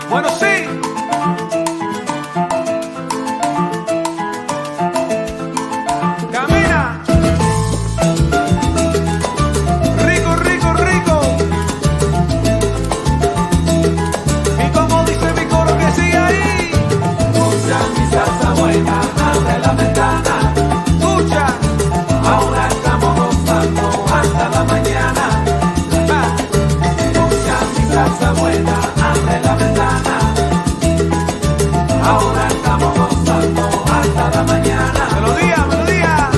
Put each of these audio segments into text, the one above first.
Bueno, sí. Camina. Rico, rico, rico. Y como dice mi coro que sigue ahí. Escucha mi salsa buena, abre la ventana. Escucha. Ahora estamos gozando hasta la mañana. Ah, Escucha mi salsa buena, abre la ventana. Ahora estamos gozando hasta la mañana. melodía, melodía.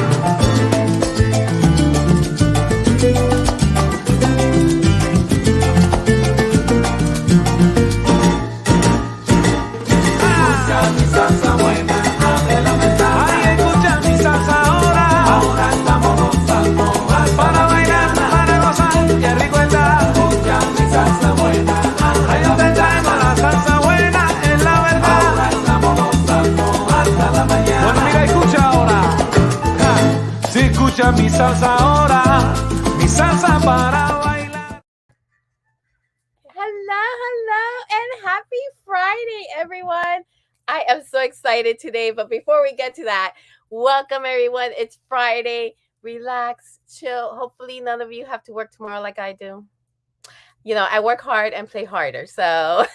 Escucha mi salsa buena, abre la ventana. Ay, escucha mi salsa ahora. Ahora estamos gozando hasta Para la bailar, mañana. para gozar, qué rico está. Escucha mi salsa buena, abre Ahí la donde tenemos ventana. la salsa buena, es la verdad. Ahora estamos gozando hasta la mañana. Bueno, mira, escucha ahora. Ja. Si escucha mi salsa ahora, mi salsa para bailar. Hello, and happy Friday, everyone. I am so excited today, but before we get to that, welcome everyone. It's Friday. Relax, chill. Hopefully none of you have to work tomorrow like I do. You know, I work hard and play harder. So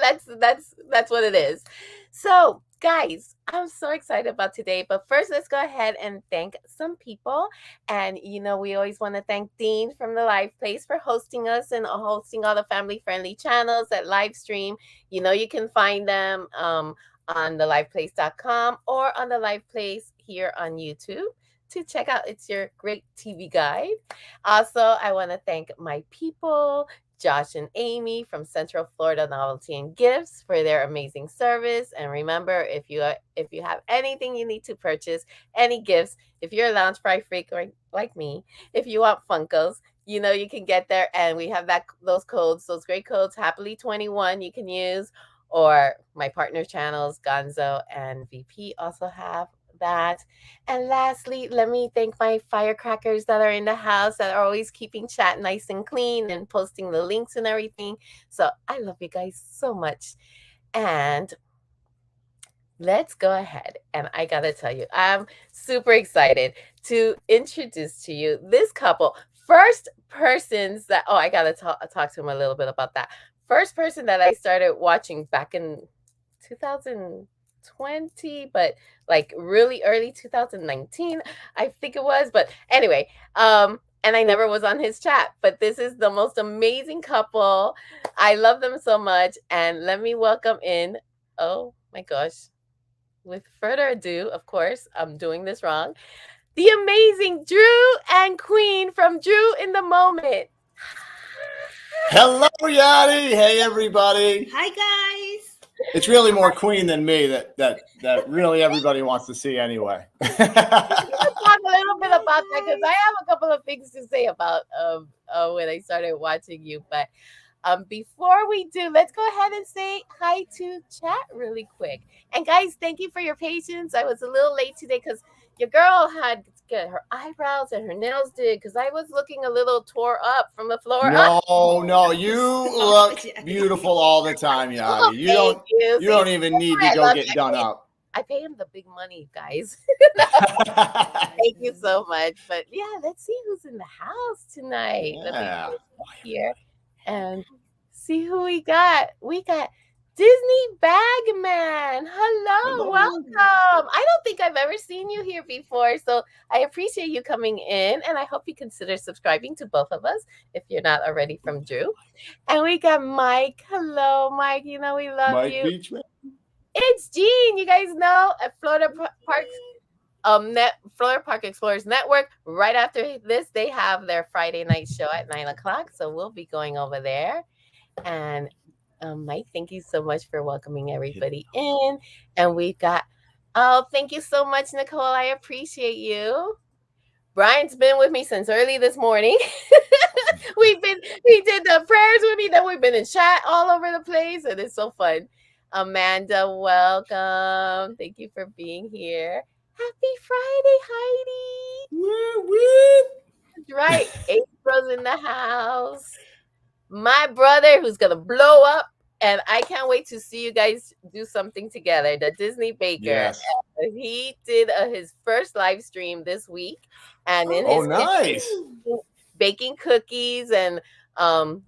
that's what it is. So, guys, I'm so excited about today. But first, let's go ahead and thank some people. And you know, we always want to thank Dean from the Live Place for hosting us and hosting all the family-friendly channels that live stream. You know, you can find them on theliveplace.com or on the Live Place here on YouTube to check out. It's your great TV guide. Also, I want to thank my people, Josh and Amy from Central Florida Novelty and Gifts, for their amazing service. And remember, if you have anything you need to purchase, any gifts, if you're a Loungefly freak like me, if you want Funkos, you know you can get there. And we have those codes, those great codes, Happily 21 you can use, or my partner channels, Gonzo and VP also have that. And lastly, let me thank my firecrackers that are in the house that are always keeping chat nice and clean and posting the links and everything. So I love you guys so much. And let's go ahead. And I gotta tell you, I'm super excited to introduce to you this couple. First persons that, I gotta talk to him a little bit about that. First person that I started watching back in 2020, but like really early 2019, I think it was. But anyway, and I never was on his chat, but this is the most amazing couple. I love them so much. And let me welcome in, oh my gosh, with further ado, of course, I'm doing this wrong, the amazing Drew and Queen from Drew in the Moment. Hello, Yadi. Hey, everybody. Hi, guys. It's really more Queen than me that really everybody wants to see anyway. Let's talk a little bit about that, because I have a couple of things to say about when I started watching you. But before we do, let's go ahead and say hi to chat really quick. And guys, thank you for your patience. I was a little late today because your girl had to get her eyebrows and her nails did, because I was looking a little tore up from the floor up. No, you look beautiful all the time, Yadi. You don't even need to go get done up. I pay him the big money, guys. Thank you so much. But yeah, let's see who's in the house tonight. Yeah. Let me go here and see who we got. We got Disney Bagman. Hello, welcome. I don't think I've ever seen you here before, so I appreciate you coming in, and I hope you consider subscribing to both of us if you're not already from Drew. And we got Mike. Hello, Mike. You know we love Mike you. Beachman. It's Jean. You guys know at Florida Park Explorers Network. Right after this, they have their Friday night show at 9:00. So we'll be going over there. And Mike, thank you so much for welcoming everybody in. And we've got, thank you so much, Nicole. I appreciate you. Brian's been with me since early this morning. He did the prayers with me. Then we've been in chat all over the place, and it's so fun. Amanda, welcome. Thank you for being here. Happy Friday, Heidi. Woo, woo. That's right. April's in the house. My brother, who's going to blow up And I can't wait to see you guys do something together. The Disney Baker. Yes. He did his first live stream this week, and in his nice. kitchen, baking cookies and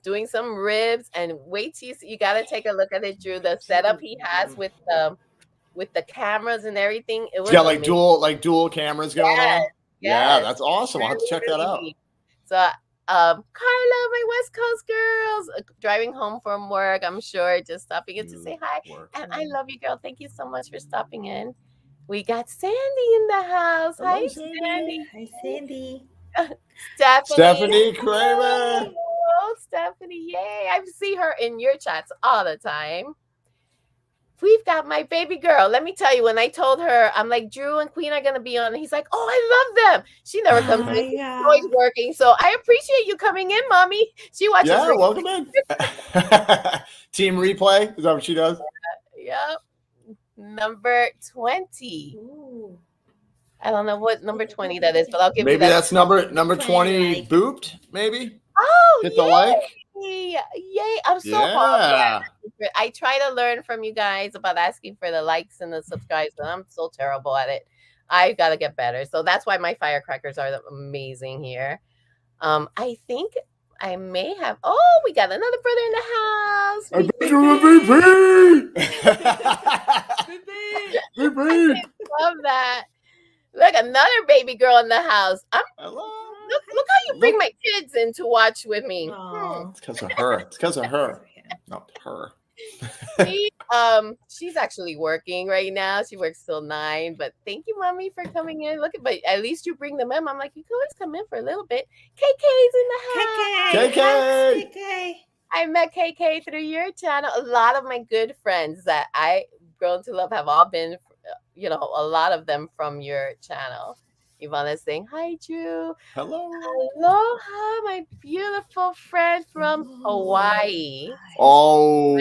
doing some ribs. And wait till you got to take a look at it, Drew. The setup he has with the cameras and everything. It was got like dual cameras going on. Yeah, Yes. that's awesome. I'll have to check that out. So Carla, my West Coast girls, driving home from work, I'm sure, just stopping in to say hi. And I love you, girl. Thank you so much for stopping in. We got Sandy in the house. Hi, Sandy. Hi, Sandy. Stephanie Kramer. Oh, Stephanie. Yay. I see her in your chats all the time. We've got my baby girl. Let me tell you, when I told her, I'm like, Drew and Queen are going to be on. And he's like, oh, I love them. She never comes in. She's always working. So I appreciate you coming in, Mommy. She watches. Yeah, welcome in. Team replay. Is that what she does? Yep. Number 20. Ooh. I don't know what number 20 that is, but I'll give you that. Maybe that's number 20 booped, maybe? Oh, hit the like. Yay. I'm so pumped. I try to learn from you guys about asking for the likes and the subscribes, and I'm so terrible at it. I got to get better. So that's why my firecrackers are amazing here. I think I may have. Oh, we got another brother in the house. VP. Love that. Look, another baby girl in the house. Look how you bring my kids in to watch with me. It's because of her. It's because of her. Not her. She's actually working right now. She works till 9. But thank you, Mommy, for coming in. But at least you bring them in. I'm like, you can always come in for a little bit. KK's in the house. KK. I met KK through your channel. A lot of my good friends that I've grown to love have all been, a lot of them from your channel. Ivana's saying, hi, Drew. Hello. Aloha, my beautiful friend from Hawaii. Oh,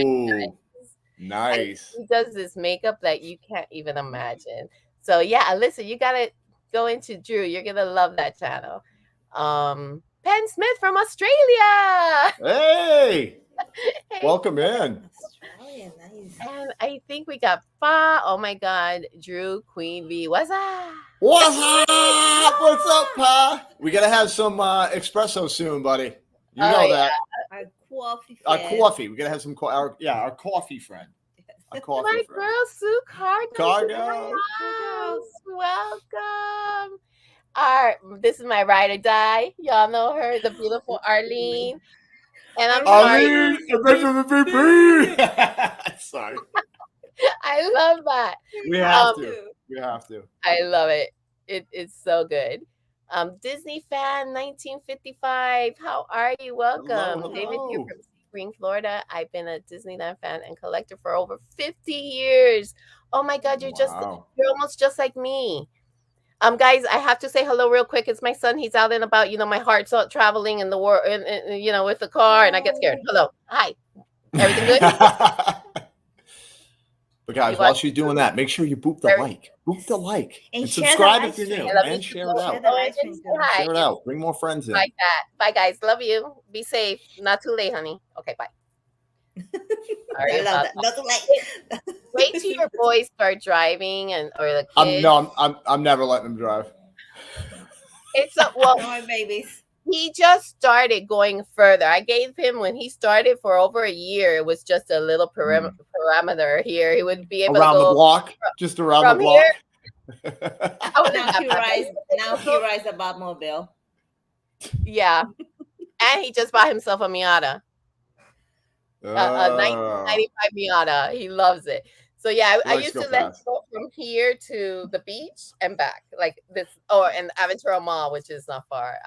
nice. He does this makeup that you can't even imagine. So, yeah, Alyssa, you got to go into Drew. You're going to love that channel. Penn Smith from Australia. Hey. Welcome in. Australia, nice. And I think we got Fa. Oh, my God. Drew, Queen B. What's up? What's up? What's up, Pa? We got to have some espresso soon, buddy. You know that. Our coffee Our friend. coffee. We got to have some our coffee friend. Our coffee My friend. girl, Sue Cargo. Welcome. This is my ride or die. Y'all know her, the beautiful Arlene. And I'm Arlene, sorry. I love that. We have to. We have to. I love it. It's so good. Disney fan 1955. How are you? Welcome. Hello. David here from Spring, Florida. I've been a Disneyland fan and collector for over 50 years. Oh my God, you're almost just like me. Guys, I have to say hello real quick. It's my son. He's out and about. My heart's out traveling in the world, and with the car, and I get scared. Hello. Hi. Everything good? But guys, while she's doing that, make sure you boop the like. Boop the like. And subscribe if you're new. And share it out. Share it out. Bring more friends in. Like that. Bye, guys. Love you. Be safe. Not too late, honey. Okay, bye. I love that. Not too late. Wait till your boys start driving or the kids. I'm never letting them drive. It's my babies. He just started going further. I gave him, when he started, for over a year, it was just a little parameter here. He would be able around to go the block, just around the block. Now he rides a Batmobile. Yeah, and he just bought himself a Miata, a 1995 Miata. He loves it. So yeah, I used to let him go from here to the beach and back, like this, and Aventura Mall, which is not far.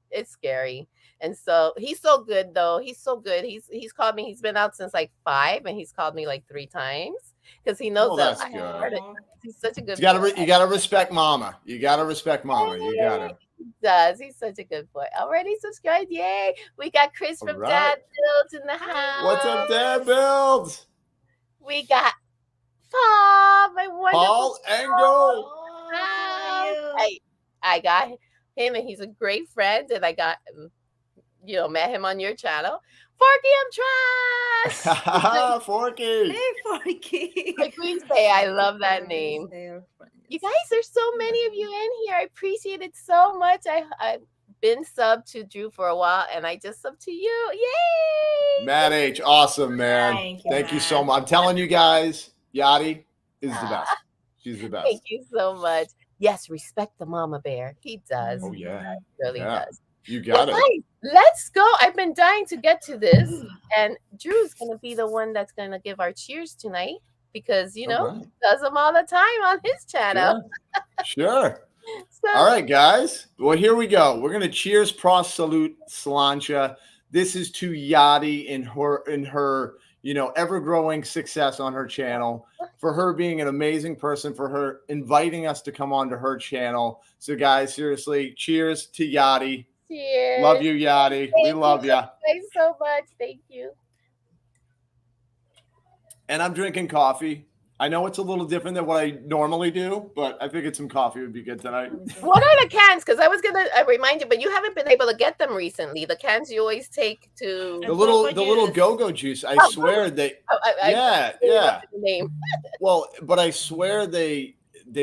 It's scary, and so he's so good though. He's so good. He's called me. He's been out since like 5, and he's called me like 3 times because he knows that. That's good. He's such a good. You gotta respect Mama. You gotta respect Mama. You gotta. He does. He's such a good boy. Already subscribed. Yay! We got Chris from Dad Builds in the house. What's up, Dad Builds? We got Paul, my wonderful Paul Engel. I got him, and he's a great friend, and I got met him on your channel. Forky, I'm trash. Forky. Hey, Forky. Like Queen's Bay, I love that name. You guys, there's so many of you in here. I appreciate it so much. I've been subbed to Drew for a while, and I just subbed to you. Yay! Matt H, awesome, man. Thank you so much. I'm telling you guys, Yadi is the best. She's the best. Thank you so much. Yes, respect the mama bear. He does. Oh, yeah. He really does. You got it. Guys, let's go. I've been dying to get to this. And Drew's going to be the one that's going to give our cheers tonight because, you know, he does them all the time on his channel. Sure. So, all right, guys. Well, here we go. We're going to cheers, pros, salute, slancha. This is to Yadi in her, you know, ever-growing success on her channel, for her being an amazing person, for her inviting us to come onto her channel. So, guys, seriously, cheers to Yadi. Cheers. Love you, Yadi. We love you. Thanks so much. Thank you. And I'm drinking coffee. I know it's a little different than what I normally do, but I figured some coffee would be good tonight. What are the cans? Because I was gonna remind you, but you haven't been able to get them recently. The cans you always take to the little go-go juice. I swear they. Yeah. The name. Well, but I swear they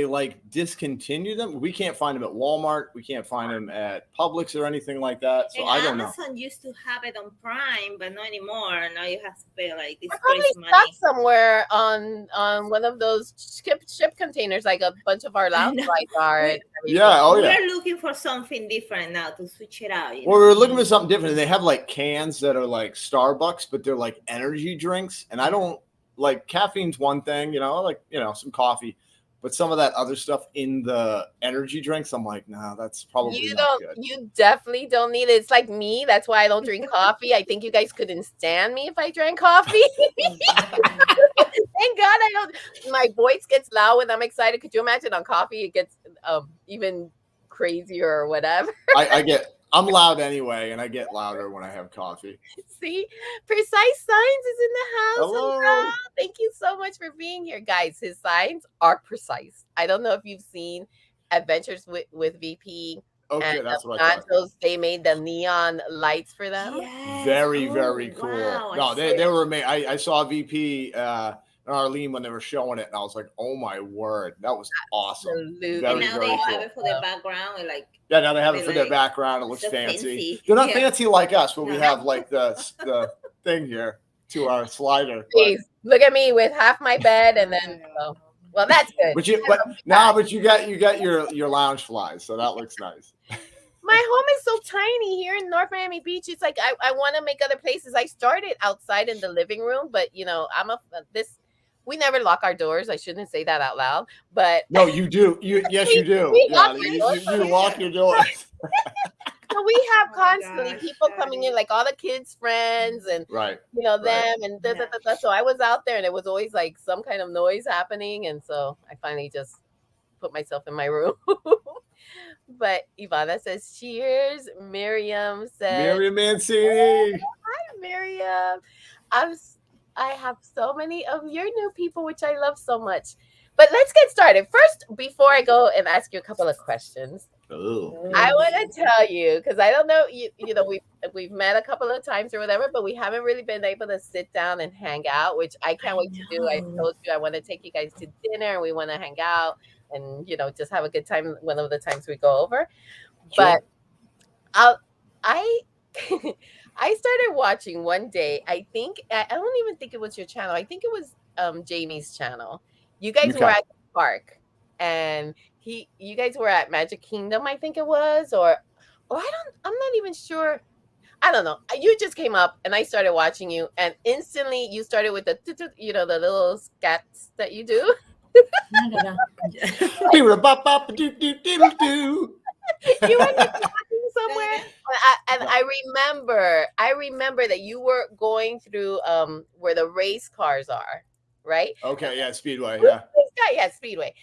like discontinue them. We can't find them at Walmart. We can't find them at Publix or anything like that. So I don't know. Amazon used to have it on Prime, but not anymore. Now you have to pay like this crazy money. Stuck somewhere on one of those ship containers, like a bunch of our Loungefly are. We're looking for something different now to switch it out. Well, we're looking for something different. They have like cans that are like Starbucks, but they're like energy drinks. And I don't like caffeine's one thing, you know, like, you know, some coffee. But some of that other stuff in the energy drinks, I'm like, nah, that's probably not good. You definitely don't need it. It's like me. That's why I don't drink coffee. I think you guys couldn't stand me if I drank coffee. Thank God I don't. My voice gets loud when I'm excited. Could you imagine on coffee? It gets even crazier or whatever. I'm loud anyway, and I get louder when I have coffee. See, Precise Signs is in the house. Hello. Thank you so much for being here, guys. His signs are precise. I don't know if you've seen Adventures with VP. Okay, that's what I thought. They made the neon lights for them. Yes. Very cool. Wow, no, they were amazing. I saw VP and Arlene when they were showing it, and I was like, "Oh my word, that was awesome!" Absolutely. And now they have it for their background, like now they have it for their background. It looks fancy. They're not fancy like us, but we have like the thing here to our slider. Please look at me with half my bed, and then well, that's good. But you got your Loungeflies, so that looks nice. My home is so tiny here in North Miami Beach. It's like I want to make other places. I started outside in the living room, but you know, we never lock our doors. I shouldn't say that out loud, but no, you do. Yes, you do. You lock your doors. So we have constantly people coming in, like all the kids' friends, and you know them, and so I was out there, and it was always like some kind of noise happening, and so I finally just put myself in my room. But Ivana says cheers. Miriam says Miriam Mancini. Hi, Miriam. I have so many of your new people, which I love so much. But let's get started. First, before I go and ask you a couple of questions, I want to tell you, because I don't know, you know, we've met a couple of times or whatever, but we haven't really been able to sit down and hang out, which I can't wait to do. I told you I want to take you guys to dinner, and we want to hang out and, you know, just have a good time one of the times we go over. Sure. But I started watching one day. I don't even think it was your channel. I think it was Jamie's channel. You guys were at the park, and you guys were at Magic Kingdom, I think it was, or I'm not even sure. I don't know. You just came up, and I started watching you, and instantly you started with the little scats that you do. You were like walking somewhere, and I remember that you were going through where the race cars are, right? Okay, yeah, Speedway, yeah. This guy, yeah, Speedway.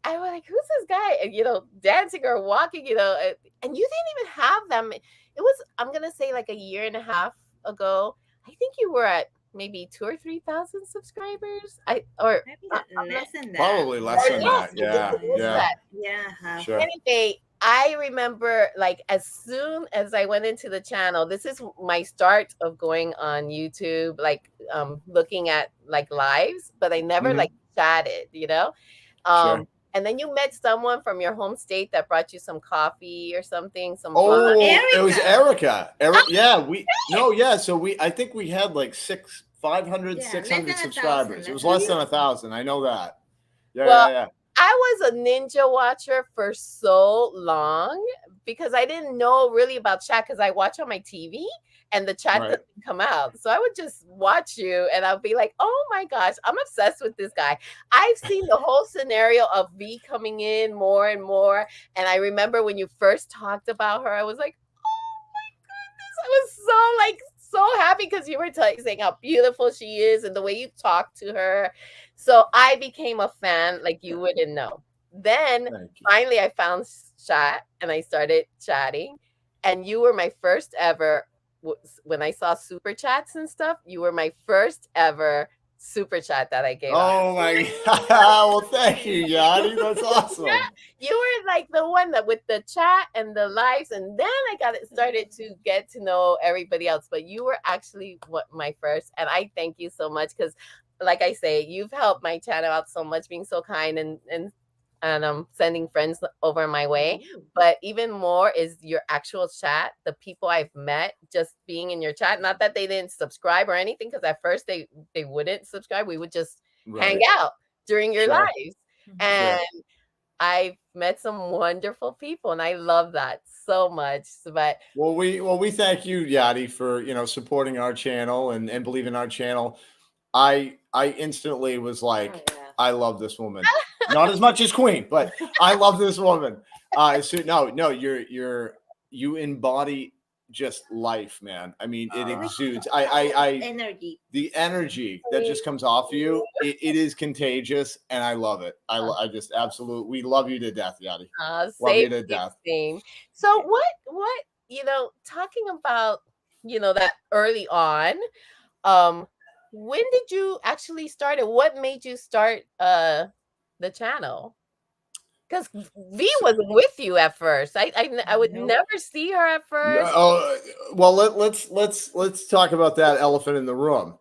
I was like, who's this guy? And, you know, dancing or walking, you know, and you didn't even have them. It was, I'm gonna say, like a year and a half ago. I think you were at maybe 2,000 or 3,000 subscribers. Maybe less than that. Probably less than that. Yeah. Yeah. Sure. Anyway, I remember, like, as soon as I went into the channel, this is my start of going on YouTube, like, looking at like lives, but I never Mhm. like chatted, you know. Sure. And then you met someone from your home state that brought you some coffee or something, some fun. Oh, it was Erica. Erica. Yeah, no, yeah. So I think we had like 500, Yeah, 600 less than 1,000, subscribers. It was less less than than 1,000. I know that. Yeah, Well, yeah, yeah. I was a ninja watcher for so long because I didn't know really about chat because I watch on my TV and the chat Right. doesn't come out. So I would just watch you and I'll be like, oh my gosh, I'm obsessed with this guy. I've seen the whole scenario of V coming in more and more. And I remember when you first talked about her, I was like, I was so like so happy because you were saying how beautiful she is and the way you talk to her. So I became a fan like you wouldn't know. Then Thank you. finally I found chat and I started chatting, and you were my first ever. When I saw super chats and stuff, you were my first ever super chat that I gave out. Oh my God. Well, thank you, Yadi. That's awesome. Yeah, you were like the one that with the chat and the lives, and then I started to get to know everybody else. But you were actually my first, and I thank you so much because, like I say, you've helped my channel out so much, being so kind and sending friends over my way. But even more is your actual chat, the people I've met just being in your chat. Not that they didn't subscribe or anything, because at first they wouldn't subscribe. We would just hang out during your Sure. lives, and Sure. I've met some wonderful people, and I love that so much. But Well, we thank you, Yadi, for supporting our channel and believing our channel. I instantly was like, Oh, yeah. I love this woman. Not as much as Queen, but I love this woman. So no, you embody just life, man. I mean, it exudes. Energy. The energy that just comes off you, it is contagious, and I love it. I just absolutely, we love you to death, Yadi. Love same, you to death. same. So what talking about that early on, when did you actually start it? What made you start the channel? Because V wasn't with you at first. I would never see her at first. Well, let's talk about that elephant in the room.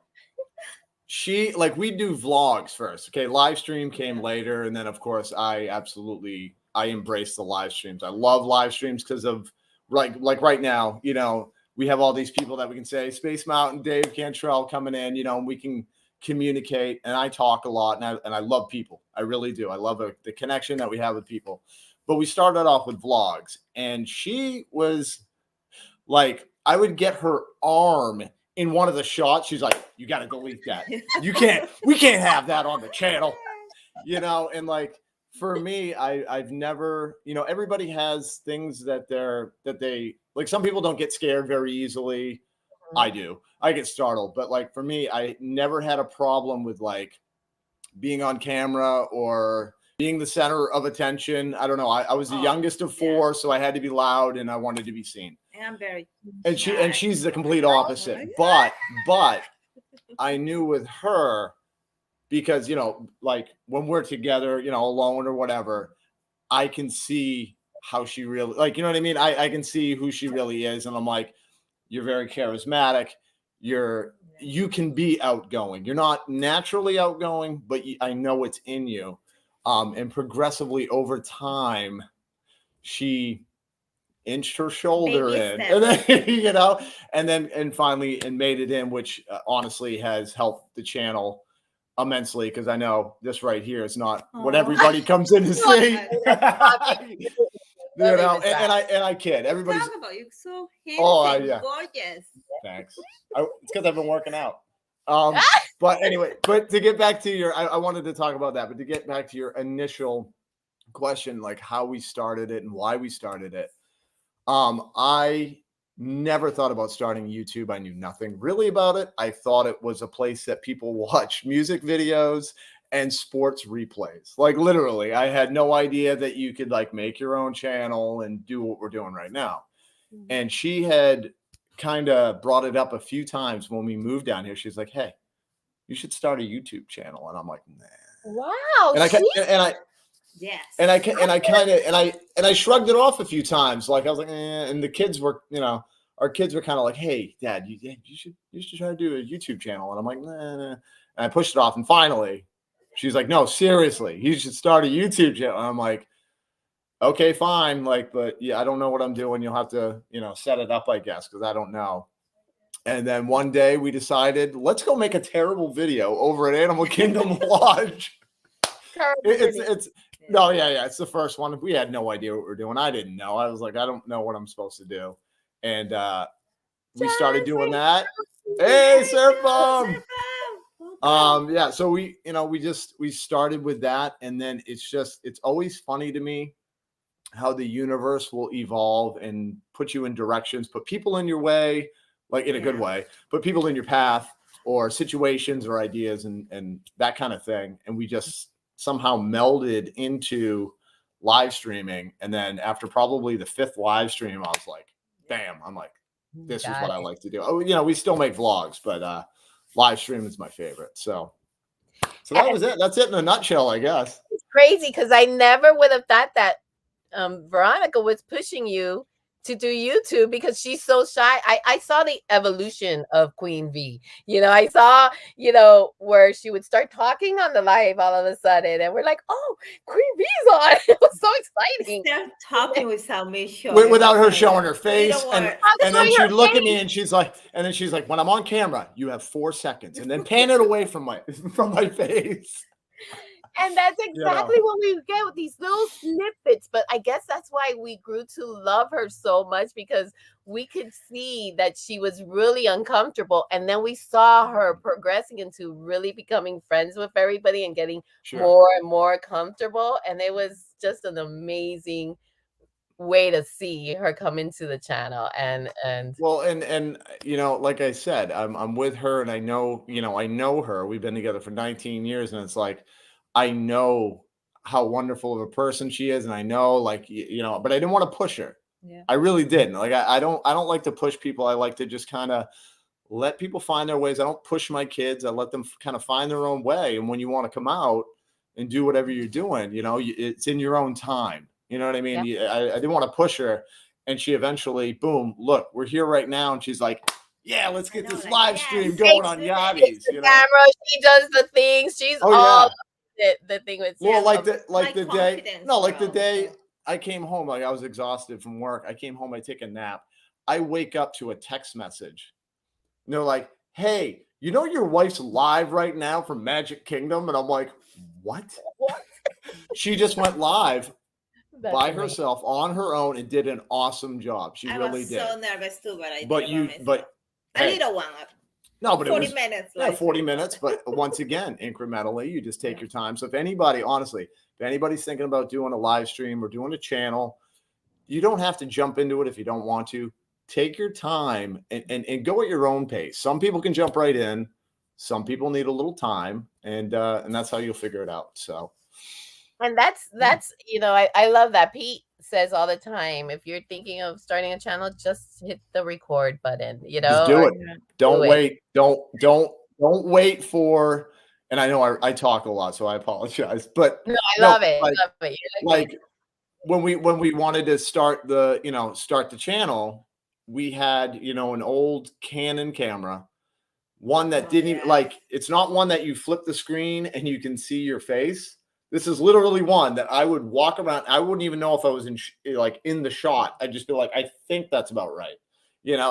We do vlogs first. Okay, live stream came later, and then of course I embrace the live streams. I love live streams because of like right now, we have all these people that we can say, Space Mountain, Dave Cantrell coming in, and we can communicate, and I talk a lot, and I love people. I really do. I love the connection that we have with people. But we started off with vlogs, and she was like, I would get her arm in one of the shots. She's like, you got to delete that. We can't have that on the channel, and like, for me, I've never, everybody has things that they like. Some people don't get scared very easily. I do. I get startled. But like, for me, I never had a problem with like being on camera or being the center of attention. I don't know. I was the youngest of four, so I had to be loud and I wanted to be seen. And I'm very And she's the complete opposite. But I knew with her, because like when we're together, alone or whatever, I can see how she really, like, you know what I mean? I can see who she really is, and I'm like, you're very charismatic. You can be outgoing. You're not naturally outgoing, but I know it's in you. And progressively over time, she inched her shoulder in, and then and finally made it in, which honestly has helped the channel immensely, because I know this right here is not what everybody comes in to see. And I kid. Everybody's talk about you so handsome, gorgeous. Thanks. It's because I've been working out. But anyway, but to get back to I wanted to talk about that, but to get back to your initial question, like how we started it and why we started it. I never thought about starting YouTube. I knew nothing really about it. I thought it was a place that people watch music videos and sports replays. Like, literally, I had no idea that you could like make your own channel and do what we're doing right now. And she had kind of brought it up a few times when we moved down here. She's like, hey, you should start a YouTube channel. And I'm like, nah. Wow. And Yes. And I shrugged it off a few times. Like I was like, and the kids were, our kids were kind of like, hey, Dad, you should try to do a YouTube channel. And I'm like, nah. And I pushed it off. And finally, she's like, no, seriously, you should start a YouTube channel. And I'm like, okay, fine. Like, but yeah, I don't know what I'm doing. You'll have to, set it up, I guess, because I don't know. And then one day we decided, let's go make a terrible video over at Animal Kingdom Lodge. It's no, yeah. It's the first one. We had no idea what we were doing. I didn't know. I was like, I don't know what I'm supposed to do. And we started doing that. Hey, Surf Bomb. Yeah. So we started with that, and then it's always funny to me how the universe will evolve and put you in directions, put people in your way, like in a good way, put people in your path or situations or ideas and that kind of thing. And we just somehow melded into live streaming. And then after probably the 5th live stream, I was like, bam, I'm like, this is what I like to do. Oh, we still make vlogs, but live stream is my favorite. So that was it. That's it in a nutshell, I guess. It's crazy because I never would have thought that Veronica was pushing you to do YouTube because she's so shy. I saw the evolution of Queen V. I saw, where she would start talking on the live all of a sudden, and we're like, oh, Queen V's on. It was so exciting. Start talking without me showing. Without her showing her face. And then she'd look at me and she's like, when I'm on camera, you have 4 seconds, and then pan it away from my face. And that's exactly what we get with these little snippets. But I guess that's why we grew to love her so much, because we could see that she was really uncomfortable. And then we saw her progressing into really becoming friends with everybody and getting more and more comfortable. And it was just an amazing way to see her come into the channel. And like I said, I'm with her, and I know her. We've been together for 19 years, and it's like, I know how wonderful of a person she is, and I know, but I didn't want to push her. Yeah. I really didn't. Like I don't like to push people. I like to just kind of let people find their ways. I don't push my kids. I let them kind of find their own way. And when you want to come out and do whatever you're doing, it's in your own time. You know what I mean? Yeah. I didn't want to push her, and she eventually, boom, look, we're here right now, and she's like, yeah, let's get this live stream going on Yadi's. Camera, she does the things. She's the thing with the day I came home, like I was exhausted from work. I came home, I take a nap. I wake up to a text message. And they're like, hey, your wife's live right now from Magic Kingdom? And I'm like, what? She just went live by herself on her own and did an awesome job. She really did. I was so nervous too, but a little one. No, but 40 minutes. Yeah, 40 minutes. But once again, incrementally, you just take your time. So if anybody's thinking about doing a live stream or doing a channel, you don't have to jump into it if you don't want to. Take your time and go at your own pace. Some people can jump right in. Some people need a little time, and that's how you'll figure it out. So, and that's I love that. Pete says all the time, if you're thinking of starting a channel, just hit the record button, just do it. Don't wait. Don't wait for, and I know I talk a lot, so I apologize, but no, I love it. Like when we wanted to start the channel, we had, an old Canon camera, one that didn't even it's not one that you flip the screen and you can see your face. This is literally one that I would walk around. I wouldn't even know if I was in the shot. I'd just be like, I think that's about right.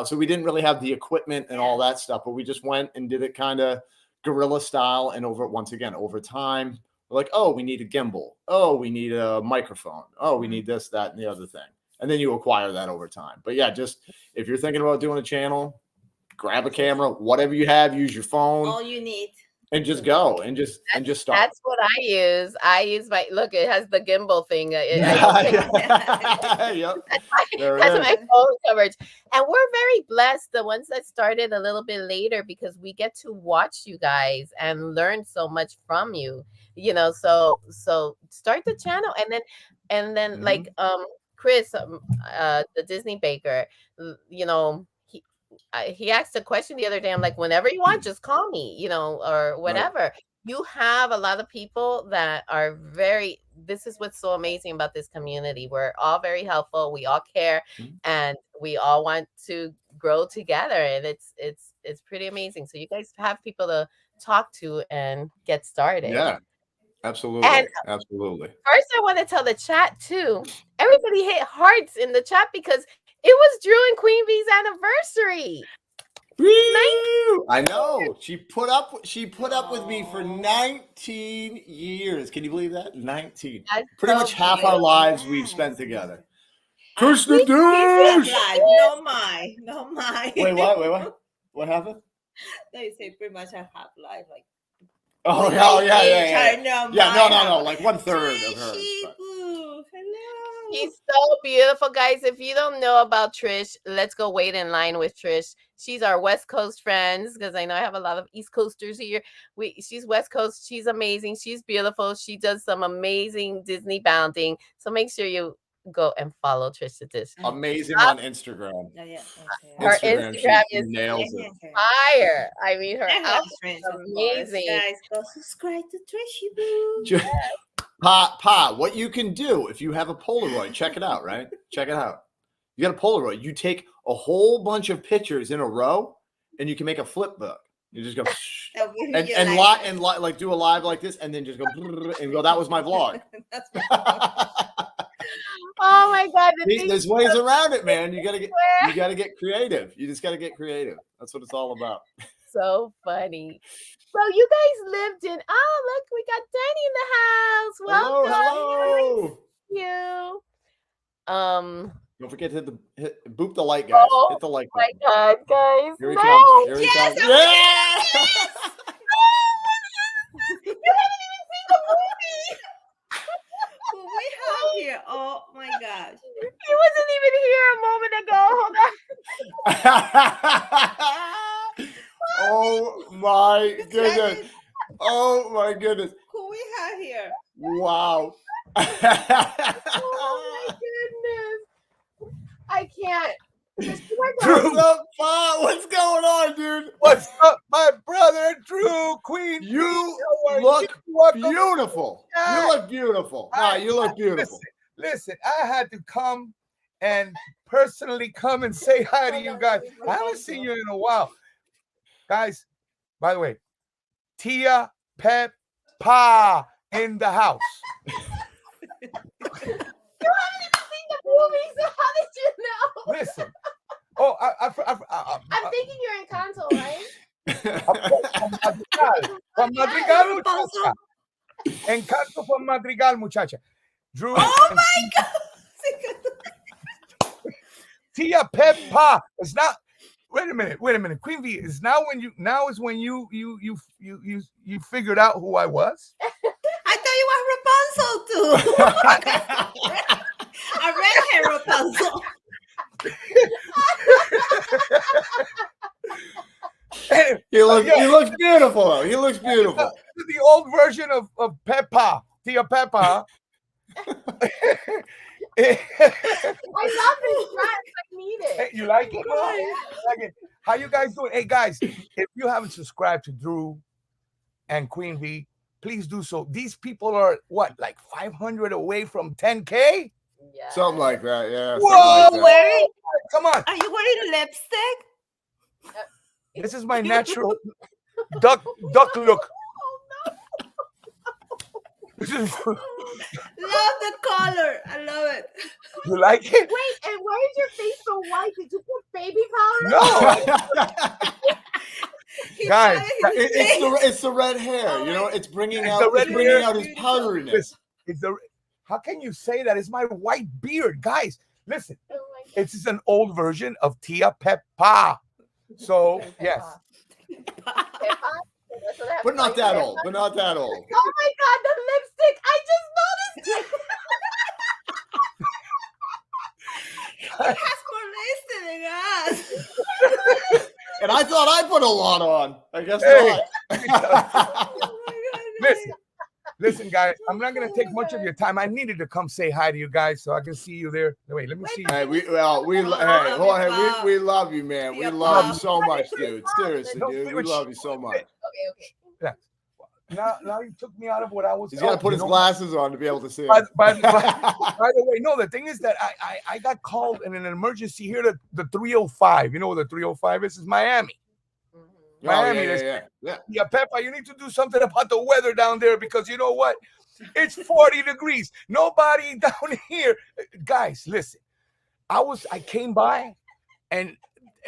So we didn't really have the equipment and all that stuff, but we just went and did it kind of guerrilla style. And over time, we're like, oh, we need a gimbal. Oh, we need a microphone. Oh, we need this, that, and the other thing. And then you acquire that over time. But yeah, just if you're thinking about doing a channel, grab a camera, whatever you have, use your phone. All you need. And just go and just start. That's what I use. I use it has the gimbal thing. Yep. That's my phone coverage. And we're very blessed, the ones that started a little bit later, because we get to watch you guys and learn so much from you. So start the channel, and then like Chris, the Disney baker, he asked a question the other day. I'm like, whenever you want, just call me, or whatever. Right. you have a lot of people that are very, this is what's so amazing about this community. We're all very helpful. We all care, and we all want to grow together. And it's pretty amazing. So you guys have people to talk to and get started. Yeah, absolutely. And absolutely. First, I want to tell the chat too. Everybody hit hearts in the chat because it was Drew and Queen Bee's anniversary. I know. She put up with me for 19 years. Can you believe that? 19. That's Pretty so much half beautiful. our lives we've spent together. Push the douche! No mine. Wait, what? What happened? They say pretty much I have life like. Oh, yeah. No. Like 1/3 of her. Hello. She's so beautiful, guys. If you don't know about Trish, let's go wait in line with Trish. She's our West Coast friends because I know I have a lot of East Coasters here. She's West Coast. She's amazing. She's beautiful. She does some amazing Disney bounding. So make sure you go and follow Trish to this. Amazing on Instagram. Her Instagram is nails it. fire. I mean, her outfit is amazing. Guys, go subscribe to Trishy Boo. Pa, what you can do if you have a Polaroid, check it out, right? Check it out. You got a Polaroid. You take a whole bunch of pictures in a row, and you can make a flip book. You just go and like do a live like this, and then just go and go. That was my vlog. Oh my God! There's ways around it, man. You gotta get creative. You just gotta get creative. That's what it's all about. So funny. So you guys lived in. Oh, look, we got Danny in the house. Welcome. Hello. You. Don't forget to boop the like, guys. Hit the like button. Oh my God, guys! Here he comes. Here he comes. Yeah! You haven't even seen the movie. Who we have here? Oh my gosh! He wasn't even here a moment ago. Hold on. Oh my goodness! Oh my goodness! Who we have here? Wow! Oh my goodness! I can't. What's up, Pa? What's going on, dude? What's up, my brother, Drew, Queen? You look beautiful. You look beautiful. You look beautiful. Listen, I had to come and personally come and say hi to you guys. I haven't seen you in a while. Guys, by the way, Tia Pep Pa in the house. You haven't even seen the movie, so how did you know? Listen. Oh, I'm thinking you're in console, right? From Madrigal, muchacha. Encanto from Madrigal, muchacha. Drew. Oh my God! Tia Pep Pa. It's not. Wait a minute. Queen V is now when you figured out who I was. I thought you were Rapunzel too. A redhead Rapunzel. He looks beautiful though. He looks beautiful. The old version of Peppa, Tia Peppa. I love this dress. I need it. Hey, you like it? How you guys doing? Hey guys, if you haven't subscribed to Drew and Queen V, please do so. These people are like 500 away from 10K? Yeah. Something like that, yeah. Whoa, like that. Come on. Are you wearing lipstick? This is my natural duck look. This is Love the color. I love it. You like it? Wait, and why is your face so white? Did you put baby powder? No. Guys, it's the red hair. You know, it's bringing out his powderiness. How can you say that? It's my white beard, guys. Listen, Oh it's just an old version of Tia Peppa. So yes, But not that old. Oh my God, the lipstick! I just noticed it. It has more lace than us. And I thought I put a lot on. I guess not. Listen, guys. I'm not gonna take much of your time. I needed to come say hi to you guys so I can see you there. Wait, let me see you. Hey, we love you, man. We love you so much, dude. Seriously, dude. We love you so much. Okay. now you took me out of what I was. He's got to put his glasses on to be able to see. By the way, no, the thing is that I got called in an emergency here to the 305. You know where the 305 is? It's Miami. Miami. Yeah, Peppa, you need to do something about the weather down there because you know what? It's 40 degrees. Nobody down here. Guys, listen. I came by and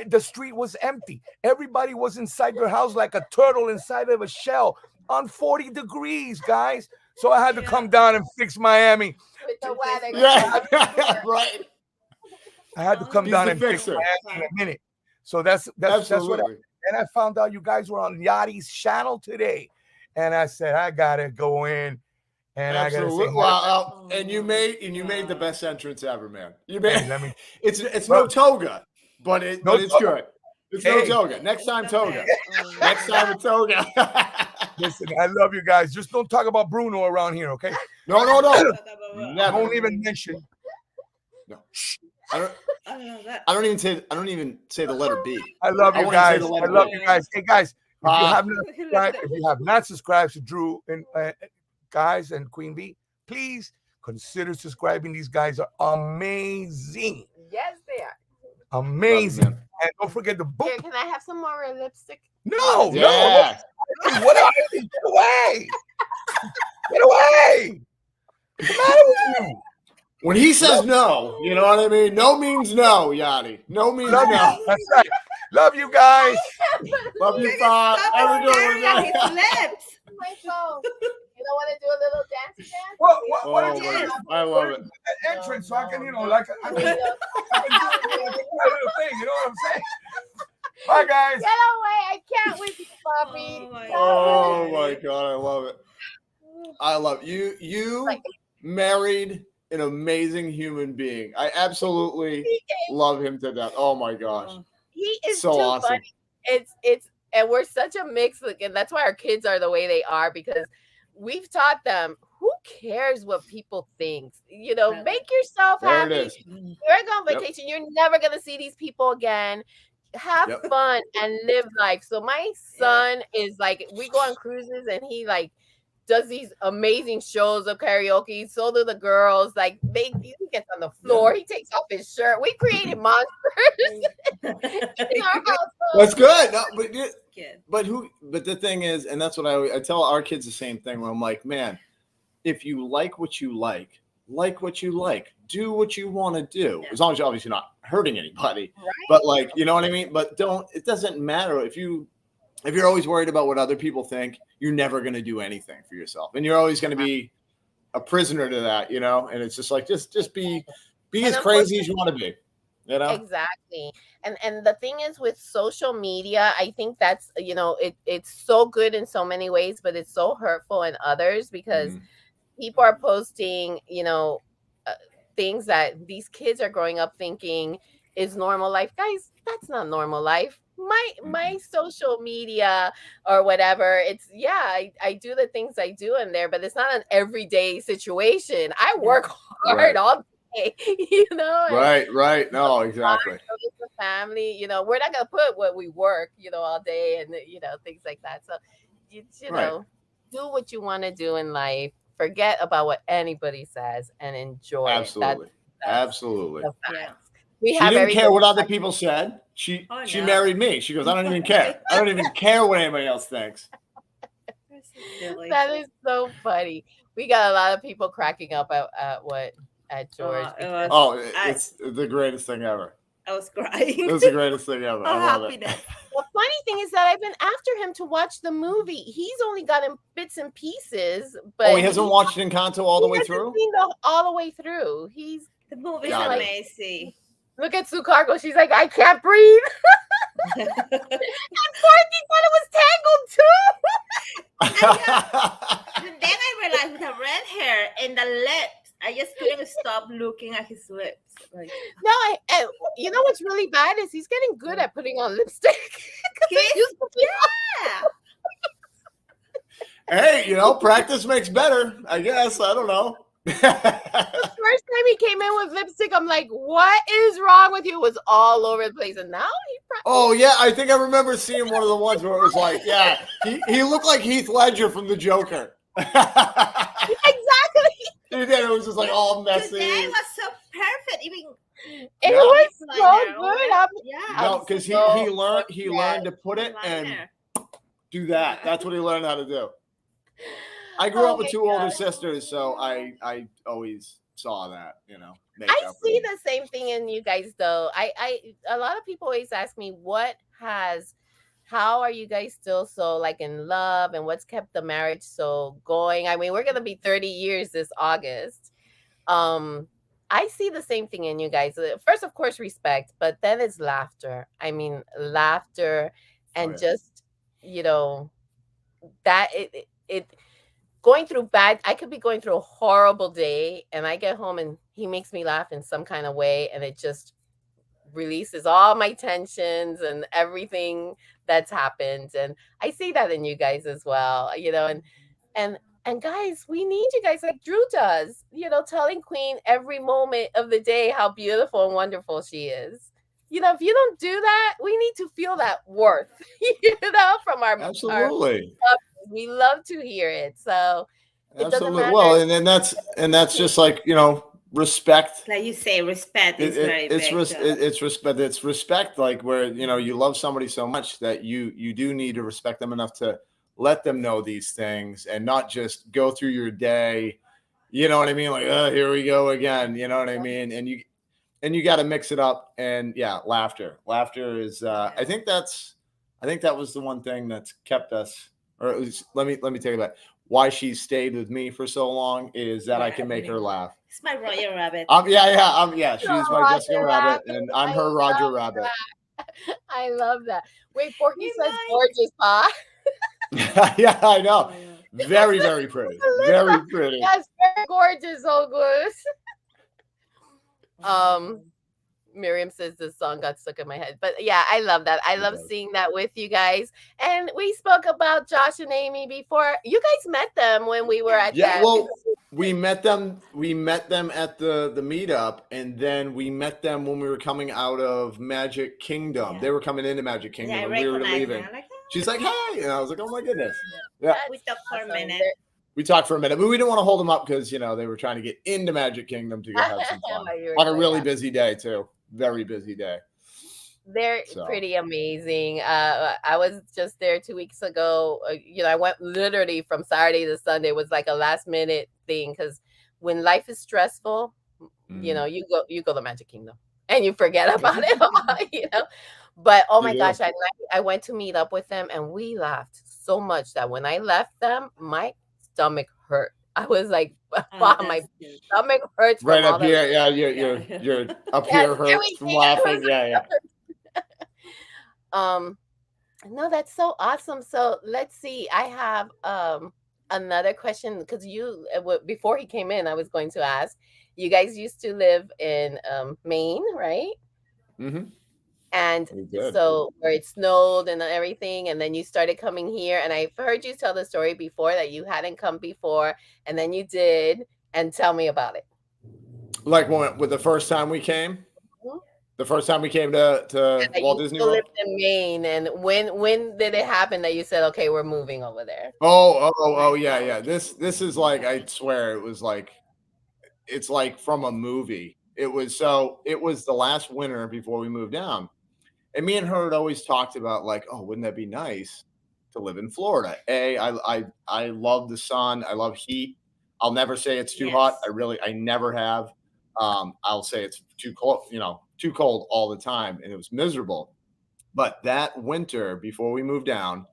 the street was empty. Everybody was inside their house like a turtle inside of a shell on 40 degrees, guys. So I had to come down and fix Miami. With the weather. Yeah, right. I had to come down and fix Miami in a minute. So that's what and I found out you guys were on Yadi's channel today. And I said, I gotta go in and absolutely. I gotta say, wow. And you made the best entrance ever, man. You made it's no toga, but it's good. It's no toga. Next time toga. Next time it's toga. Listen, I love you guys. Just don't talk about Bruno around here, okay? No. Never. Don't even mention. No. I don't even say the letter B. I love you guys. I love you guys. Hey guys, if you have not subscribed to Drew and guys and Queen Bee, please consider subscribing. These guys are amazing. Yes, they are. Amazing. And don't forget the book. Here, can I have some more lipstick? No. What are you? Get away. Get away. What's the matter with you? When he says no, you know what I mean? No means no, Yadi. No means no. That's right. Love you guys. Love you, Bob. Have a good one. His lips. My phone. You don't want to do a little dance? What I love it. Entrance, so I can, like I can do a little thing. You know what I'm saying? Bye, guys. Get away! I can't with you, Bobby. Oh my God, I love it. I love you. You married an amazing human being. I absolutely love him to death. Oh my gosh, he is so too awesome. Funny. It's and we're such a mix, and that's why our kids are the way they are because we've taught them. Who cares what people think? Make yourself happy. You're going on vacation. You're never gonna see these people again. Have fun and live life. So my son is like, we go on cruises and he does these amazing shows of karaoke. So do the girls. He gets on the floor. He takes off his shirt. We created monsters in our house. That's good. No, but the thing is, and that's what I tell our kids the same thing. Where I'm like, man, if you like what you like what you like, do what you want to do, as long as you're obviously not hurting anybody. Right. But you know what I mean. But it doesn't matter if you're always worried about what other people think. You're never going to do anything for yourself, and you're always going to be a prisoner to that, And it's just just be as crazy as you want to be, Exactly. And the thing is with social media, I think that's it's so good in so many ways, but it's so hurtful in others because people are posting, things that these kids are growing up thinking is normal life. Guys, that's not normal life. My social media or whatever, it's I do the things I do in there, but it's not an everyday situation. I work hard all day, Right. No, exactly. It's a family, we're not gonna put what we work, all day and things like that. So you do what you want to do in life. Forget about what anybody says and enjoy Absolutely. it. Absolutely. She didn't care what other people said. She married me. She goes, I don't even care. I don't even care what anybody else thinks. That is so funny. We got a lot of people cracking up at George. It's the greatest thing ever. I was crying. It was the greatest thing ever. I love it. The funny thing is that I've been after him to watch the movie. He's only gotten bits and pieces, but he hasn't watched Encanto all the way through? All the way through. The movie's amazing. Look at Sue Cargo. She's like, I can't breathe. And Porky thought it was Tangled too. Then I realized with the red hair and the lips, I just couldn't stop looking at his lips. No, you know what's really bad is he's getting good at putting on lipstick. Hey, practice makes better. I guess. I don't know. first time he came in with lipstick, I'm like, what is wrong with you? It was all over the place. And now Oh yeah, I think I remember seeing one of the ones where it was like, yeah, he looked like Heath Ledger from the Joker. exactly. He did. It was just like all messy. Today was so perfect. Even It Yeah. was so Liner, good. yeah. No, because he learned to put it and do that. That's what he learned how to do. I grew up with two older sisters, so I always saw that, you know. I see the same thing in you guys though. A lot of people always ask me how are you guys still so like in love and what's kept the marriage so going? I mean, we're gonna be 30 years this August. I see the same thing in you guys. First, of course, respect, but then it's laughter. I mean, laughter and just, you know, that it going through bad. I could be going through a horrible day and I get home and he makes me laugh in some kind of way and it just releases all my tensions and everything that's happened. And I see that in you guys as well, you know, and guys, we need you guys like Drew does, you know, telling Queen every moment of the day how beautiful and wonderful she is. You know, if you don't do that, we need to feel that worth, you know, from our absolutely. We love to hear it. So it doesn't matter. Well, and that's just like, you know, respect. Like you say, respect is very big. It's respect. It's respect, like where, you know, you love somebody so much that you do need to respect them enough to let them know these things and not just go through your day. You know what I mean? Like, oh, here we go again. You know what I mean? And you got to mix it up. And yeah, laughter is. I think that was the one thing that's kept us. Or at least let me take it back. Why she stayed with me for so long is that I can make her laugh. It's my Roger Rabbit. She's my Jessica Rabbit, and I'm her Roger Rabbit. I love that. Wait, Porky says gorgeous, huh? Yeah, I know. Very, very pretty. Very pretty. Yes, very gorgeous, oh good. Miriam says this song got stuck in my head. But yeah, I love that. I love seeing that with you guys. And we spoke about Josh and Amy before. You guys met them when we were at that. Well, we met them at the meetup, and then we met them when we were coming out of Magic Kingdom. Yeah. They were coming into Magic Kingdom and we were leaving. She's like, hey, and I was like, oh my goodness. Yeah. We talked for a minute. We talked for a minute, but we didn't want to hold them up because, you know, they were trying to get into Magic Kingdom to have some fun on a really busy day too. Very busy day. They're pretty amazing. I was just there 2 weeks ago. You know, I went literally from Saturday to Sunday. It was like a last minute thing because when life is stressful, you know, you go to Magic Kingdom and you forget about it all, you know. But oh my gosh, I went to meet up with them and we laughed so much that when I left them, my stomach hurt. I was like, wow, my stomach hurts. Right up here. Yeah, you're up here hurts from laughing. Yeah. No, that's so awesome. So let's see. I have another question because before he came in, I was going to ask. You guys used to live in Maine, right? Mm-hmm. And so where it snowed and everything, and then you started coming here. And I've heard you tell the story before that you hadn't come before, and then you did. And tell me about it. Like with the first time we came. Mm-hmm. The first time we came to Walt Disney World. Lived in Maine, and when did it happen that you said, okay, we're moving over there? Oh yeah. This is like, I swear it was like, it's like from a movie. It was the last winter before we moved down. And me and her had always talked about like, oh, wouldn't that be nice to live in Florida? I love the sun. I love heat. I'll never say it's too hot. I never have. I'll say it's too cold, too cold all the time. And it was miserable. But that winter before we moved down,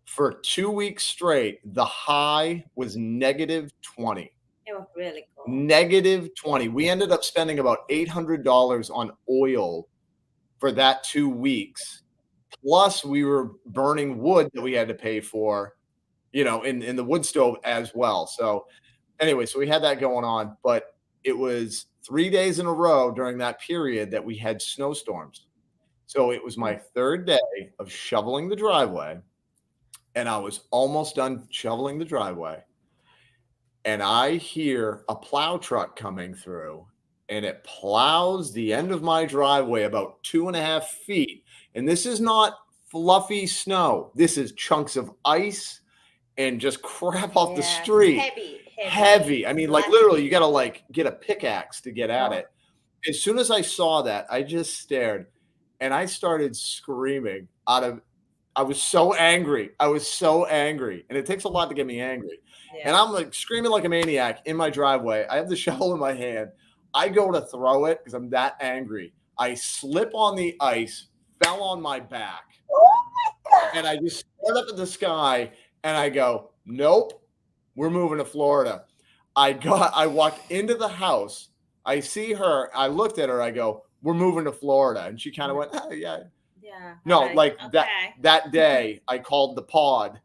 for 2 weeks straight, the high was -20. It was really cold. -20. We ended up spending about $800 on oil for that 2 weeks. Plus we were burning wood that we had to pay for, in the wood stove as well. So anyway, so we had that going on, but it was 3 days in a row during that period that we had snowstorms. So it was my third day of shoveling the driveway, and I was almost done shoveling the driveway. and I hear a plow truck coming through, and it plows the end of my driveway about 2.5 feet. And this is not fluffy snow. This is chunks of ice and just crap off the street. Heavy. I mean, like literally, you got to like get a pickaxe to get at it. As soon as I saw that, I just stared, and I started screaming I was so angry. And it takes a lot to get me angry. And I'm like screaming like a maniac in my driveway. I have the shovel in my hand. I go to throw it because I'm that angry. I slip on the ice, fell on my back. And I just stared up at the sky and I go, nope, we're moving to Florida. I walked into the house. I see her. I looked at her. I go, we're moving to Florida. And she kind of went, oh, yeah. Yeah. No, like that day I called the pod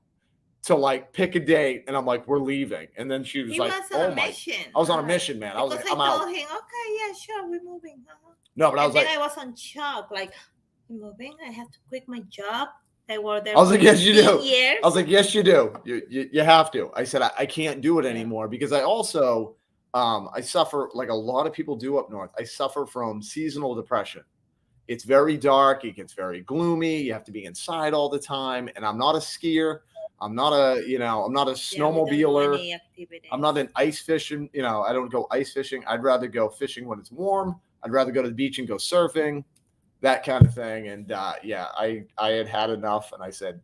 to like pick a date, and I'm like, we're leaving. And then she was like, oh my, I was on a mission, man. I was like, I'm out. I told him, okay, yeah, sure, we're moving. No, but I was like, I was on shock, like, we're moving. I have to quit my job. I were there. I was like, yes, you do. I was like, yes, you do. You have to. I said, I can't do it anymore because I also, I suffer like a lot of people do up north. I suffer from seasonal depression. It's very dark. It gets very gloomy. You have to be inside all the time. And I'm not a skier. I'm not a snowmobiler. I'm not an ice fishing. I don't go ice fishing. I'd rather go fishing when it's warm. I'd rather go to the beach and go surfing, that kind of thing. And I had enough. And I said,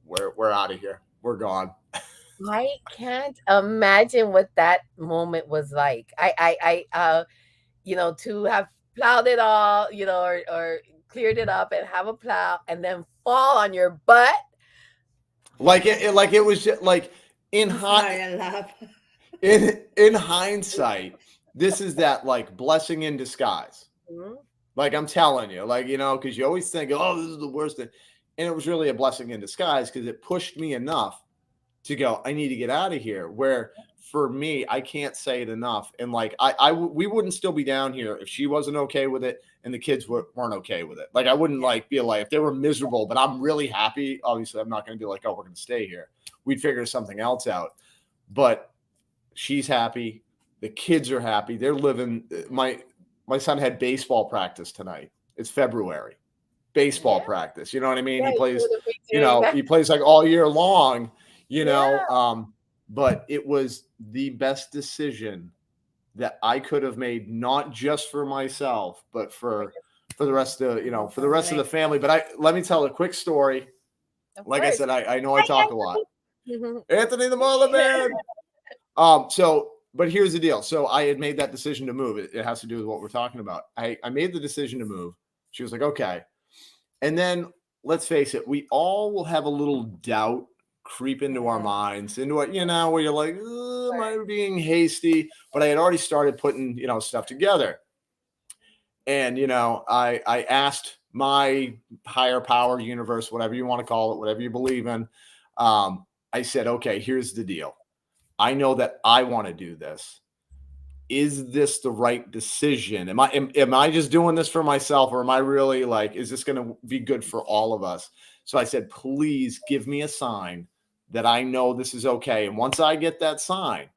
we're out of here. We're gone. I can't imagine what that moment was like. To have plowed it all, or cleared it up and have a plow and then fall on your butt. Like it was just like in hindsight, this is that like blessing in disguise. Mm-hmm. Like I'm telling you, like, because you always think, oh, this is the worst thing. And it was really a blessing in disguise because it pushed me enough to go, I need to get out of here. Where for me, I can't say it enough. And like, we wouldn't still be down here if she wasn't okay with it and the kids weren't okay with it. Like, I wouldn't be like, if they were miserable, but I'm really happy. Obviously, I'm not going to be like, oh, we're going to stay here. We'd figure something else out. But she's happy. The kids are happy. They're living. My son had baseball practice tonight. It's February. Baseball practice. You know what I mean? He plays, he plays like all year long, but it was the best decision that I could have made, not just for myself, but for the rest of, for the rest of the family. But let me tell a quick story. Like I said, I know I talk a lot. Anthony the Marlin Man. But here's the deal. So I had made that decision to move. It has to do with what we're talking about. I made the decision to move. She was like, okay. And then let's face it, we all will have a little doubt creep into our minds, into it, where you're like, am I being hasty? But I had already started putting, stuff together. And, I asked my higher power, universe, whatever you want to call it, whatever you believe in. I said, okay, here's the deal. I know that I want to do this. Is this the right decision? Am I just doing this for myself, or am I really is this going to be good for all of us? So I said, please give me a sign that I know this is okay. And once I get that sign,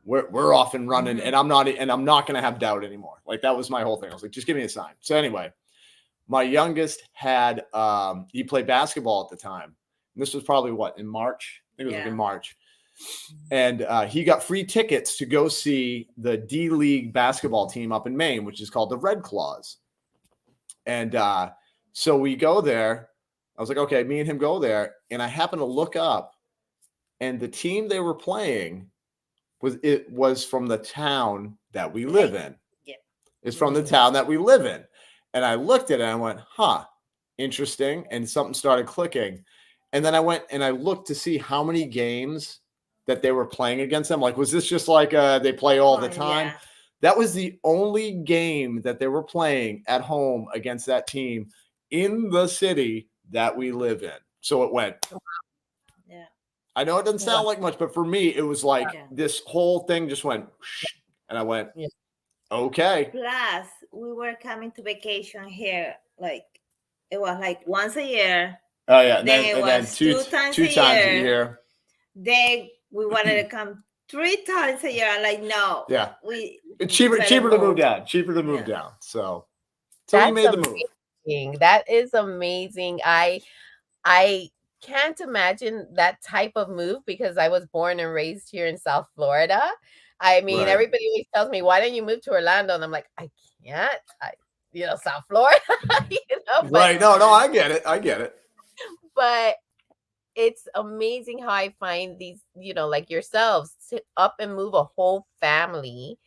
we're off and running, and I'm not going to have doubt anymore. Like, that was my whole thing. I was like, just give me a sign. So anyway, my youngest had, he played basketball at the time. And this was probably in March? I think it was in March. And he got free tickets to go see the D-League basketball team up in Maine, which is called the Red Claws. And so we go there. I was like, okay, me and him go there. And I happened to look up, and the team they were playing was from the town that we live in. Yeah. It's from the town that we live in. And I looked at it and I went, interesting. And something started clicking. And then I went and I looked to see how many games that they were playing against them. Like, was this just like they play all the time? Yeah. That was the only game that they were playing at home against that team in the city that we live in. So it went. Yeah. I know it doesn't sound like much, but for me, it was like this whole thing just went, and I went, okay. Plus, we were coming to vacation here. Like, it was like once a year. Oh, yeah. Then it was two times a year. Then we wanted to come 3 times a year. I'm like, no. Yeah. We It's cheaper better to move move. down. Cheaper to move Yeah. down. So we That's made the move. amazing. That is amazing. I can't imagine that type of move because I was born and raised here in South Florida. I mean, Right. everybody always tells me, "Why don't you move to Orlando?" And I'm like, "I can't. South Florida." But Right. No, I get it. I get it. but it's amazing how I find these, like yourselves, to up and move a whole family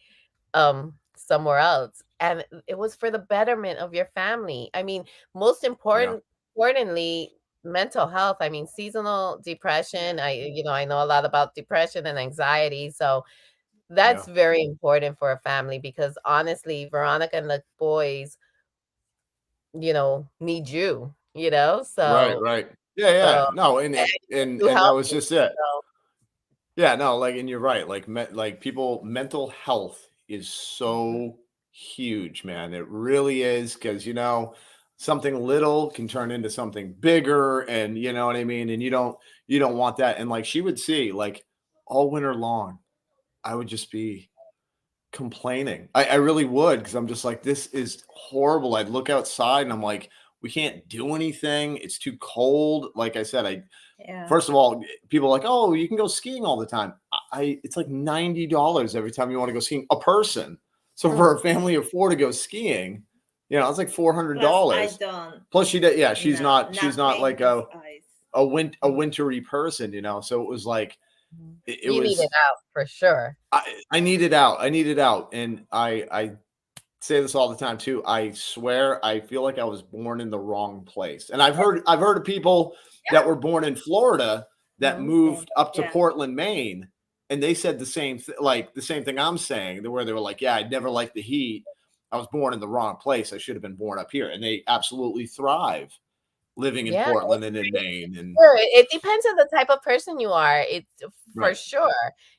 somewhere else. And it was for the betterment of your family. I mean, most importantly, mental health. I mean, seasonal depression. I know a lot about depression and anxiety. So that's very important for a family because honestly, Veronica and the boys, need you, Right. so Right. Yeah. so No, and you that help was me. just it. So Yeah, no, like, and you're right. Like people, mental health is so huge, man. It really is because something little can turn into something bigger, and you know what I mean. And you don't want that. And like she would see, like all winter long, I would just be complaining. I really would because I'm just like, this is horrible. I'd look outside and I'm like, we can't do anything. It's too cold. Like I said, Yeah. first of all, people are like, oh, you can go skiing all the time. It's like $90 every time you want to go skiing a person. So for a family of 4 to go skiing, it's like $400. Plus, I don't. Plus she did, yeah, she's No, not like nothing a is wintry person, So it was like it you need was it out for sure. I needed out. I needed out. And I say this all the time too. I swear I feel like I was born in the wrong place. And I've heard of people that were born in Florida that moved up to Portland, Maine, and they said the same the same thing I'm saying, where they were like, yeah, I'd never liked the heat. I was born in the wrong place. I should have been born up here. And they absolutely thrive living in Portland and in Maine. And sure. It depends on the type of person you are. It's for Right. sure.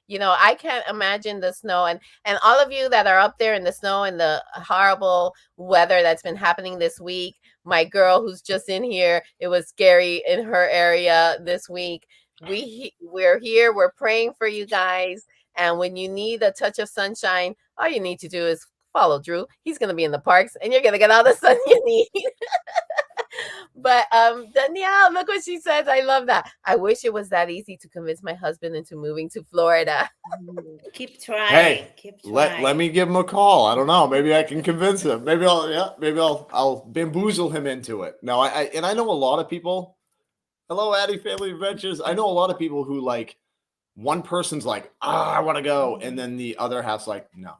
I can't imagine the snow and all of you that are up there in the snow and the horrible weather that's been happening this week. My girl who's just in here, it was scary in her area this week. We're here. We're praying for you guys. And when you need a touch of sunshine, all you need to do is follow Drew. He's going to be in the parks and you're going to get all the sun you need. But Danielle, look what she says. I love that. I wish it was that easy to convince my husband into moving to Florida. Keep trying. Hey, keep trying. let me give him a call. I don't know. Maybe I can convince him. Maybe I'll bamboozle him into it. No, I know a lot of people. Hello, Addie Family Adventures. I know a lot of people who like one person's like, I want to go, and then the other half's like, no.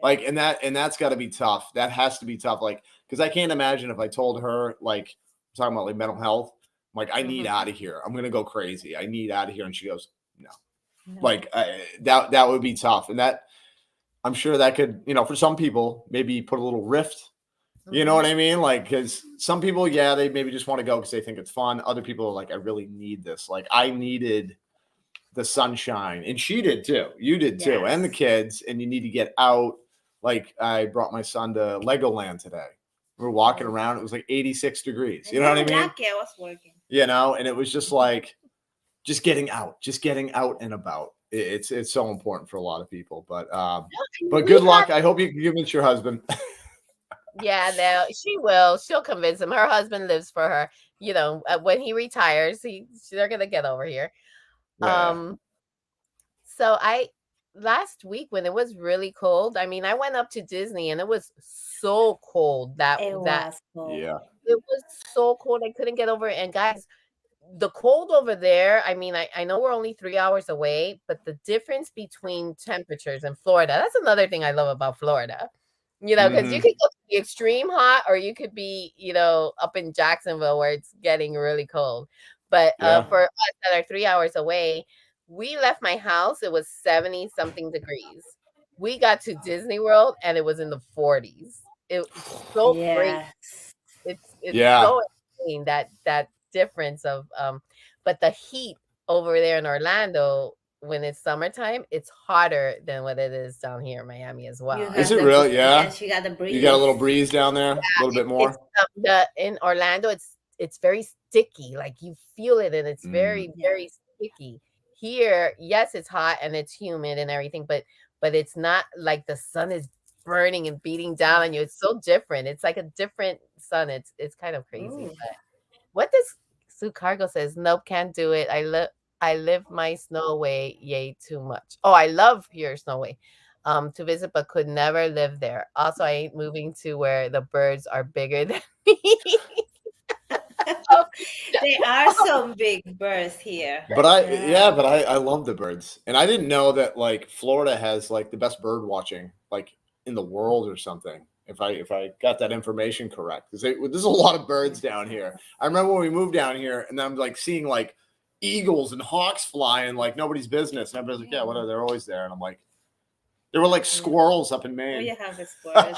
Like, and that's got to be tough. That has to be tough. Like, because I can't imagine if I told her, like, I'm talking about like mental health, I'm like, I need out of here. I'm gonna go crazy. I need out of here. And she goes, no. Like that would be tough. And that I'm sure that could, for some people, maybe put a little rift. You know what I mean? Like, because some people, they maybe just want to go because they think it's fun. Other people are like, I really need this. Like, I needed the sunshine, and she did too. You did too, and the kids. And you need to get out. Like, I brought my son to Legoland today. We were walking around. It was like 86 degrees. You know what I mean? Lucky I was working. And it was just like, just getting out and about. It's so important for a lot of people. But good luck. I hope you can convince your husband. Yeah, no, she will. She'll convince him. Her husband lives for her. When he retires, they're gonna get over here. Yeah. So last week when it was really cold, I mean, I went up to Disney and it was so cold was cold. Yeah. It was so cold. I couldn't get over it. And guys, the cold over there, I mean, I know we're only 3 hours away, but the difference between temperatures in Florida, that's another thing I love about Florida. Because you could go to the extreme hot or you could be, up in Jacksonville where it's getting really cold. But for us that are 3 hours away, we left my house. It was 70 something degrees. We got to Disney World and it was in the 40s. It was so great. It's so insane that difference of but the heat over there in Orlando when it's summertime, it's hotter than what it is down here in Miami as well. Is it really? Yeah. Yes, you got the breeze. You got a little breeze down there, a little bit more. In Orlando, it's very sticky. Like you feel it, and it's very very sticky. here, yes, it's hot and it's humid and everything, but it's not like the sun is burning and beating down on you. It's so different. It's like a different sun. It's kind of crazy. Ooh. But what does Sue Cargo says? Nope, can't do it. I live my snow away, yay too much. Oh, I love your snow away. To visit, but could never live there. Also, I ain't moving to where the birds are bigger than me. There are some big birds here. But I love the birds, and I didn't know that like Florida has like the best bird watching like in the world or something. If I got that information correct, because there's a lot of birds down here. I remember when we moved down here, and I'm like seeing like eagles and hawks flying like nobody's business, and everybody's like, yeah, whatever, they're always there, and I'm like, there were like squirrels up in Oh, Maine. you have the squirrels.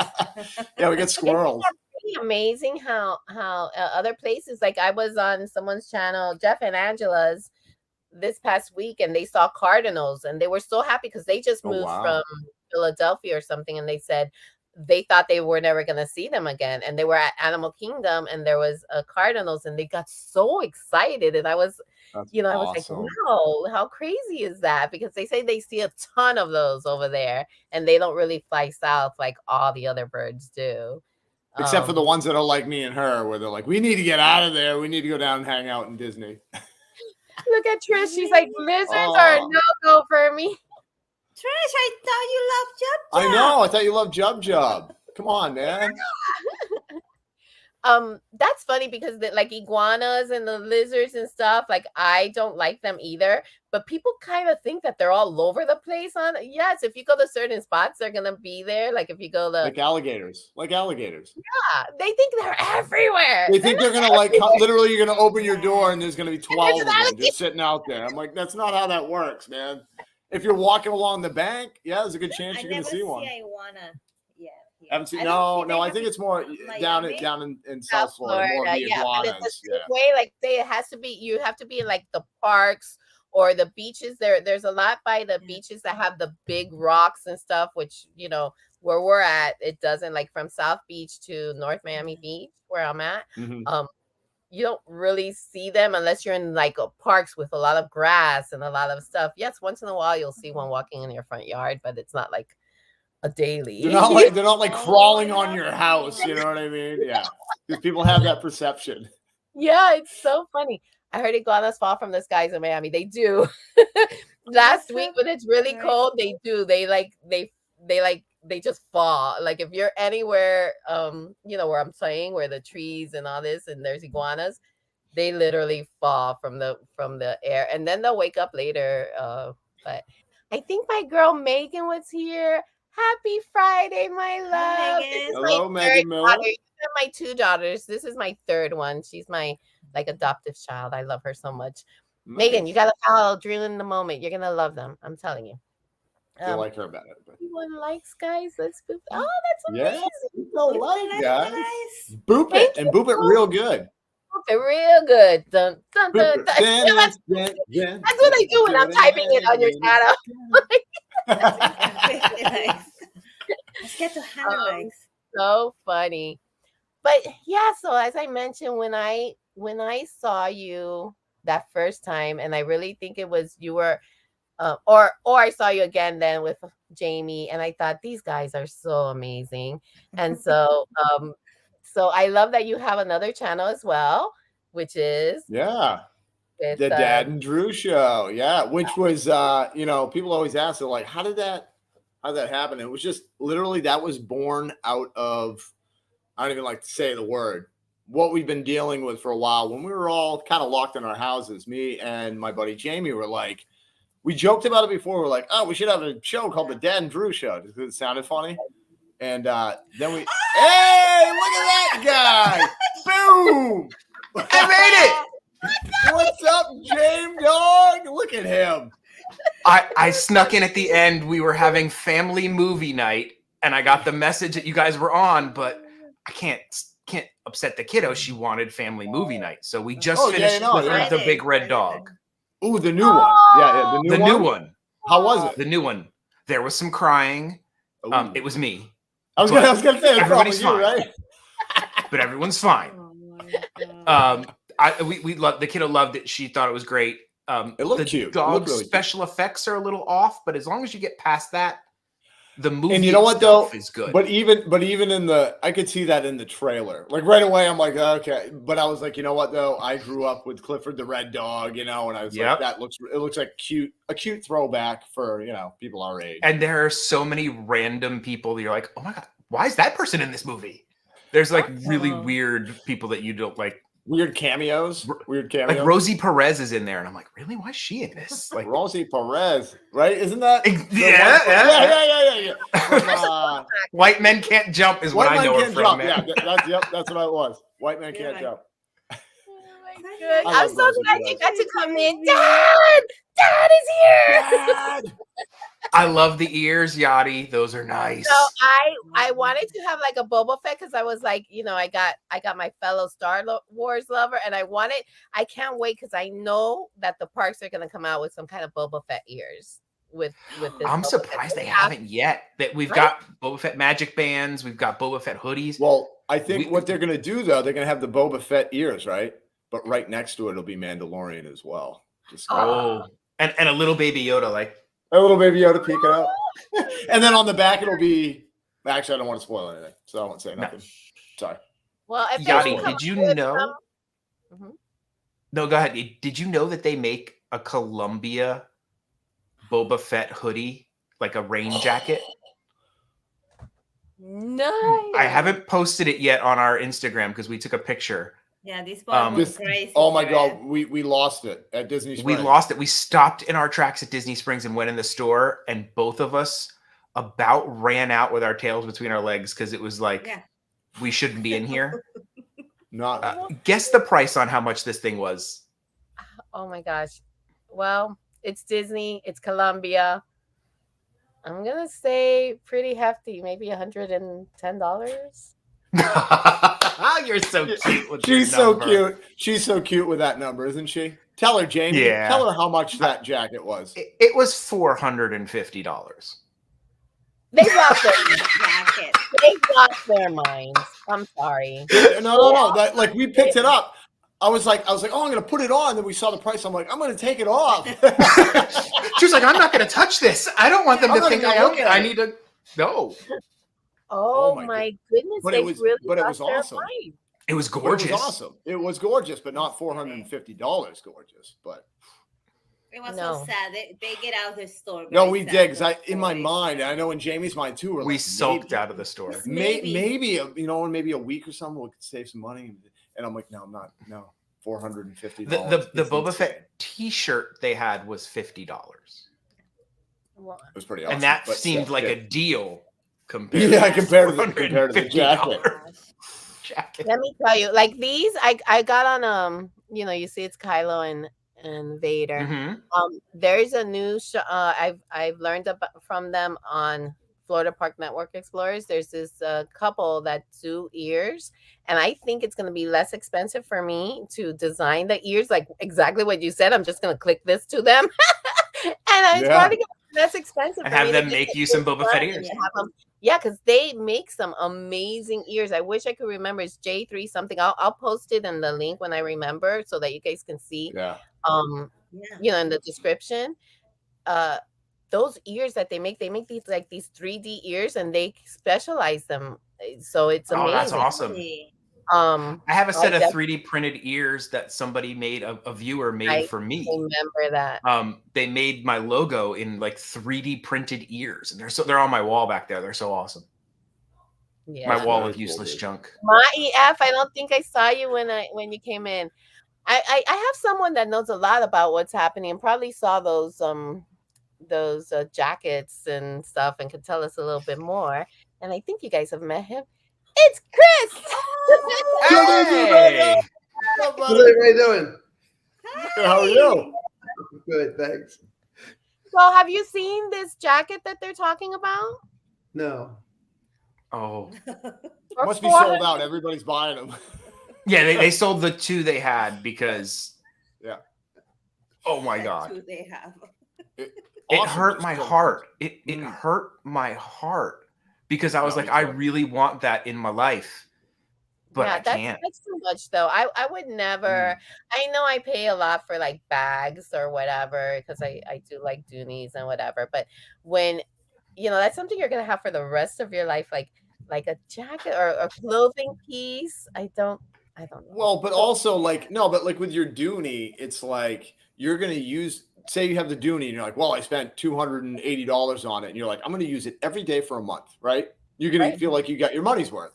Yeah, we get squirrels. Pretty amazing how other places, like I was on someone's channel, Jeff and Angela's, this past week, and they saw cardinals, and they were so happy because they just moved from Philadelphia or something, and they said they thought they were never going to see them again, and they were at Animal Kingdom, and there was a cardinals, and they got so excited, and I was That's I was like, wow, how crazy is that? Because they say they see a ton of those over there, and they don't really fly south like all the other birds do. Except for the ones that are like me and her, where they're like, we need to get out of there. We need to go down and hang out in Disney. Look at Trish. She's like, lizards are a no-go for me. Trish, I thought you loved Jub Jub. I know. I thought you loved Jub Jub. Come on, man. That's funny because like iguanas and the lizards and stuff, like I don't like them either, but people kind of think that they're all over the place yes, if you go to certain spots, they're gonna be there. Like if you go to like alligators. Yeah, they think they're everywhere. They think they're gonna like literally you're gonna open your door and there's gonna be 12 of them just sitting out there. I'm like, that's not how that works, man. If you're walking along the bank, yeah, there's a good chance you're gonna see one. Iguana. Yeah. Haven't seen no. I think it's more down in South Florida, more of the iguanas. But it's a way, like say it has to be. You have to be in like the parks or the beaches. There's a lot by the beaches that have the big rocks and stuff. Which where we're at, it doesn't, like from South Beach to North Miami Beach, where I'm at. You don't really see them unless you're in like parks with a lot of grass and a lot of stuff. Yes, once in a while you'll see one walking in your front yard, but it's not like a daily. They're not like crawling on your house. You know what I mean? Yeah, because people have that perception. Yeah, it's so funny. I heard iguanas fall from the skies in Miami. They do. Last week when it's really cold, they do. They just fall. Like if you're anywhere, where I'm saying, where the trees and all this, and there's iguanas, they literally fall from the air, and then they'll wake up later. But I think my girl Megan was here. Happy Friday, my love. Hello, Megan Miller. These are my two daughters. This is my third one. She's my like adoptive child. I love her so much. Nice. Megan, you gotta follow Drew in the moment. You're gonna love them. I'm telling you. I like her about it. But... Everyone likes guys. Let's boop. Oh, that's amazing. Yeah, people like guys. Boop it and boop it real good. Boop it real good. Dun, dun, dun, dun. That's what I do when I'm typing it on your channel. Let's get to highlights. So funny. But yeah, so as I mentioned, when I saw you that first time, and I really think it was you were or I saw you again then with Jamie, and I thought these guys are so amazing. And so so I love that you have another channel as well, which is with, the Dad and Drew show. Yeah, which was people always ask, they're like, how did that happen? It was just literally that was born out of, I don't even like to say the word, what we've been dealing with for a while. When we were all kind of locked in our houses, me and my buddy Jamie were like, we joked about it before. We're like, oh, we should have a show called the Dad and Drew Show because it sounded funny. And then we, hey, look at that guy. Boom. I made it. What's up, James dog? Look at him. I snuck in at the end. We were having family movie night, and I got the message that you guys were on, but I can't upset the kiddo. She wanted family movie night, so we just finished with the Big Red Dog. Ooh, the new one. Yeah, the new one. How was it? The new one. There was some crying. It was me. I was gonna say everybody's fine, right? But everyone's fine. We loved, the kiddo loved it. She thought it was great. It looked the cute. It dog looked really cute. special effects are a little off, but as long as you get past that, the movie And you know what though? is good. But even in the, I could see that in the trailer. Like right away, I'm like, okay. But I was like, you know what though? I grew up with Clifford the Red Dog, and I was like, it looks like a cute throwback for people our age. And there are so many random people that you're like, oh my god, why is that person in this movie? There's like really weird people that you don't like. Weird cameos. Like Rosie Perez is in there, and I'm like, really? Why is she in this? Like Rosie Perez, right? Isn't that? Yeah. White men can't jump is what I know her from. Yeah, that's what it was. White men can't jump. Good. I'm so glad you got to come in. Dad is here. Dad. I love the ears, Yadi. Those are nice. So I wanted to have like a Boba Fett because I was like, I got my fellow Star Wars lover, and I can't wait because I know that the parks are gonna come out with some kind of Boba Fett ears with this. I'm Boba surprised Fett. they haven't yet. That we've got Boba Fett magic bands, we've got Boba Fett hoodies. Well, I think what they're gonna do though, they're gonna have the Boba Fett ears, right? But right next to it'll be Mandalorian as well. And a little baby Yoda, like a little baby Yoda peeking out. And then on the back it'll be, actually I don't want to spoil anything, so I won't say nothing. No. Sorry. Well, Yadi, did you know? No, go ahead. Did you know that they make a Columbia Boba Fett hoodie, like a rain jacket? Nice. I haven't posted it yet on our Instagram because we took a picture. Yeah, this one was crazy. Oh my god, we lost it at Disney Springs. We lost it. We stopped in our tracks at Disney Springs and went in the store, and both of us about ran out with our tails between our legs because it was like we shouldn't be in here. Guess the price on how much this thing was. Oh my gosh. Well, it's Disney, it's Columbia. I'm gonna say pretty hefty, maybe $110. You're so cute with She's so cute. She's so cute with that number, isn't she? Tell her, Jamie. Yeah. Tell her how much that jacket was. It was $450. They lost their jacket. They lost their minds. I'm sorry. No. That, like, we picked it up. I was like, oh, I'm gonna put it on. Then we saw the price. I'm like, I'm gonna take it off. She was like, I'm not gonna touch this. I don't want them to think I need to. No. Oh my goodness! But it was awesome. It was gorgeous. It was awesome. It was gorgeous, but not $450 gorgeous. But it was so sad. They get out of the store. No, we did. Because in my mind, I know in Jamie's mind too, we sulked out of the store. Maybe in maybe a week or something we could save some money. And I'm like, no, I'm not. No, $450. The Boba Fett T-shirt they had was $50. It was pretty awesome. And that seemed like a deal. Compared to the jacket. Let me tell you, like these, I got on you see it's Kylo and Vader. Mm-hmm. There's a new show I've learned about from them on Florida Park Network Explorers. There's this couple that do ears, and I think it's going to be less expensive for me to design the ears, like exactly what you said. I'm just going to click this to them, and it's probably going to be less expensive. And have them make you some Boba Fett ears. Yeah, because they make some amazing ears. I wish I could remember. It's J3 something. I'll post it in the link when I remember so that you guys can see. Yeah. In the description. Those ears that they make these 3D ears, and they specialize them. So it's amazing. Oh, that's awesome. I have a set of 3D printed ears that somebody made, a viewer made for me. I remember that. They made my logo in like 3D printed ears, and they're on my wall back there. They're so awesome. Yeah, my wall of useless junk. My EF, I don't think I saw you when you came in. I have someone that knows a lot about what's happening and probably saw those jackets and stuff and could tell us a little bit more. And I think you guys have met him. It's Chris. Hey! What's everybody doing? How are you? Good, thanks. Well, have you seen this jacket that they're talking about? No. Oh. Must be sold out. Everybody's buying them. Yeah, they sold the two they had because. Yeah. Oh my God. Two they have. It hurt my heart. It hurt my heart because I was like, I really want that in my life. but Yeah, I can't. that's too much though. I would never. I know I pay a lot for like bags or whatever because I do like Doonies and whatever. But when that's something you're gonna have for the rest of your life, like a jacket or a clothing piece. I don't know. Well, but also like no, but like with your Dooney, it's like you're gonna use. Say you have the Dooney, and you're like, well, I spent $280 on it, and you're like, I'm gonna use it every day for a month, right? You're gonna Right. feel like you got your money's worth.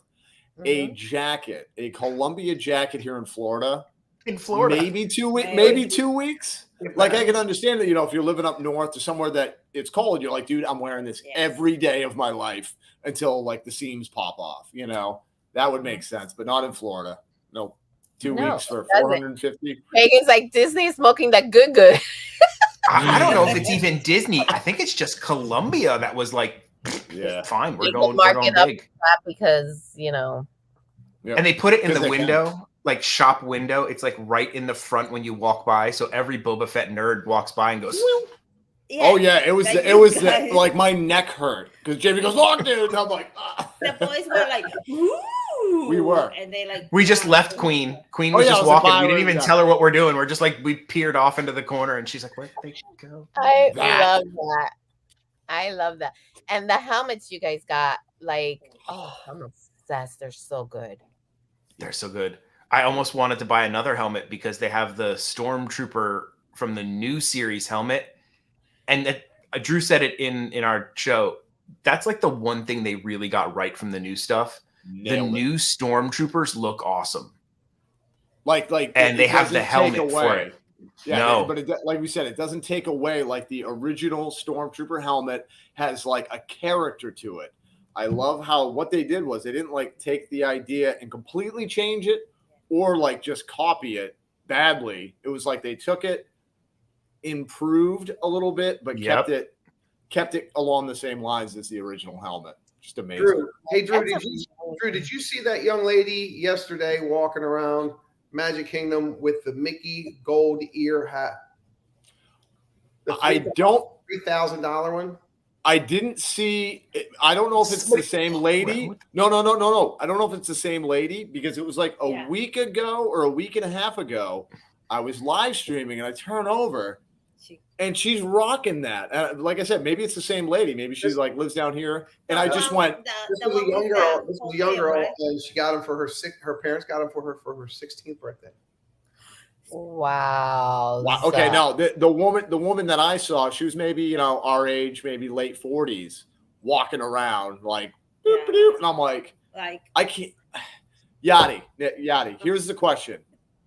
A Mhm. jacket, a Columbia jacket here in Florida, In Florida, maybe 2 weeks, maybe 2 weeks. Like I can understand that, if you're living up north or somewhere that it's cold, you're like, dude, I'm wearing this every day of my life until like the seams pop off. That would make sense, but not in Florida. No, 2 No, weeks for it doesn't. 450. Megan's like Disney is smoking that good. I don't know if it's even Disney. I think it's just Columbia that was like, Yeah, fine, we're People going marking up big. because Yep. And they put it in 'Cause the they window, like shop window. It's like right in the front when you walk by. So every Boba Fett nerd walks by and goes, Oh yeah, it was like guys. like my neck hurt because Jamie goes, look, dude, and I'm like, ah. The boys were like, ooh. We were. And they like. we just left Queen. Queen Oh, was yeah, just it was a walking. We viral, didn't even yeah. tell her what we're doing. We're just like, we peered off into the corner and she's like, where'd they go? I That. love that. I love that. And the helmets you guys got, like, oh, I'm obsessed. They're so good. They're so good. I almost wanted to buy another helmet because they have the Stormtrooper from the new series helmet. And Drew said it in our show. That's like the one thing they really got right from the new stuff. Nailed it. New Stormtroopers look awesome. Like, and they have doesn't the take helmet for away. it. Yeah, No. but like we said, it doesn't take away. Like the original Stormtrooper helmet has like a character to it. I love how what they did was they didn't like take the idea and completely change it or like just copy it badly. It was like they took it, improved a little bit, but Yep. kept it along the same lines as the original helmet. Just amazing. Drew, hey Drew, That's Drew, did you see that young lady yesterday walking around Magic Kingdom with the Mickey gold ear hat? I don't. $3,000 one. I didn't see. I don't know if it's the same lady. No. I don't know if it's the same lady because it was like a week ago or a week and a half ago. I was live streaming and I turn over and she's rocking that. Like I said, maybe it's the same lady. Maybe she's like lives down here. And I just went. This was a young girl. This was a young girl, and she got him for her parents got him for her 16th birthday. Wow. Okay, no, the woman that I saw, she was maybe our age, maybe late 40s, walking around like, boop, boop, and I'm like I can't. Yadi. Here's the question.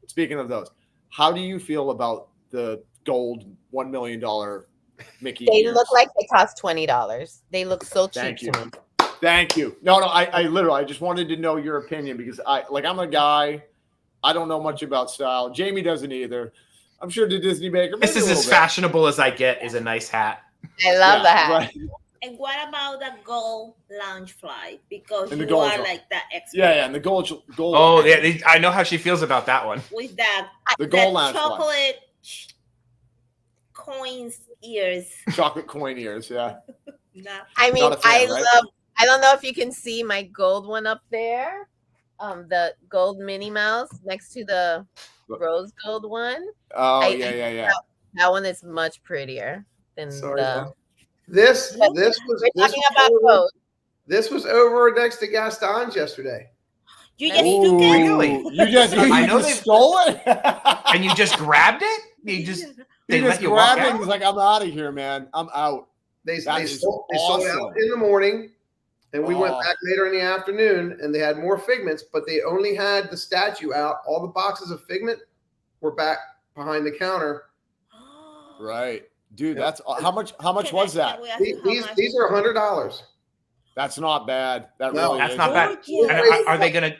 Speaking of those, how do you feel about the gold $1 million Mickey? They ears? look like they cost $20. They look so cheap Thank you. to me. Thank you. No, I literally, I just wanted to know your opinion because I'm a guy. I don't know much about style. Jamie doesn't either. I'm sure the Disney maker. This is as fashionable as I get. Is a nice hat. I love the hat. Right. And what about the gold Loungefly? Because And the you gold are one. like that expert. Yeah, and the gold. Oh, yeah, I know how she feels about that one. With that, The gold Loungefly. chocolate coins ears. Chocolate coin ears. Yeah. No. I mean, Not a fan, right? I don't know if you can see my gold one up there. The gold Minnie Mouse next to the rose gold one. Oh, yeah. That one is much prettier than the. This We're talking about gold. This was over next to Gaston's yesterday. You just took it. Really? You just I know just stole it. And you just grabbed it? They They let just you walk grabbed it. out? He's like, I'm out of here, man. I'm out. They is sold awesome. out in the morning, and we went Oh. back later in the afternoon, and they had more figments, but they only had the statue out. All the boxes of figment were back behind the counter. Right, dude. That's how much. How much was that? These are $100. That's not bad. That No, really That's is. not bad. Yeah. And are they gonna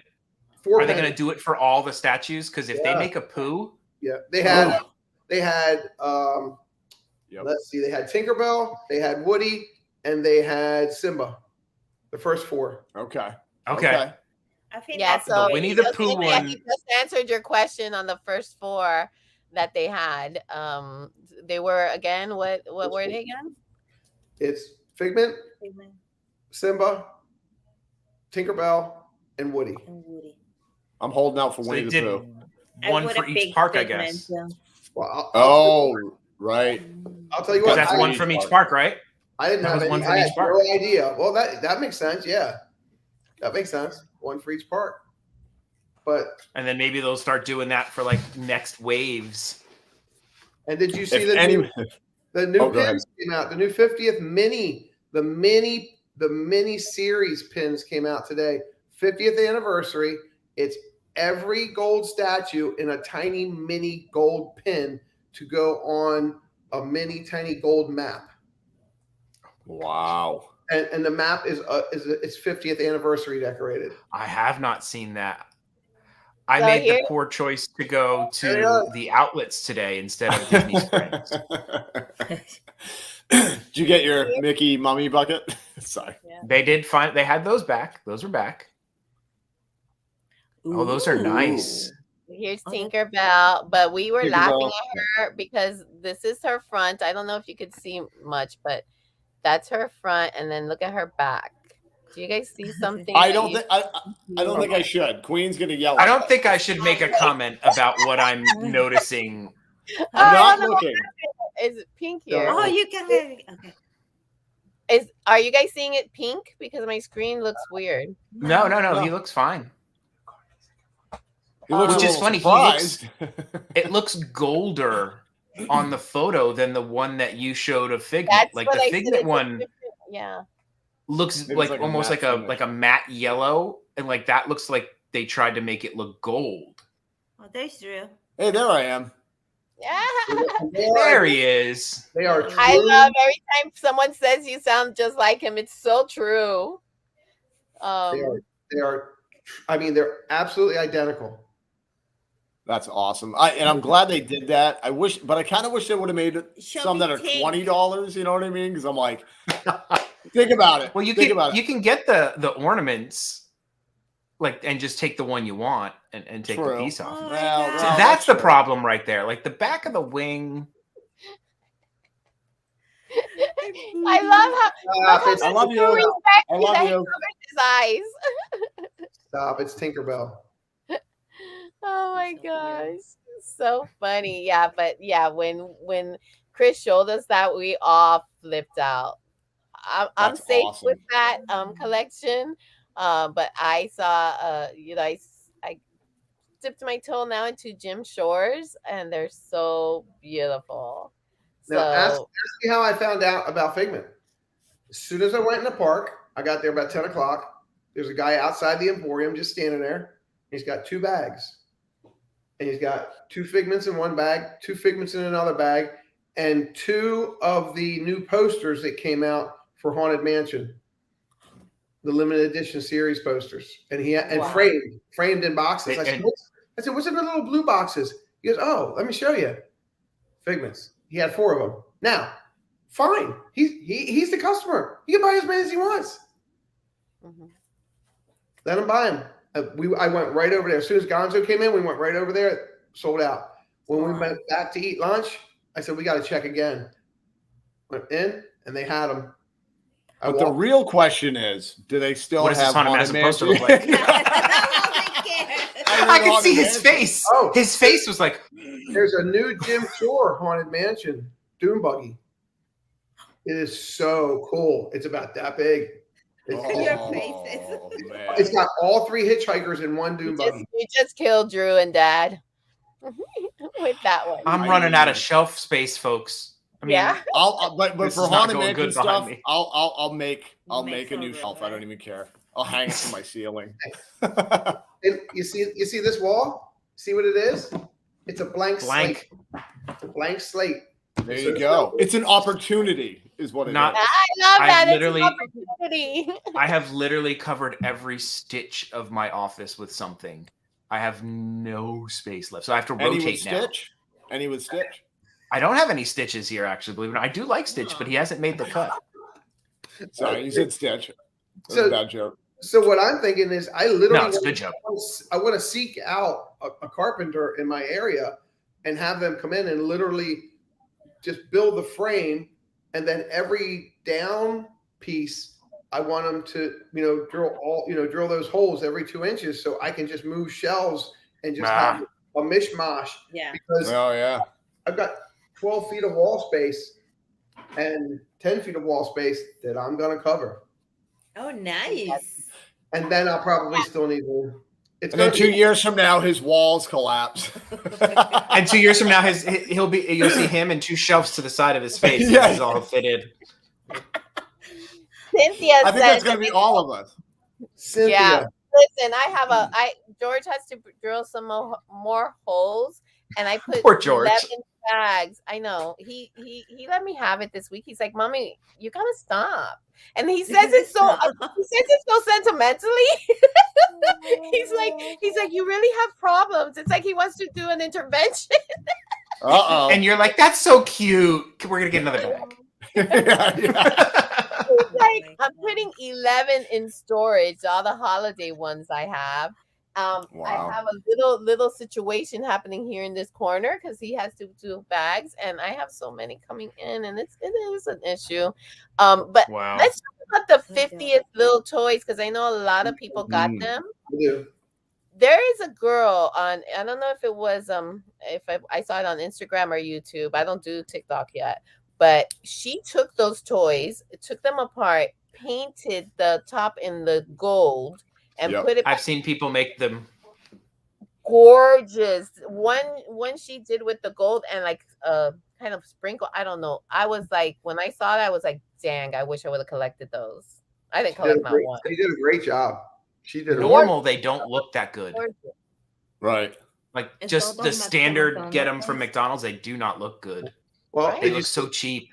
$4. do it for all the statues? Because if they Yeah. make a poo, Yeah, they had. Yep. Let's see. They had Tinkerbell, they had Woody, and they had Simba. The first four. Okay. okay. I think Yeah, that's so Winnie the just- Pooh yeah, one- he just answered your question on the first four that they had. They were again. What were they again? It's Figment, Simba, Tinkerbell, and Woody. I'm holding out for So Winnie they the did Pooh. one would for have each picked park, I Figment, guess. yeah. Well, Oh, right. I'll tell you Because what. that's one from each park, right? I didn't That have was any. one from I had each park. no idea. Well, that makes sense. Yeah, that makes sense. One for each park. But And then maybe they'll start doing that for like next waves. and did you see If the any, new Oh, go ahead. pins came out? The new 50th mini, the mini series pins came out today. 50th anniversary. It's every gold statue in a tiny mini gold pin to go on a mini tiny gold map. wow. And the map is it's 50th anniversary decorated. I have not seen that. I So made here- the poor choice to go There you to are. the outlets today instead of Disney Springs. Did you get your Mickey mummy bucket? Sorry. They did find they had those back. Those are back. Oh, those are nice. Here's Tinkerbell, but we were laughing Tinkerbell. at her because this is her front. I don't know if you could see much, but that's her front, and then look at her back. Do you guys see something? I that don't you- think I don't think I should. Queen's gonna yell. I at don't us. think I should make a comment about what I'm noticing. I'm I not don't know. looking. Is it pink here? Oh, you can get it. Okay. Are you guys seeing it pink? Because my screen looks weird. No, he looks fine. He looks Which a is little funny, he surprised. It looks golder on the photo than the one that you showed of Figment. That's Like what the I said, Figment it's one different. Yeah. looks It's like like a almost matte finish. like a matte yellow, and like that looks like they tried to make it look gold. Oh, there's Drew. Hey, there I am. Yeah. There he is. They are. I true- love every time someone says you sound just like him. It's so true. They are. I mean, they're absolutely identical. That's awesome. I'm glad they did that. I kind of wish they would have made Show some me that are Tink. $20. You know what I mean? Because I'm like, think about it. Well, you can get the ornaments, like, and just take the one you want and take the True. piece off. Oh, Well, my So God. that's the true. problem right there. Like the back of the wing. I love how Stop, look it's, how I love much you. respect I that love he you. covers his eyes. stop. It's Tinkerbell. Oh my gosh. So funny. Yeah, but yeah, when Chris showed us that, we all flipped out. I'm That's safe awesome. with that collection. But I saw I dipped my toe now into Jim Shore's, and they're so beautiful. Now, ask So me how I found out about Figment. As soon as I went in the park, I got there about 10 o'clock. There's a guy outside the Emporium just standing there. He's got 2 bags. And he's got 2 Figments in one bag, 2 Figments in another bag, and 2 of the new posters that came out for Haunted Mansion, the limited edition series posters. And Wow. framed in boxes. I said, what's in the little blue boxes? He goes, oh, let me show you. Figments. He had 4 of them. Now, fine. He's the customer. He can buy as many as he wants. mhm. Let him buy them. I went right over there. As soon as Gonzo came in, we went right over there. Sold out. When we went back to eat lunch, I said, we got to check again. Went in, and they had them. But the real question is, do they still What does this have Haunted Haunted Mansion Mansion? poster look like? I can see his face. Oh. His face was like, There's a new Jim Shore Haunted Mansion Doom Buggy. It is so cool. It's about that big. Your faces. man. It's got all 3 hitchhikers in one Doom Buggy. You just killed Drew and Dad with that one. I'm running out of shelf space, folks. I mean, Yeah. But This for is not Haunted going Mansion good behind stuff, me. I'll make a Make new some shelf. I right? don't even care. I'll hang it from my ceiling. And you see this wall? See what it is? It's a blank slate. It's a blank slate. There you go. It's an opportunity, is what it is. Not- I love I that. It's literally- an opportunity. I have literally covered every stitch of my office with something. I have no space left, so I have to Any with rotate now. Stitch? Any with Stitch? I don't have any Stitches here, actually. Believe it or not, I do like Stitch, but he hasn't made the cut. Sorry, you said Stitch. That was So- a bad joke. So what I'm thinking is, I literally No, it's a good joke. I want to seek out a carpenter in my area and have them come in and literally just build the frame, and then every down piece I want them to, drill those holes every 2 inches so I can just move shelves and just have a mishmash. Yeah. Because I've got 12 feet of wall space and 10 feet of wall space that I'm going to cover. Oh, nice. And then I'll probably still need one. And then 2 years from now, his walls collapse. And 2 years from now, you'll see him and 2 shelves to the side of his face. Yeah. He's all fitted. Cynthia I think that's going to be all of us. Cynthia. Yeah. Listen, George has to drill some more holes, and I put Poor George. 11 bags. I know. He let me have it this week. He's like, "Mommy, you gotta stop." And he says it so sentimentally. he's like, "You really have problems." It's like he wants to do an intervention. Uh-oh. And you're like, "That's so cute. We're gonna get another bag." Like, I'm putting 11 in storage, all the holiday ones I have. I have a little situation happening here in this corner because he has to do bags, and I have so many coming in, and it is an issue. But let's talk about the 50th little toys, because I know a lot of people got them. Yeah. There is a girl on, I don't know if it was if I saw it on Instagram or YouTube. I don't do TikTok yet. But she took those toys, took them apart, painted the top in the gold, and put it. I've seen people make them gorgeous. One she did with the gold and like kind of sprinkle. I don't know. I was like, when I saw that, I was like, dang, I wish I would have collected those. I didn't collect not one. She did a great job. She did. Normal, they don't look that good. Right. Like just the standard get them from McDonald's, they do not look good. Well, they look so cheap.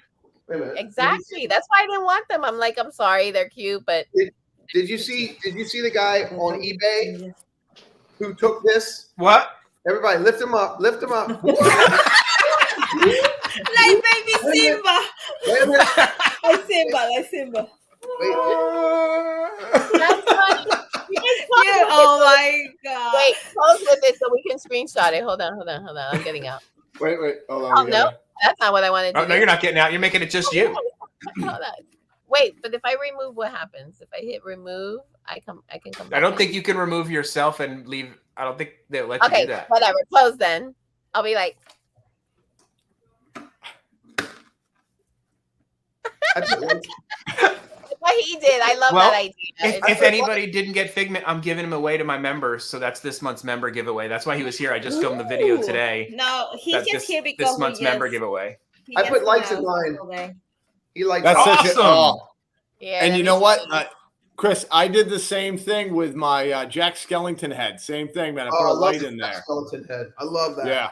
Wait a minute. Exactly. That's why I didn't want them. I'm like, I'm sorry, they're cute, but did you see the guy on eBay who took this? What? Everybody, lift him up! Lift him up! Like baby Simba. Wait a minute. Like Simba. Wait. that's funny. Oh my god. Wait, close with it so we can screenshot it. Hold on. I'm getting out. Wait. Hold on. Oh, no, that's not what I wanted to do. No, you're not getting out. You're making it just you. Hold on. Wait, but if I remove, what happens? If I hit remove, I can come back. I don't think you can remove yourself and leave. I don't think they'll let you do that. Whatever. Close then. I'll be like. What he did. I love that idea. If anybody didn't get Figment, I'm giving him away to my members. So that's this month's member giveaway. That's why he was here. I just filmed the video today. No, he's just here because this month's member giveaway. I put likes in mine. He likes that's awesome. Yeah, and you know what, Chris? I did the same thing with my Jack Skellington head. Same thing, man. I put a light in there. Skeleton head. I love that. Yeah.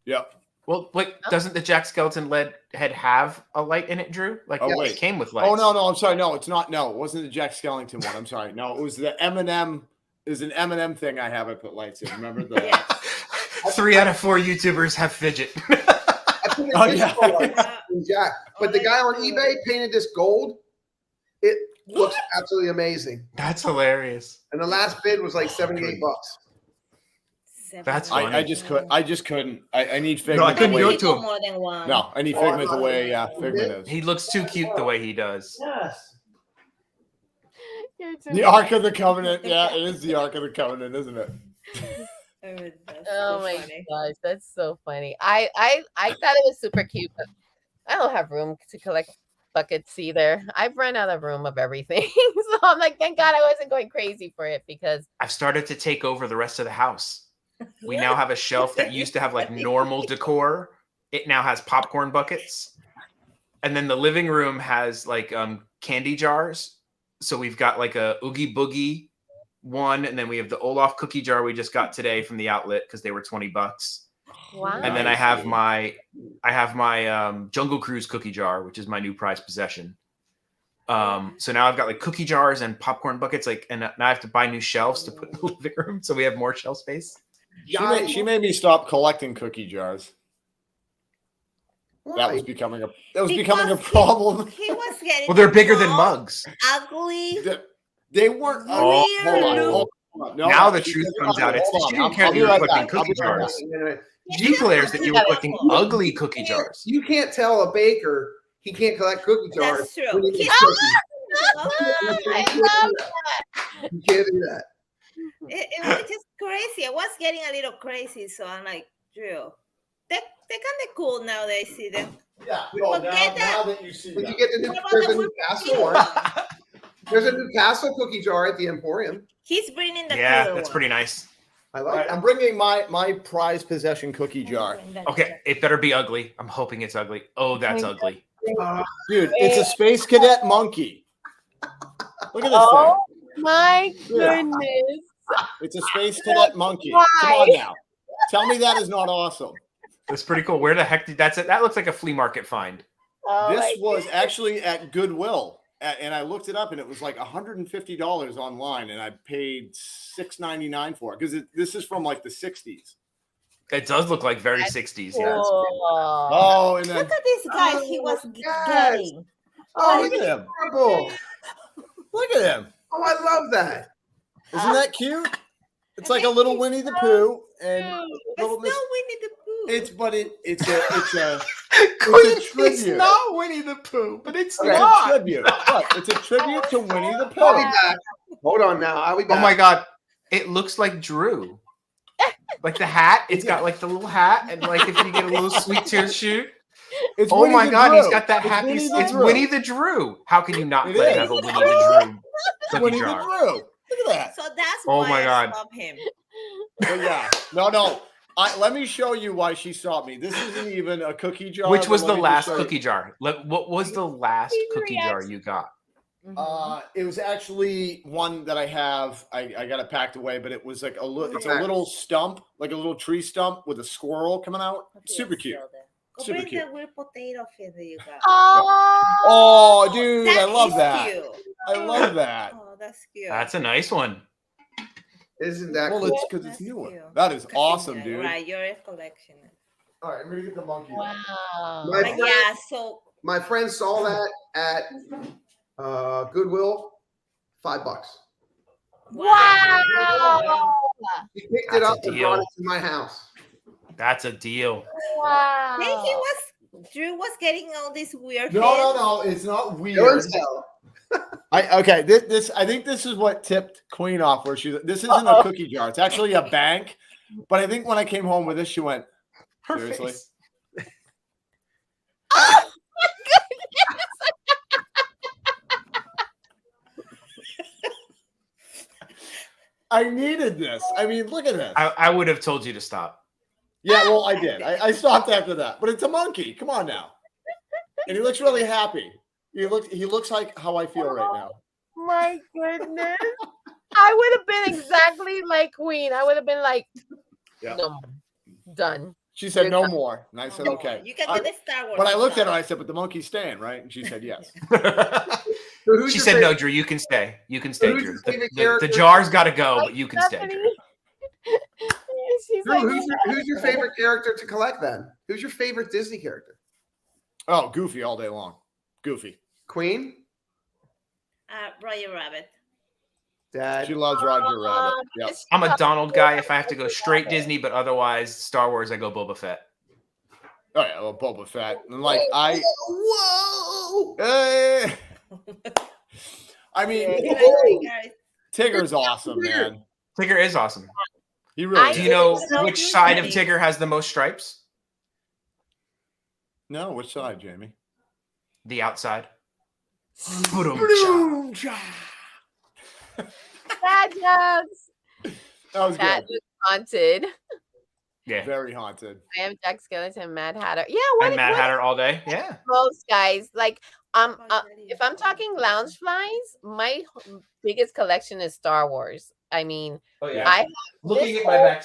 Yep. Well, wait, doesn't the Jack Skeleton head have a light in it, Drew? Like, it came with lights. Oh, no, I'm sorry. No, it's not. No, it wasn't the Jack Skellington one. I'm sorry. No, it was the M&M. Is an M&M thing I have. I put lights in. Remember the 3 out of 4 YouTubers have fidget. Jack. But the guy on eBay painted this gold. It looks absolutely amazing. That's hilarious. And the last bid was like $78. That's funny. I just couldn't. I need Figment. No, I couldn't do it to him. More than one. No, I need Figment the way Figment is. He looks too cute the way he does. Yes. The Ark of the Covenant. Yeah, it is the Ark of the Covenant, isn't it? Oh my gosh, that's so funny. I thought it was super cute, but I don't have room to collect buckets either. I've run out of room of everything. So I'm like, thank God I wasn't going crazy for it, because I've started to take over the rest of the house. We now have a shelf that used to have like normal decor. It now has popcorn buckets. And then the living room has like candy jars. So we've got like a Oogie Boogie one, and then we have the Olaf cookie jar we just got today from the outlet because they were $20. wow. And then I have my Jungle Cruise cookie jar, which is my new prized possession. So now I've got like cookie jars and popcorn buckets, and now I have to buy new shelves to put in the living room so we have more shelf space. She made me stop collecting cookie jars. Why? That was becoming a problem. He was getting. Well, they're bigger than mugs. Ugly. They weren't. Oh, Hold on. No, now the truth comes out. It's hold she on. didn't care I'll that be you were right collecting back. I'll cookie be right jars. back. She declares that you were collecting ugly cookie jars. You can't tell a baker he can't collect cookie jars. That's true. when he makes Oh, cookies. I love You can't do that. It was just crazy. I was getting a little crazy, so I'm like, Drew, they're kind of cool now that I see them. Yeah. Well, get that. that you see Did that. you get the new? What about There's the a new Castle one. There's a new Castle cookie jar at the Emporium. He's bringing the Yeah, cooler that's one. pretty nice. I All like right, that. I'm bringing my prized possession cookie jar. Okay, it better be ugly. I'm hoping it's ugly. Oh, that's ugly. Dude, it's a Space Cadet monkey. Look at this Oh thing. my Yeah. goodness. It's a Space Cadet monkey. Come on now. Tell me that is not awesome. That's pretty cool. Where the heck did that's it? That looks like a flea market find. Oh This my was actually at Goodwill. And I looked it up and it was like $150 online and I paid $6.99 for it because this is from like the 60s. It does look like very 60s. Yeah. cool. Oh, and then Look at this guy he was getting. look at him. Adorable. Look at him. Oh, I love that. Isn't that cute? It's like a little Winnie the Pooh and It's little not Miss. Winnie the Pooh. It's a It's tribute. not Winnie the Pooh, but it's It's not. a tribute. What? It's a tribute to Winnie the I'll be Pooh. back. Hold on now. I'll be back. Oh my god, it looks like Drew. Like the hat, it's got like the little hat, and like if you get a little sweet tears shoot. It's Oh Winnie my the god, Drew. he's got that It's happy. Winnie the It's Drew. Winnie the Drew. How can you not It let is. have a Winnie the Drew cookie Winnie the jar? Drew. Look at that. So that's Oh why my I God. love him. But yeah. No. Let me show you why she stopped me. This isn't even a cookie jar. Which but was let the me just last show you. cookie jar? What was the last cookie jar you got? It was actually one that I have. I got it packed away, but it was like it's a little stump, like a little tree stump with a squirrel coming out. Super cute. Go Super bring cute. the weird potato feather you got. Oh, dude, I love is that. Cute. I love that. Oh, that's cute. That's a nice one. Isn't that Well, cool? it's because it's That's newer. cute. That is 'Cause awesome, it's- dude. Right, you're a collectioner. All right, I'm gonna get the monkey. Wow. My But friend, yeah, so my friend saw that at Goodwill. $5. Wow. He picked That's it a up and deal. brought it to my house. That's a deal. Wow. then Drew was getting all these weird No. It's not Go weird. and sell. This I think this is what tipped Queen off. Where this isn't a cookie jar. It's actually a bank. But I think when I came home with this, she went, Her seriously? face. I needed this. I mean, look at this. I would have told you to stop. Yeah, well, I did. I stopped after that. But it's a monkey. Come on now. And he looks really happy. He looks like how I feel right now. My goodness. I would have been exactly like Queen. I would have been like, Yeah. no, done. She said no more. And I said, okay. You can get the Star Wars. But I looked at her and I said, but the monkey's staying, right? And she said, yes. So who's She your said, favorite- "No, Drew, you can stay. You can stay, Who's Drew. your The, favorite the character? jar's got to go, but you can stay, Drew." Stephanie. She's Drew, like, who's your favorite character to collect then? Who's your favorite Disney character? Oh, Goofy all day long. Goofy. Queen? Roger Rabbit. Dad? She loves Roger Rabbit. Yep. I'm a Donald guy if I have to go straight Disney, but otherwise, Star Wars, I go Boba Fett. Oh yeah, well, Boba Fett. And like Whoa! Hey! I mean, Guys, Tigger's awesome, man. Tigger is awesome. He really I Do is. you know So which side of pretty. Tigger has the most stripes? No, which side, Jamie? The outside. Boom, cha. bad jokes. That was That good. was haunted. Yeah. Very haunted. I am Jack Skellington, Mad Hatter. Yeah, what And Mad Hatter all day. Yeah. most guys like if I'm talking Loungeflies, my biggest collection is Star Wars. I mean, Oh I have Looking this at my back.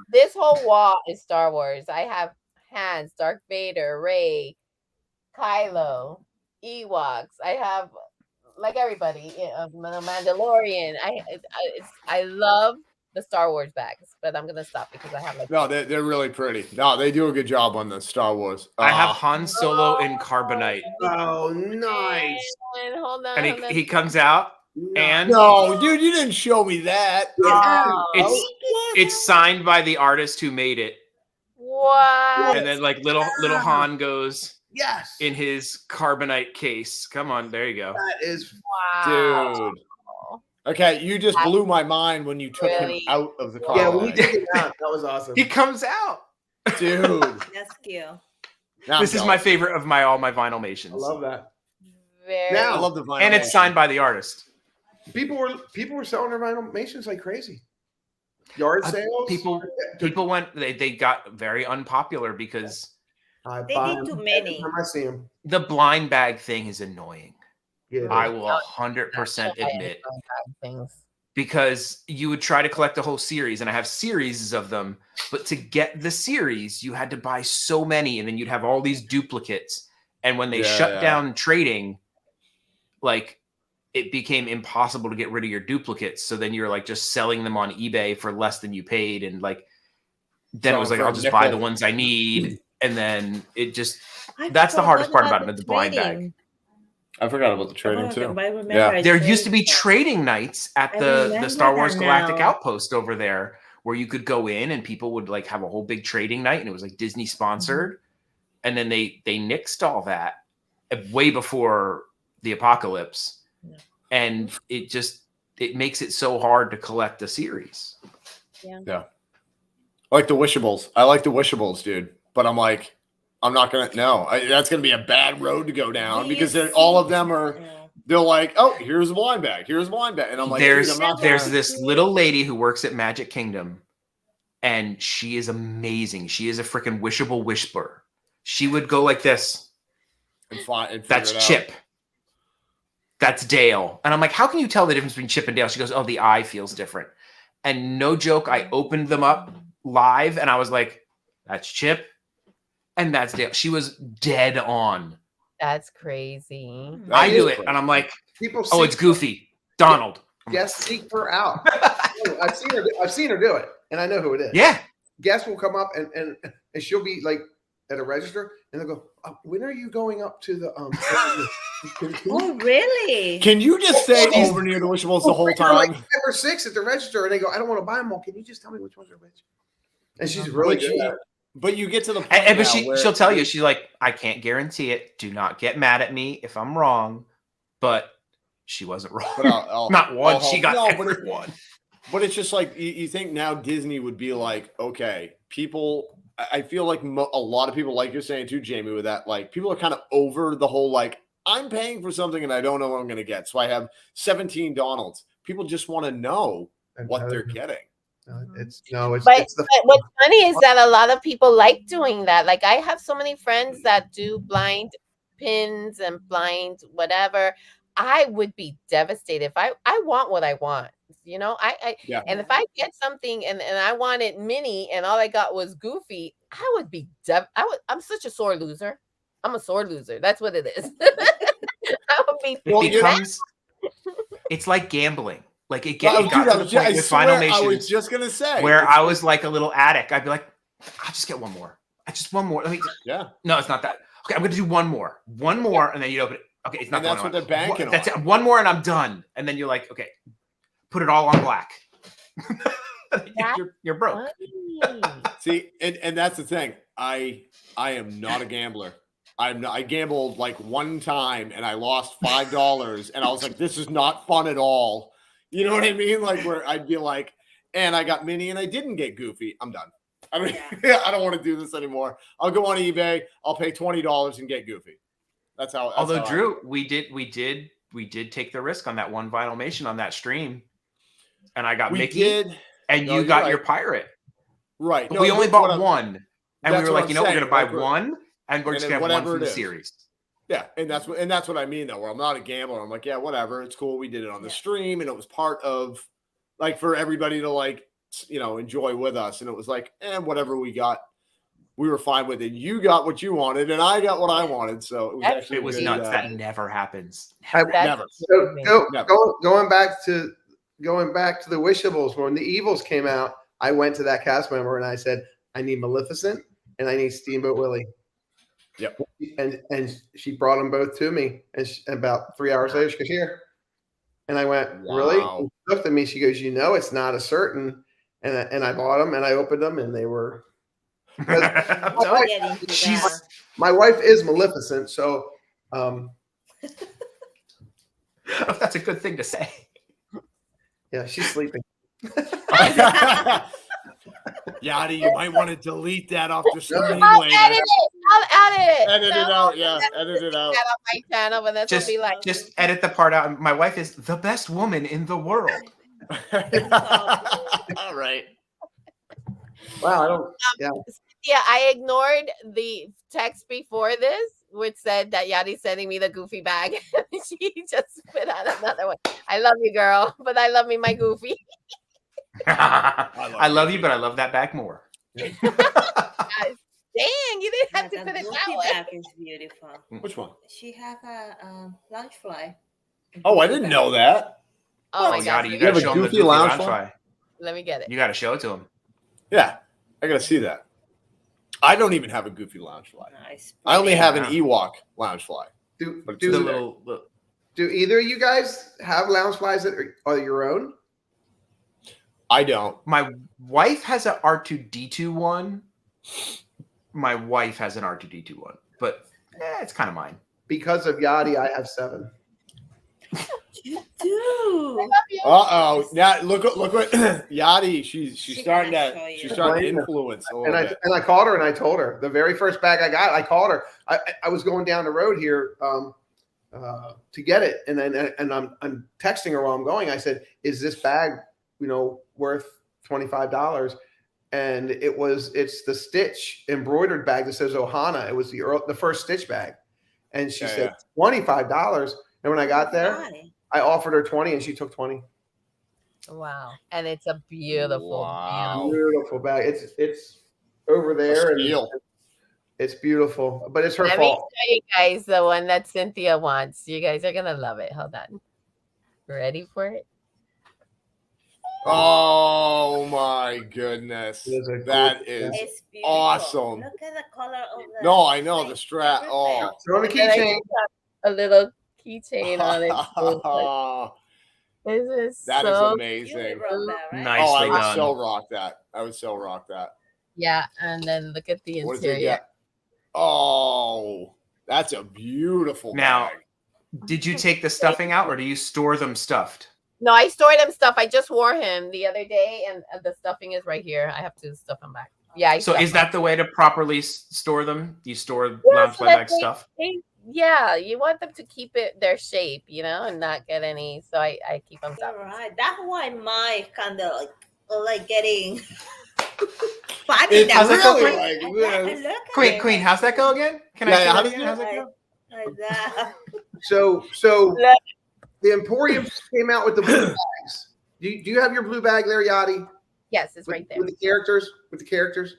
this whole wall is Star Wars. I have Hans, Darth Vader, Rey, Kylo, Ewoks. I have like everybody, the Mandalorian. I love the Star Wars bags, but I'm gonna stop because I have like No, they're really pretty. No, they do a good job on the Star Wars. I have Han Solo in Carbonite. Oh, nice. Hold on, And hold on. he comes out and No, dude, you didn't show me that. it's signed by the artist who made it. What? And then like little Han goes, Yes. in his carbonite case. Come on, there you go. That is Wow. Dude. Okay, you just blew my mind when you took him Really out of the car. yeah. When you took it out, that was awesome. He comes out. Dude. That's cute. Now This I'm is my jealous. favorite of all my Vinylmations. I love that. Very Now- I love the vinyl. And it's signed by the artist. People were selling their Vinylmations like crazy. Yard sales. People went. They got very unpopular because I They buy did too them many. every time I see them. the blind bag thing is annoying. Yeah, I will 100% admit, things. because you would try to collect a whole series, and I have series of them, but to get the series, you had to buy so many, and then you'd have all these duplicates. And when they shut down trading, like, it became impossible to get rid of your duplicates. So then you're like just selling them on eBay for less than you paid, and like then it was like, I'll just buy the ones I need, and then it just that's the hardest part about it, the blind bag. I forgot about the trading too. There used to be trading nights at the Star Wars Galactic Outpost over there, where you could go in and people would like have a whole big trading night, and it was like Disney sponsored. And then they nixed all that way before the apocalypse. And it makes it so hard to collect a series. Yeah. I like the wishables. I like the wishables, dude. But I'm like, I'm not gonna. No, that's gonna be a bad road to go down because all of them are. They're like, oh, here's a blind bag. Here's a blind bag, and I'm like, there's this little lady who works at Magic Kingdom, and she is amazing. She is a freaking wishable whisperer. She would go like this. And that's Chip. That's Dale. And I'm like, how can you tell the difference between Chip and Dale? She goes, oh, the eye feels different. And no joke, I opened them up live, and I was like, that's Chip. And that's Dale. She was dead on. That's crazy. I do it, and I'm like, oh, it's Goofy. Donald. Guests seek her out. I've seen her do it, and I know who it is. Yeah. Guests will come up and she'll be like at a register, and they'll go, when are you going up to the Oh, really? Can you just stay over near the wishables the whole time? Like 5 or 6 at the register, and they go, I don't want to buy them all. Can you just tell me which ones are which? And she's really good at it. But you get to the point but she'll tell you, she's like, I can't guarantee it. Do not get mad at me if I'm wrong. But she wasn't wrong. But not one. She got everyone. But it's just like, you think now Disney would be like, okay, people, I feel like a lot of people, like you're saying too, Jamie, with that, like people are kind of over the whole, like, I'm paying for something and I don't know what I'm going to get. So I have 17 Donalds. People just want to know what they're getting. What's funny is that a lot of people like doing that. Like I have so many friends that do blind pins and blind whatever. I would be devastated if I want what I want, you know. And if I get something and I wanted Minnie and all I got was Goofy, I would be I'm such a sore loser. I'm a sore loser. That's what it is. I would be it's like gambling. Like it got to the point with Vinylmations. I was just gonna say where I was like a little addict. I'd be like, I'll just get one more. One more. No, it's not that. Okay, I'm gonna do one more, and then you open it. Okay, it's not. And that's what they're banking on. That's it. One more, and I'm done. And then you're like, okay, put it all on black. You're broke. See, and that's the thing. I am not a gambler. I gambled like one time and I lost $5 and I was like, this is not fun at all. You know what I mean? Like where I'd be like, and I got Minnie and I didn't get Goofy. I'm done. I mean, I don't want to do this anymore. I'll go on eBay. I'll pay $20 and get Goofy. That's how. Although Drew, we did take the risk on that one Vinylmation on that stream, and I got Mickey, and you got your pirate. Right. But we only bought one, and we were like, we're going to buy one. And we're just gonna have one from the series. Yeah, and that's what I mean though. Where I'm not a gambler. I'm like, yeah, whatever. It's cool. We did it on the stream, and it was part of like for everybody to like, enjoy with us. And it was like, whatever we got, we were fine with it. You got what you wanted, and I got what I wanted. So it was nuts. That never happens. Never. Going back to the wishables, when the Evils came out, I went to that cast member and I said, I need Maleficent and I need Steamboat Willie. Yep. And she brought them both to me, and about 3 hours later, she goes, here. And I went, really? And she looked at me. She goes, it's not a certain. And I bought them, and I opened them, and they were. My wife is Maleficent, so That's a good thing to say. yeah, she's sleeping. Yadi, you might want to delete that off the screen I'll later. edit it. I'll edit. Edit it No, out, yeah. that's Edit it out. that on my channel, but that's Just, be like. just edit the part out. My wife is the best woman in the world. All right. Wow, I don't. Yeah, Yeah, I ignored the text before this, which said that Yadi's sending me the Goofy bag. She just put out another one. I love you, girl, but I love me my Goofy. I love you, but I love that bag more. Dang, you didn't have to The put it Goofy that way. bag is beautiful. Which one? She have a Loungefly. Oh, I didn't know that. Oh my Yadi, god! you You gotta have a show him the Goofy Goofy Loungefly? Loungefly. Let me get it. You gotta show it to him. Yeah, I gotta see that. I don't even have a Goofy Loungefly. Nice. I only have an Wow. Ewok Loungefly. do But The do, little, do either of you guys have Loungeflies that are your own? I don't. my wife has an R2D2 one. My wife has an R2D2 one, but it's kind of mine. Because of Yadi, I have 7. You do. Uh-oh. Now look what Yadi, she's She starting gonna to show you. she's starting to influence a little bit. And I called her and I told her the very first bag I got. I called her. I was going down the road here to get it, and then I'm texting her while I'm going. I said, "Is this bag, worth $25?" And it's the Stitch embroidered bag that says Ohana. It was the first Stitch bag, and she said $25. And when I got there, Why? I offered her 20, and she took 20. Wow, and it's a beautiful, Wow. Beautiful bag. It's over there, and Steal. it's beautiful, but it's her Let me fault. show you guys the one that Cynthia wants. You guys are gonna love it. Hold on. Ready for it? Oh my goodness. It is a That gorgeous is bag. It's beautiful. awesome. Look at the color of the. No, I know the like, strap. everything. Oh. Throw the And then I keychain. just have a little keychain on it. This is That is so You amazing. would rock that, right? Nicely Oh, I would done. so rock that. I would so rock that. yeah. And then look at the What does it interior. get? Oh, that's a beautiful Now- bag. Did you take the stuffing out, or do you store them stuffed? No, I stored him stuff. I just wore him the other day, and the stuffing is right here. I have to stuff him back. Yeah. I So stuff is that the way to properly store them? You store Yeah, Loungefly so that bag stuff? yeah, you want them to keep it their shape, and not get any. So I keep them You're stuffed. right. That's why my kind of like getting funny. How's that go, Really Queen? like this. Queen, how's that go again? Can I Yeah, say how that does again? it- How's that go? Like that. So Yeah. the Emporium came out with the blue bags. Do you have your blue bag there, Yadi? Yes, it's right there. With the characters? With the characters?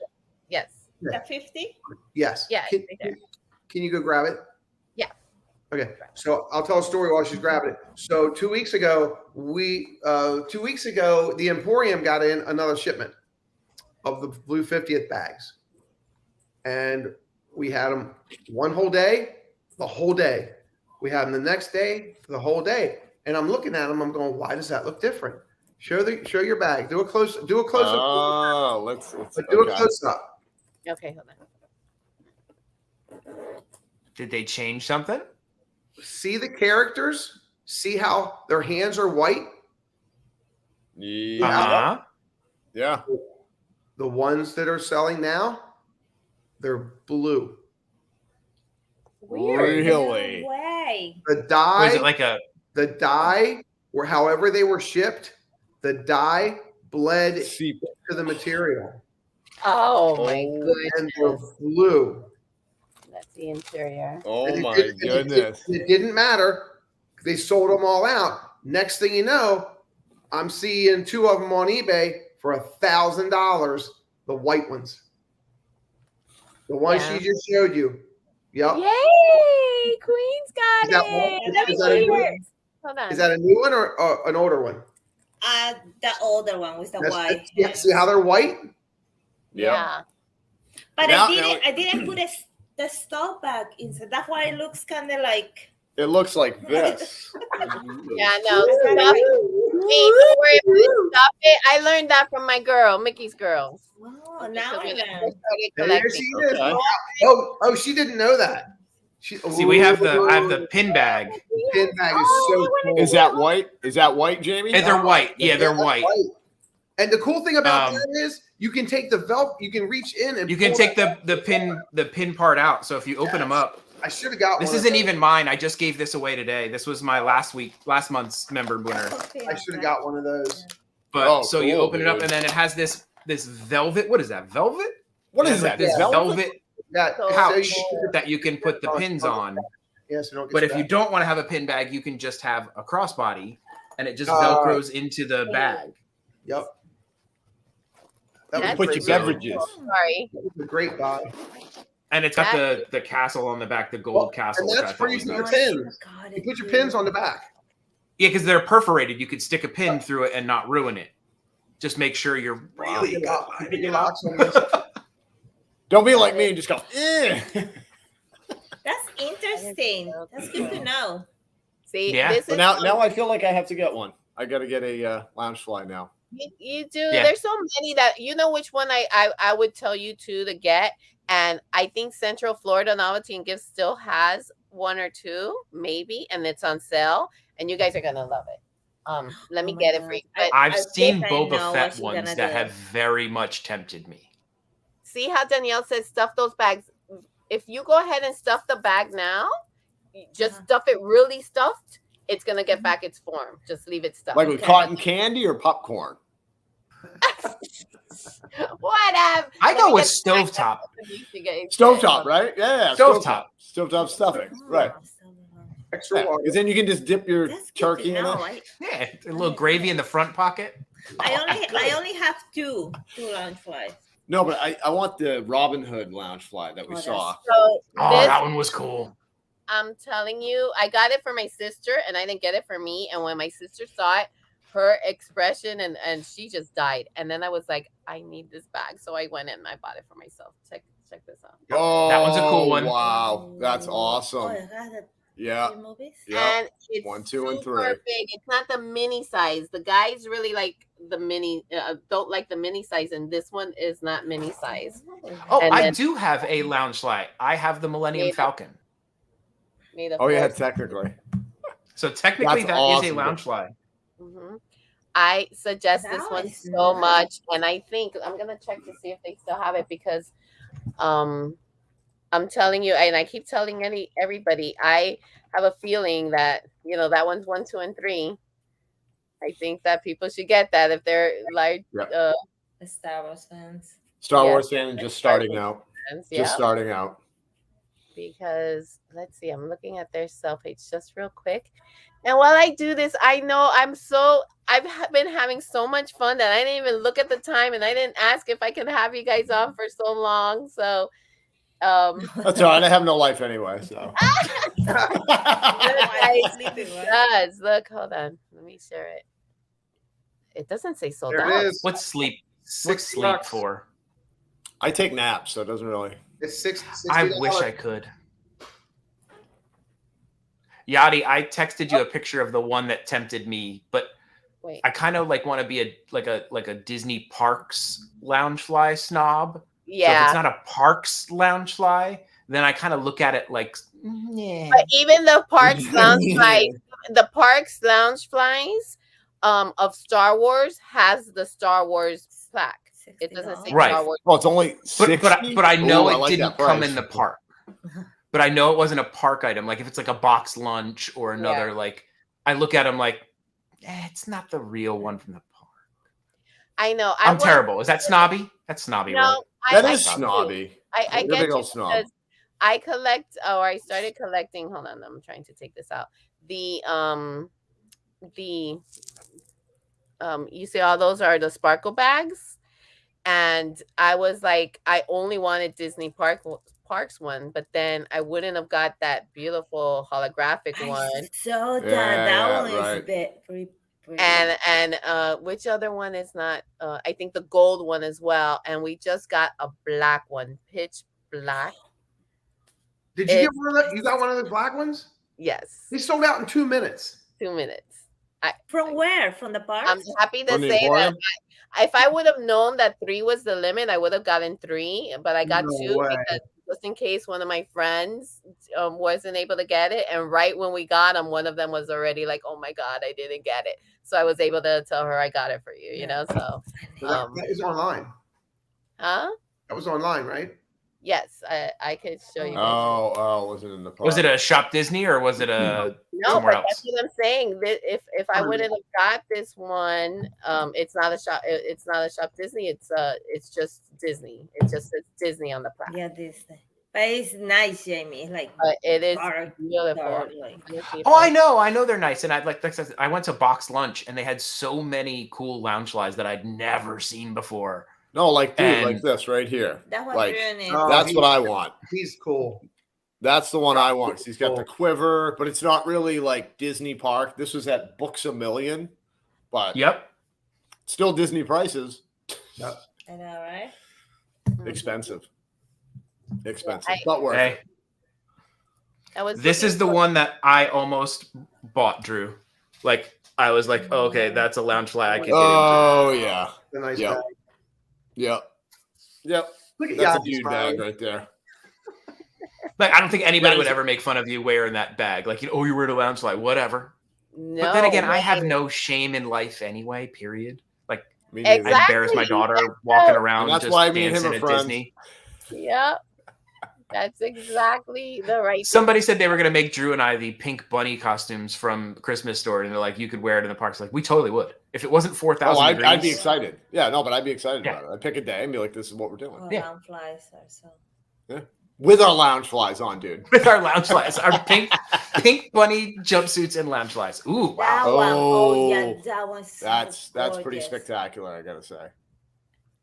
Yes. The 50? Yes. Yeah, Can, it's right there. can you go grab it? Yeah. Okay. So I'll tell a story while she's grabbing it. So 2 weeks ago, the Emporium got in another shipment of the blue 50th bags. And we had them one whole day, the whole day. We had them the next day, the whole day. And I'm looking at them. I'm going, why does that look different? Show your bag. Do a close up. Oh, let's Do a close up. Okay, hold on. Did they change something? See the characters. See how their hands are white. Yeah. Uh-huh. Yeah. The ones that are selling now, they're blue. Weird. Really? No way. The dye. Was it like a The dye, or however they were shipped, the dye bled Seep. to the material, Oh my Oh. goodness. and they're blue. That's the interior. Oh And my it goodness. didn't matter. They sold them all out. Next thing you know, I'm seeing 2 of them on eBay for $1,000. The white ones, the ones Yeah. she just showed you. Yep. Yay! Queen's got Is that it. one? Let me Is that a see new- it. Hold on. Is that a new one or an older one? The older one with the white. Yeah. See how they're white? Yeah. But Now- I didn't put the stuff back inside. That's why it looks kind of like. It looks like this. Yeah, no. Is that Stuff, right? Hey, don't worry about it. Stop it. I learned that from my girl, Mickey's girl. Oh, now I Because when I learned. first started There collecting. she is. Okay. Oh, she didn't know that. See, I have the pin bag. The pin bag is Oh, so I wanna cool. Is that white? Is that white, Jamie? And they're white. Yeah, they're that's white. And the cool thing about that is you can take the velcro, you can reach in and You can pull take that the pin part out. So if you open them up, I should have got this one. isn't even mine. I just gave this away today. This was my last month's member winner. I should have got one of those. But so you cool, open it up, dude. and then it has this velvet. What is that? Velvet? What It is has, like, that? this velvet Yeah, So pouch cool. that you can put the pins on. Yeah, so don't get But if you scratched. don't want to have a pin bag, you can just have a crossbody, and it just Uh, velcros into the bag. Yep. You That's put your so- beverages. Sorry. That was a great buy. And it's got the castle on the back, the gold castle. And which that's I thought where you was put your nice. pins. God, You put your pins on the back. Yeah, because they're perforated. You could stick a pin through it and not ruin it. Just make sure you're really You good. put your locks on this. Don't be like me and just go, eh. That's interesting. That's good to know. See, Yeah. this But is now I feel like I have to get one. I got to get a Loungefly now. you do. Yeah. There's so many that you know which one I would tell you to get. And I think Central Florida Novelty and Gifts still has one or two, maybe, and it's on sale. And you guys are gonna love it. Let me Oh my get it God. for you. But I've I seen think I Boba know what Fett she's ones gonna that do. have very much tempted me. see how Danielle says stuff those bags. If you go ahead and stuff the bag now, just stuff it really stuffed, it's gonna get back its form. Just leave it stuffed. Like with cotton candy or popcorn? Whatever. I go with stovetop. Stovetop, right? Yeah. Stovetop. Stovetop stuffing. Right. Extra water. Because then you can just dip your That's good to turkey in know. it. Yeah, a little gravy in the front pocket. I only have two Loungeflies. No, but I want the Robin Hood Loungefly that we Oh, saw. So Oh, this, that one was cool. I'm telling you, I got it for my sister, and I didn't get it for me. And when my sister saw it, her expression and she just died. And then I was like, I need this bag, so I went in and I bought it for myself. Check this out. Oh, That one's a cool one. Wow, that's Oh, awesome. it has the Yeah. three movies? Yeah. And it's 1, 2, and super 3. big. It's not the mini size. The guys really like the mini. Don't like the mini size, and this one is not mini size. Oh, And I then- do have a Loungefly. I have the Millennium Made of- Falcon. Made of Oh yeah, gold. technically. So technically, That's that is awesome. a Loungefly. Mhm. I suggest this That one is so nice. much, and I think I'm gonna check to see if they still have it because, I'm telling you, and I keep telling everybody, I have a feeling that that one's 1, 2, and 3. I think that people should get that if they're like, Yeah. The Star Wars fans. Star Yeah. Wars fan just starting out. fans, Just yeah. starting out. Because let's see, I'm looking at their sell page just real quick. And while I do this, I know I've been having so much fun that I didn't even look at the time and I didn't ask if I could have you guys on for so long. So That's all right. I have no life anyway, so. does look, hold on, let me share it. It doesn't say sold There out. it is. What's sleep? What's $60 sleep for? I take naps, so it doesn't really. It's $60. I wish I could. Yadi, I texted you a picture of the one that tempted me, but Wait, I kind of want to be a Disney Parks Loungefly snob. So if yeah. it's not a Parks Loungefly, then I kind of look at it like, yeah. But even the Parks Loungefly, the Parks Loungeflies of Star Wars has the Star Wars plaque. It doesn't say Right. Star Wars. Well, it's only 60. But I know Ooh, I it like didn't that come price. in the park. But I know it wasn't a park item. Like if it's like a box lunch or another, like I look at them like, it's not the real one from the park. I know. I'm terrible. Is that snobby? That's snobby, right? No, That I is get you. snobby. I You're a get big you old snob. because I collect. Oh, I started collecting. Hold on, I'm trying to take this out. You see, all those are the sparkle bags, and I was like, I only wanted Disney Parks one, but then I wouldn't have got that beautiful holographic one. So Yeah, that one is right. a bit pretty. And which other one is not? I think the gold one as well. And we just got a black one, pitch black. Did you get one of those? You got one of those black ones? Yes, They sold out in 2 minutes. 2 minutes. From where? From the park? I'm happy to From the say that Emporium? if I would have known that 3 was the limit, I would have gotten 3, but I got No 2 way. because just in case one of my friends wasn't able to get it, and right when we got them, one of them was already like, "Oh my god, I didn't get it." So I was able to tell her I got it for you, you know. So, So that is online. huh? That was online, right? Yes, I could show you guys. Was it in the park? Was it a Shop Disney or was it a No, somewhere but that's else? what I'm saying. If I wouldn't have got this one, it's not a shop. It's not a Shop Disney. It's just Disney. It just says Disney on the plaque. Yeah, Disney. But it's nice, Jamie. It's like It is dark, beautiful. dark, like- Oh, I know they're nice, and I said, I went to BoxLunch and they had so many cool Loungeflies that I'd never seen before. No, like dude, And- like this right here. That was Like, really Oh, that's what I want. He's cool. That's the one I want. 'Cause he's got the quiver, but it's not really like Disney Park. This was at Books A Million, but Yep. still Disney prices. Yep. I know, right? Expensive, Yeah, but worth Hey, it. this is the one that I almost bought, Drew. Like I was like, oh, okay, that's a Loungefly I could get into. Oh yeah, The nice Yep. bag. yep. Look at That's a Yadi's dude smiling. bag right there. Like I don't think anybody That would is- ever make fun of you wearing that bag. Like, you know, oh, you wear a Loungefly, whatever. No, But then again, I have way. no shame in life anyway. Period. Like Me neither. Exactly. I embarrass my daughter walking around And that's just why me and him dancing are at friends. Disney. Yep. That's exactly the right. Somebody said they were going to make Drew and I the pink bunny costumes from Christmas Story, and they're like, you could wear it in the parks. Like, we totally would. If it wasn't 4,000 Oh, degrees. I'd be excited. Yeah, no, but I'd be excited Yeah. about it. I'd pick a day and be like, "This is what we're doing." Oh, Yeah. flies or so. With our lounge flies on, dude. With our Loungeflies, our pink bunny jumpsuits and Loungeflies. Ooh, wow. That one. Oh, yeah, Oh, that one's so That's pretty gorgeous. spectacular, I gotta say.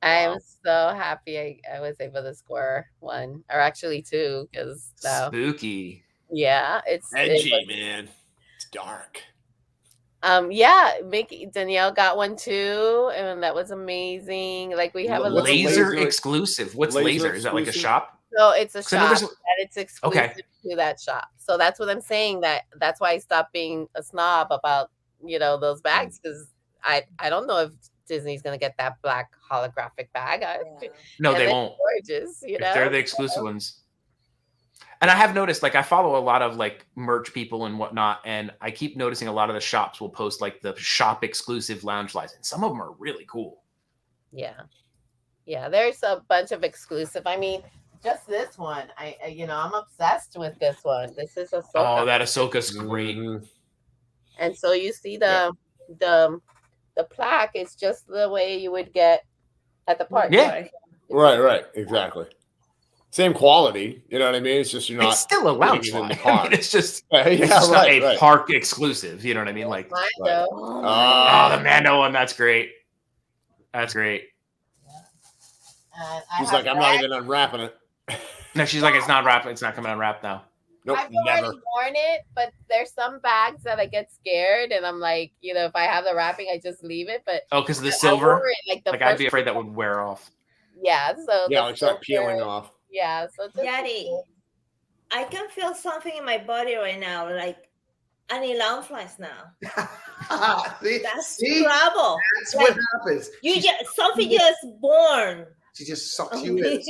I'm Wow. so happy I was able to score 1 or actually 2 because Spooky. yeah, it's Edgy, man. It's dark. yeah, Mickey Danielle got 1 too, and that was amazing. Like we have a What's little Laser laser- exclusive. What's laser laser? Is that like a exclusive? shop? so it's a 'Cause I know shop there's- that it's exclusive to that shop. So that's what I'm saying. That's why I stopped being a snob about those bags because I don't know if Disney's gonna get that black holographic bag. Yeah. No, and they they're won't. Gorgeous, If they're the exclusive ones. And I have noticed, like, I follow a lot of like merch people and whatnot, and I keep noticing a lot of the shops will post like the shop exclusive Loungeflies, and some of them are really cool. Yeah. There's a bunch of exclusive. I mean, just this one. I'm obsessed with this one. This is Ahsoka. Oh, that Ahsoka's great. Mhm. And so you see the plaque is just the way you would get at the park. Yeah. Right, exactly. Same quality, you know what I mean? It's just you're not It's still a putting it in the Loungefly. I park. mean, it's just, Yeah, it's just not a right. park exclusive. You know what I mean? Like, Mine, Right. though. Oh, oh, the Mando one, that's great. That's great. And I He's have like, I'm not bags. even unwrapping it. No, she's like, it's not wrapped. It's not coming unwrapped now. Nope, I've already never. worn it, but there's some bags that I get scared, and I'm like, if I have the wrapping, I just leave it. But Oh, because of the I silver. wore it, like the Like, I'd first be afraid that would wear off. Yeah, so Yeah, the like start peeling silver- off. Yeah, so just Yadi, I can feel something in my body right now. Like I need Loungeflies now. See? That's See? trouble. That's what happens. You just something just born. She just sucks you in.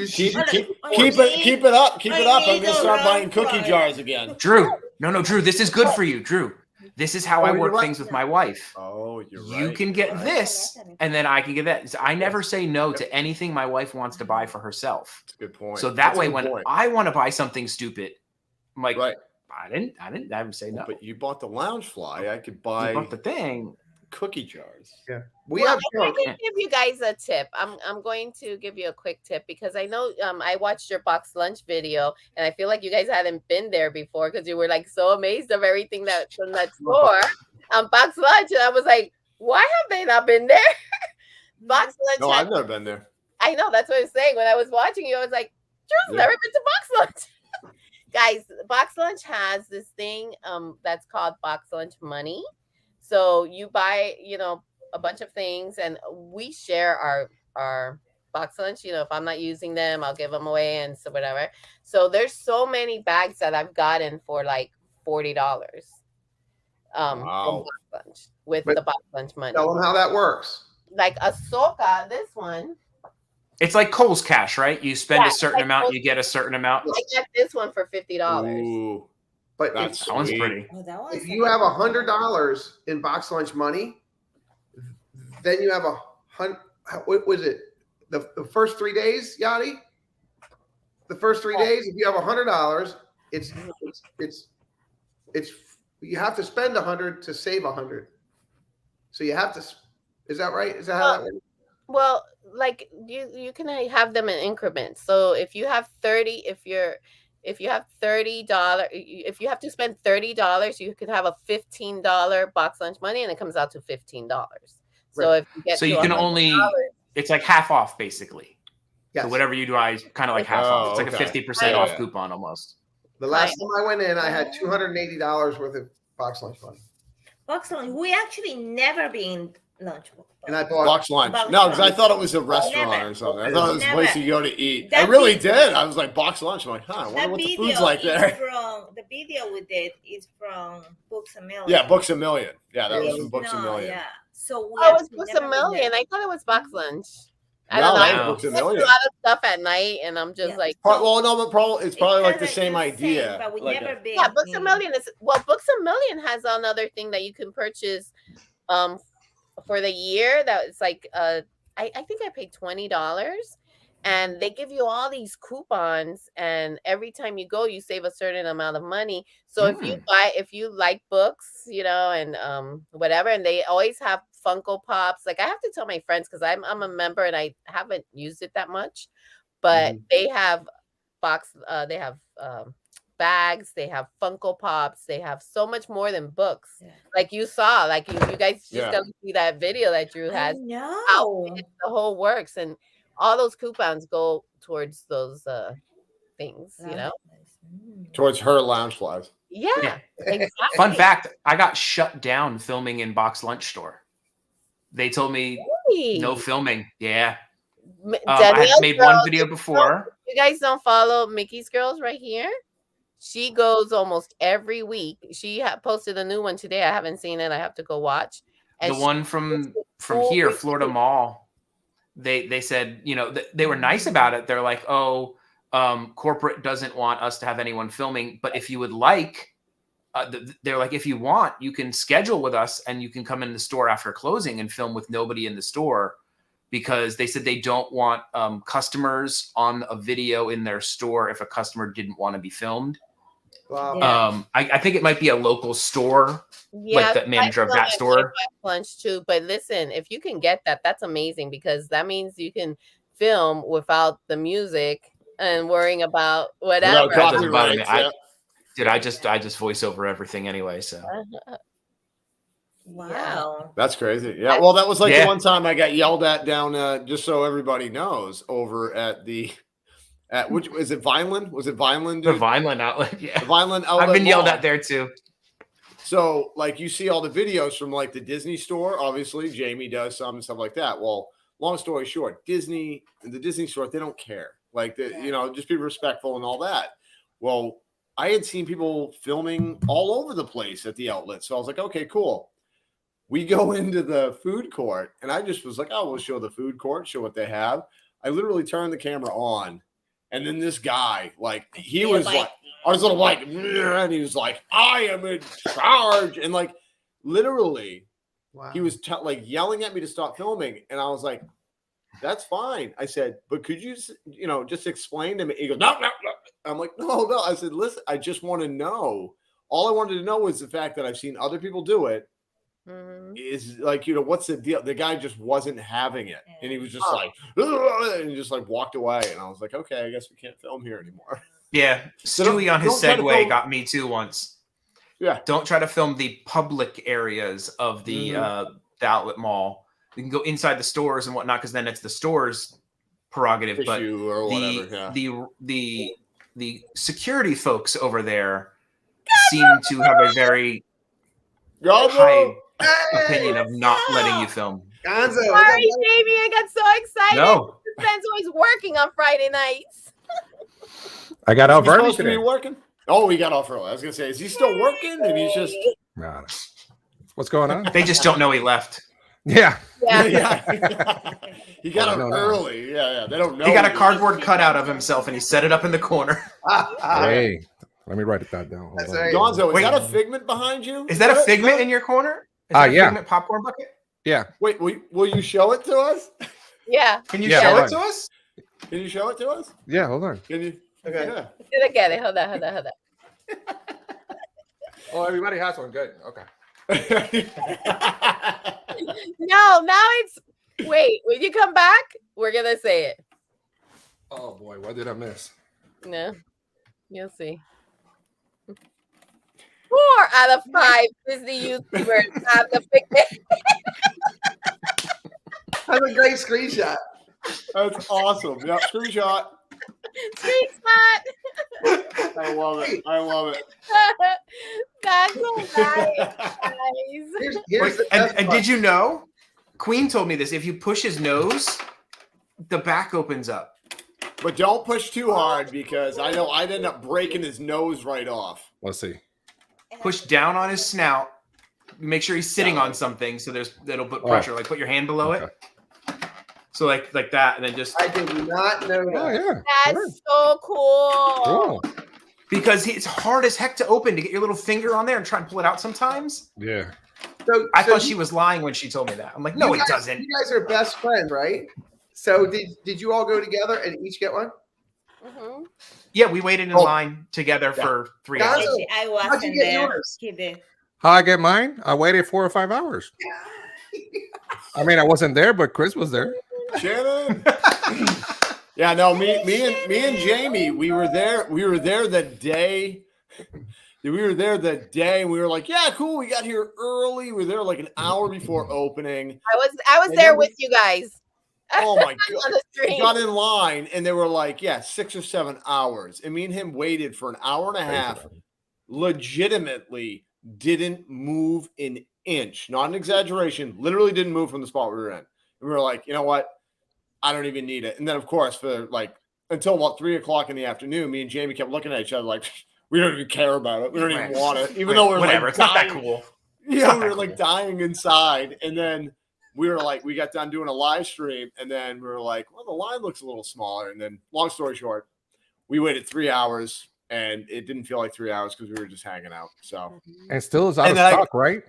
Keep I it up. need Keep it up. I'm a gonna start buying cookie Loungefly. jars again. Drew, no, Drew, this is good for you, Drew. This is how Oh, I you're work right. things with my wife. Oh, you're right. You can get Right. this, and then I can get that. So I never say no to anything my wife wants to buy for herself. That's a good point. So that That's a way, good when point. I want to buy something stupid, I'm like, Right. I didn't ever say no. But you bought the Loungefly. I could You buy bought the thing. cookie jars. We Well, have I can give you guys a tip. I'm going to give you a quick tip because I know I watched your BoxLunch video and I feel like you guys hadn't been there before because you were like so amazed of everything that's in that store BoxLunch, and I was like, why have they not been there? BoxLunch. No, I've never been there. I know, that's what I was saying when I was watching you. I was like, Drew's Yeah. never been to BoxLunch. Guys, BoxLunch has this thing that's called BoxLunch Money. So you buy, a bunch of things, and we share our BoxLunch. If I'm not using them, I'll give them away and so whatever. So there's so many bags that I've gotten for like $40. from Wow. BoxLunch with But the BoxLunch money. Tell them how that works. Like Ahsoka, this one. It's like Kohl's Cash, right? You spend Yeah, a certain like amount, Kohl's you get a certain amount. I got this one for $50. Ooh, But that's That one's sweet. pretty. Oh, that one's if you have $100 in BoxLunch money, then you have what was it? The first 3 days, Yachty? The first 3 days, if you have $100, it's you have to spend 100 to save 100. So you have to. Is that right? Is that how that works? Well, like you can have them in increments. So if you have 30, if you have $30, if you have to spend $30, you could have a $15 BoxLunch money, and it comes out to $15. So Right. if you get So to you can $100, only, it's like half off basically. Yes. So whatever you do, I kind of like half off. It's like a okay. 50% Yeah, off yeah. coupon almost. The last time I went in, I had $280 worth of BoxLunch money, BoxLunch. We actually never been lunch. and I bought. BoxLunch. No, because I thought it was a restaurant Never. or something. I thought it was a Never. place you go to eat. That I really video- did. I was like, BoxLunch. I'm like, huh, I wonder That what the video food's like is there. from the video we did is from Books a Million. Yeah, Books a Million. Yeah, that was It's from Books a not, Million. Yeah. So we oh, it's actually Books a never been Million. there. I thought it was BoxLunch. I No, don't know. that I was Books a watch a Million. lot of stuff at night, and I'm just Yeah. like, Well, no, but it's probably like the kinda same the idea. but we Like never been. yeah, Books a in- Million is Books a Million has another thing that you can purchase for the year that it's like I think I paid $20, and they give you all these coupons, and every time you go you save a certain amount of money. So if you like books, and whatever, and they always have Funko Pops. Like I have to tell my friends because I'm a member and I haven't used it that much, but they have they have bags, they have Funko Pops, they have so much more than books. Yeah. Like you saw, like you guys just Yeah. got to see that video that Drew I has. know. How big the whole works, and all those coupons go towards those things, towards her Loungeflies. Yeah, exactly. Fun fact, I got shut down filming in BoxLunch store. They told me no filming. Yeah. I had made one video before. You guys don't follow Mickey's Girls right here? She goes almost every week. She posted a new one today. I haven't seen it. I have to go watch. And the one from here, Florida Mall. They said, they were nice about it. They're like, corporate doesn't want us to have anyone filming, but if you would like, they're like, if you want, you can schedule with us and you can come in the store after closing and film with nobody in the store, because they said they don't want customers on a video in their store if a customer didn't want to be filmed. Wow. Yeah. I think it might be a local store, like the manager of that store. Lunch too, but listen, if you can get that, that's amazing, because that means you can film without the music and worrying about whatever. Without copyrights, yeah. Dude, I just voice over everything anyway. So Wow. That's crazy. Yeah. Well, that was like the one time I got yelled at down, just so everybody knows, over at which is it Vineland? Was it Vineland? The Vineland outlet. Yeah. The Vineland outlet. I've been yelled mall. at there too. So like you see all the videos from like the Disney store, obviously Jamie does some and stuff like that. Well, long story short, the Disney store, they don't care. Like just be respectful and all that. Well, I had seen people filming all over the place at the outlet. So I was like, okay, cool. We go into the food court and I just was like, oh, we'll show the food court, show what they have. I literally turned the camera on, and then this guy, like, he was like, I was little like, and he was like, I am in charge. And like, literally, he was like yelling at me to stop filming. And I was like, that's fine. I said, but could you, just explain to me? He goes, no. I'm like, no. I said, listen, I just want to know. All I wanted to know was the fact that I've seen other people do it. Is like, what's the deal? The guy just wasn't having it. And he was just like, and he just like walked away. And I was like, okay, I guess we can't film here anymore. Yeah. Stewie on his Segway got me too once. Yeah. Don't try to film the public areas of the outlet mall. You can go inside the stores and whatnot, because then it's the store's prerogative. But or whatever, the security folks over there seem to have a very high opinion of not letting you film. Sorry, Jamie, I got so excited. No. Ben's always working on Friday nights. I got off early today. Working? Oh, he got off early. I was gonna say, is he still working? And he's just What's going on? They just don't know he left. Yeah. Yeah. He got I up don't know. early. Yeah. They don't know. He got a cardboard cutout of himself and he set it up in the corner. Hey, let me write that down. Hold That's on. right. Gonzo, is Wait. that a figment behind you? Is that a figment in your corner? Is that a Yeah. figment popcorn bucket? Yeah. Wait, will you show it to us? Yeah. Can you Yeah, show hold it on. to us? Can you show it to us? Yeah. Hold on. Can you? Okay. Yeah. Did I get it? Hold on. Oh, everybody has one. Good. Okay. No, now it's. Wait, when you come back, we're gonna say it. Oh boy, what did I miss? No, you'll see. 4 out of 5 Disney YouTubers have the figment. That's a great screenshot. That's awesome. Yeah, screenshot. Screenshot. I love it. That's so nice, guys. Here's the best And part. did you know? Queen told me this. If you push his nose, the back opens up. But don't push too hard because I know I'd end up breaking his nose right off. Let's see. Push down on his snout. Make sure he's sitting on something so that'll put pressure. Like put your hand below it. So like that, and then just I did not know that. Oh yeah. That's so cool. Cool. because it's hard as heck to open to get your little finger on there and try and pull it out sometimes. Yeah. So, I so thought she was lying when she told me that. I'm like, no, you it guys- doesn't. You guys are best friends, right? So did you all go together and each get one? Mhm. Yeah, we waited in line together for 3 Gonzo, hours. I how'd you wasn't get there. yours? He did. How I get mine? I waited 4 or 5 hours. I mean, I wasn't there, but Chris was there. Shannon. Yeah, no, me and Jamie, we were there the day. We were there the day, and we were like, yeah, cool. We got here early. We were there like an hour before opening. I was And there then with you guys. Oh my On god! the We stream. got in line, and they were like, yeah, 6 or 7 hours. And me and him waited for an hour and a half. Legitimately didn't move an inch. Not an exaggeration. Literally didn't move from the spot we were in. And we were like, you know what? I don't even need it. And then, of course, for like until about 3 o'clock in the afternoon, me and Jamie kept looking at each other like, we don't even care about it. We don't even want it. Even though we're whatever, like it's not that dying. cool. Yeah, we were like dying inside. And then we were like, we got done doing a live stream. And then we were like, well, the line looks a little smaller. And then, long story short, we waited 3 hours and it didn't feel like 3 hours because we were just hanging out. So, And still is out of And then stock, right?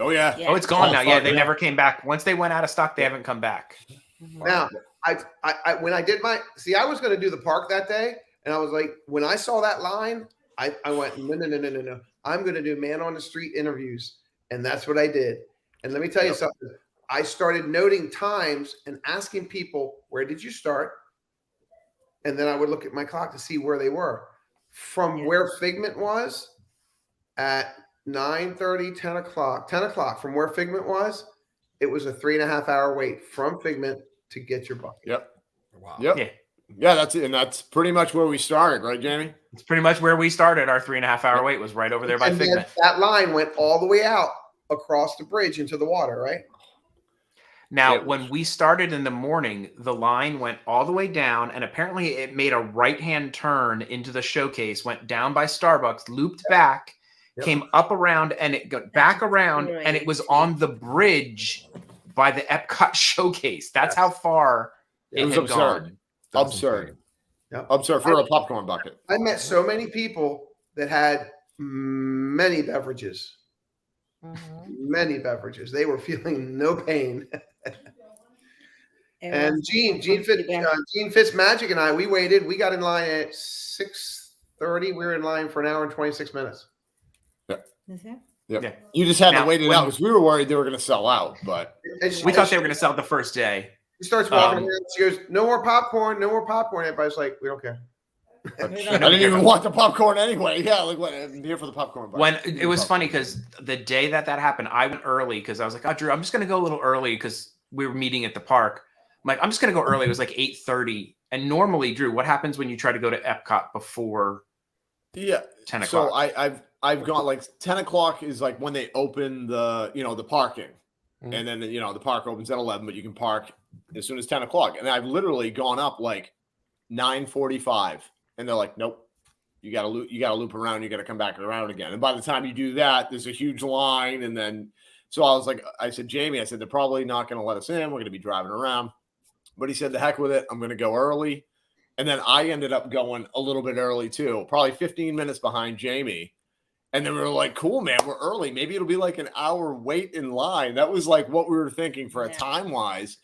oh, yeah. Oh, it's gone Oh, now. Yeah, fuck, they yeah. never came back. Once they went out of stock, they haven't come back. Now, I when I did my I was going to do the park that day, and I was like, when I saw that line, I went, no. I'm going to do man on the street interviews, and that's what I did. And let me tell you something. I started noting times and asking people, where did you start? And then I would look at my clock to see where they were. From where Figment was at 9:30, 10 o'clock from where Figment was, it was a 3.5 hour wait from Figment to get your bucket. Yep. Wow. Yep. Yeah. Yeah, that's it. And that's pretty much where we started, right, Jamie? It's pretty much where we started. Our 3.5 hour wait was right over there by And then Figment. that line went all the way out across the bridge into the water, right? Now, It was- when we started in the morning, the line went all the way down, and apparently it made a right-hand turn into the showcase, went down by Starbucks, looped back, Yep. came up around, and it got back around, and it was on the bridge by the Epcot showcase. That's how far It it was had absurd. gone. That's Absurd. insane. Yep. Absurd for a popcorn bucket. I met so many people that had many beverages. Many beverages. They were feeling no pain. And Gene Fitzmagic and I, we waited. We got in line at 6:30. We were in line for an hour and 26 minutes. Yep. Yeah. You just had Now, to wait it when- out because we were worried they were going to sell out. But And she, We thought they were going to sell it the first day. She starts walking Um, around. She goes, "No more popcorn. No more popcorn." Everybody's like, "We don't care." I didn't even want the popcorn anyway. Yeah, like what? I'm here for the popcorn bucket. When it was funny because the day that happened, I went early because I was like, "Oh, Drew, I'm just going to go a little early because we were meeting at the park." I'm like, "I'm just going to go early." It was like 8:30, and normally, Drew, what happens when you try to go to Epcot before Yeah. 10 o'clock? So I've gone like 10 o'clock is like when they open the the parking, and then the park opens at 11, but you can park as soon as 10 o'clock. And I've literally gone up like 9:45, and they're like, "Nope, you got to loop around. You got to come back around again. And by the time you do that, there's a huge line. And then, so I said, Jamie, I said, they're probably not going to let us in. We're going to be driving around. But he said, the heck with it. I'm going to go early. And then I ended up going a little bit early too, probably 15 minutes behind Jamie. And then we were like, cool, man, we're early. Maybe it'll be like an hour wait in line. That was like what we were thinking for a time wise.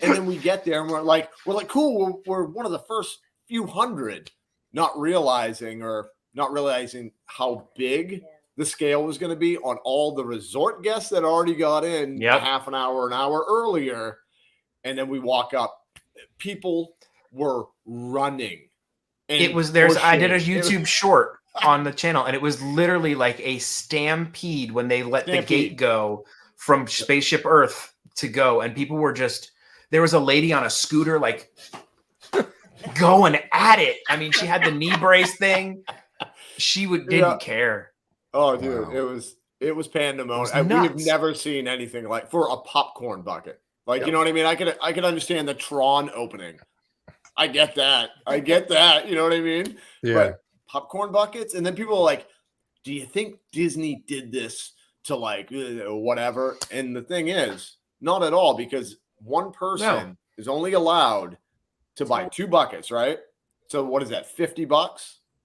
And then we get there and we're like, cool. We're one of the first few hundred, not realizing how big the scale was going to be on all the resort guests that already got in a half an hour, an hour earlier. And then we walk up, people were running. It was I did a YouTube short on the channel, and it was literally like a stampede when they let the gate go from Spaceship Earth to go. And people were there was a lady on a scooter, like going at it. I mean, she had the knee brace thing. She didn't care. Oh, dude, it was pandemonium. We have never seen anything like for a popcorn bucket. Like, you know what I mean? I could understand the Tron opening. I get that. You know what I mean? Yeah. But popcorn buckets, and then people are like, "Do you think Disney did this to like whatever?" And the thing is, not at all, because one person is only allowed to buy 2 buckets, right? So what is that? $50?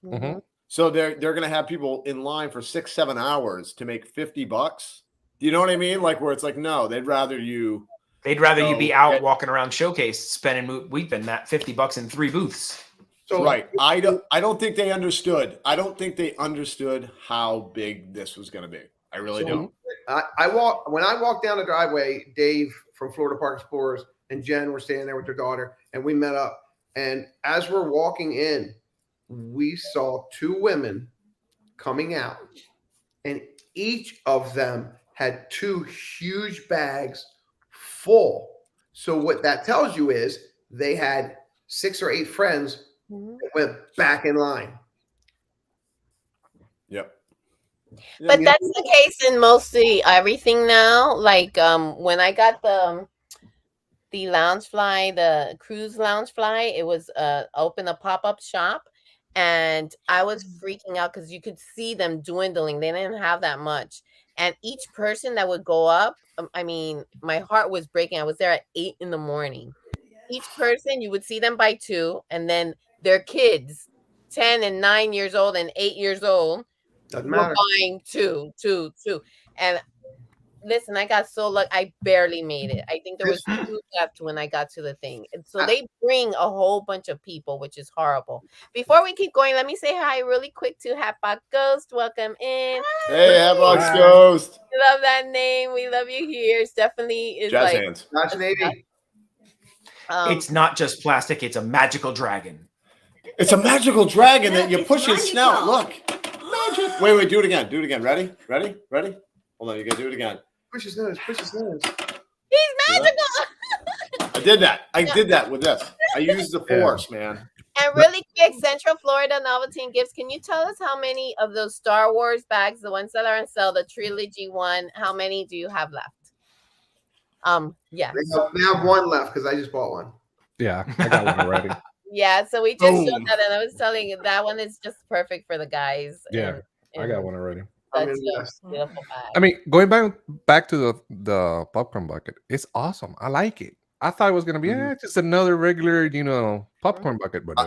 Mm-hmm. So they're gonna have people in line for 6-7 hours to make $50. Do you know what I mean? Like where it's like, no, they'd rather you be out walking around showcase, spending weeping that $50 in 3 booths. So right. I don't think they understood. I don't think they understood how big this was going to be. I really don't. When I walked down the driveway, Dave from Florida Park Explorers and Jen were standing there with their daughter, and we met up. And as we're walking in, we saw 2 women coming out, and each of them had 2 huge bags full. So what that tells you is they had 6 or 8 friends that went back in line. Yep. But that's the case in mostly everything now. Like when I got the Loungefly, the cruise Loungefly, it was open a pop-up shop, and I was freaking out because you could see them dwindling. They didn't have that much. And each person that would go up, I mean, my heart was breaking. I was there at 8 in the morning. Each person, you would see them buy 2, and then their kids, 10 and 9 years old and 8 years old, were buying 2. And listen, I got so lucky. I barely made it. I think there was 2 left when I got to the thing. And so they bring a whole bunch of people, which is horrible. Before we keep going, let me say hi really quick to Hatbox Ghost. Welcome in. Hey, Hatbox Ghost. We love that name. We love you here. Stephanie is Jazz like hands. It's not just plastic. It's a magical dragon. It's a magical dragon that you push his snout. Look. Magic. Wait. Do it again. Ready? Hold on. You got to do it again. Push his nose. He's magical. I did that with this. I used the force, man. And really quick, Central Florida Novelty and Gifts. Can you tell us how many of those Star Wars bags, the ones that are on sale, the trilogy one, how many do you have left? Yeah. They have 1 left because I just bought one. Yeah, I got one already. Yeah, so we just showed that, and I was telling you that one is just perfect for the guys. Yeah, I got one already. That's a beautiful bag. I mean, going back to the popcorn bucket, it's awesome. I like it. I thought it was gonna be just another regular, popcorn bucket, but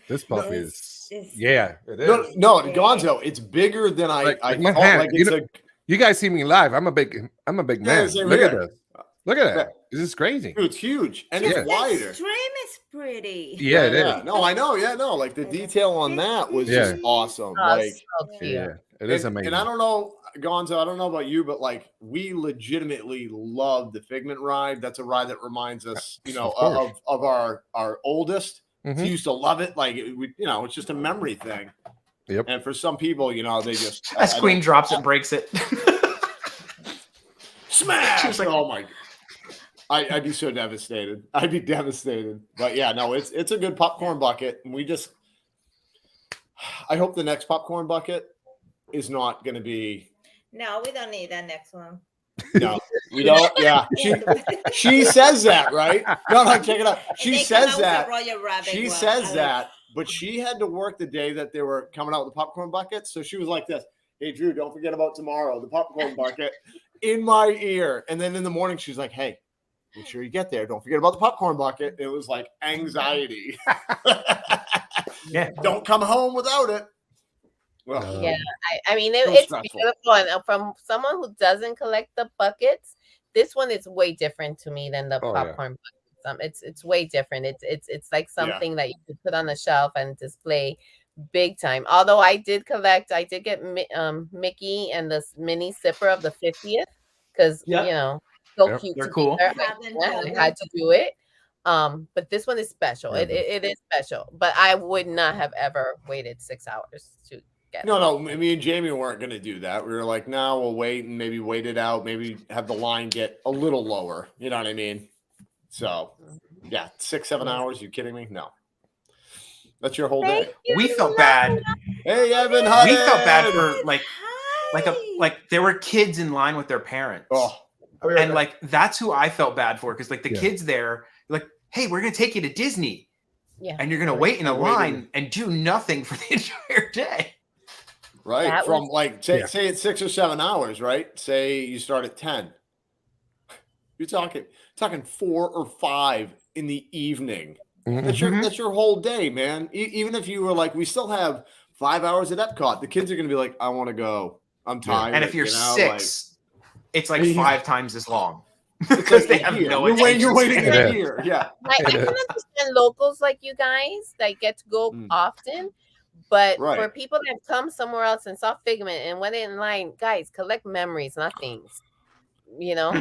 this puppy is it is. No, Gonzo, it's bigger than I my thought. hand. Like it's you guys see me live. I'm a big man. Look at this. Look at that. This is crazy. Dude, it's huge and it's wider. The stream is pretty. Yeah, it is. No, I know. Yeah, no. Like the detail on that was just awesome. Oh, like, so cute. Yeah, it is amazing. And I don't know, Gonzo, I don't know about you, but like we legitimately love the Figment ride. That's a ride that reminds us, of our oldest. Mm-hmm. He used to love it. Like it's just a memory thing. Yep. And for some people, they just as Queen drops it, breaks it. Smash! Like, oh my! I'd be so devastated. I'd be devastated. But yeah, no, it's a good popcorn bucket. And I hope the next popcorn bucket is not going to be. No, we don't need that next one. No, we don't. Yeah, she says that, right? No, check it out. She says that. She says that. but she had to work the day that they were coming out with the popcorn buckets. So she was like this, hey, Drew, don't forget about tomorrow, the popcorn bucket in my ear. And then in the morning, she's like, hey, make sure you get there. Don't forget about the popcorn bucket. It was like anxiety. Yeah. Don't come home without it. Well, Yeah, I mean, so it's stressful. beautiful. And from someone who doesn't collect the buckets, this one is way different to me than the popcorn buckets. It's way different. It's like something that you could put on the shelf and display big time. Although I did get Mickey and the mini sipper of the 50th because you know, so cute. They're cool. I had to do it. But this one is special. It is special. But I would not have ever waited 6 hours to get it. No, me and Jamie weren't going to do that. We were like, no, we'll wait and maybe wait it out. Maybe have the line get a little lower. You know what I mean? So, yeah, 6-7 hours. You kidding me? No. That's your whole day. We felt bad. Hey, Evan, we felt bad for like there were kids in line with their parents. Oh, and like that's who I felt bad for because like the kids there, like, hey, we're gonna take you to Disney. Yeah. And you're gonna wait in a line and do nothing for the entire day. Right. That from like say it's 6 or 7 hours, right? Say you start at 10. You're talking 4 or 5 in the evening. Mm-hmm. That's your whole day, man. Even if you were like, we still have 5 hours at Epcot, the kids are gonna be like, I want to go. I'm tired. And if you're 6, it's like 5 times as long. Because Because they have no attention. You're waiting span. a year. Yeah. Like, I can understand locals like you guys that get to go often, but for people that come somewhere else and saw Figment and went in line, guys, collect memories, not things. You know,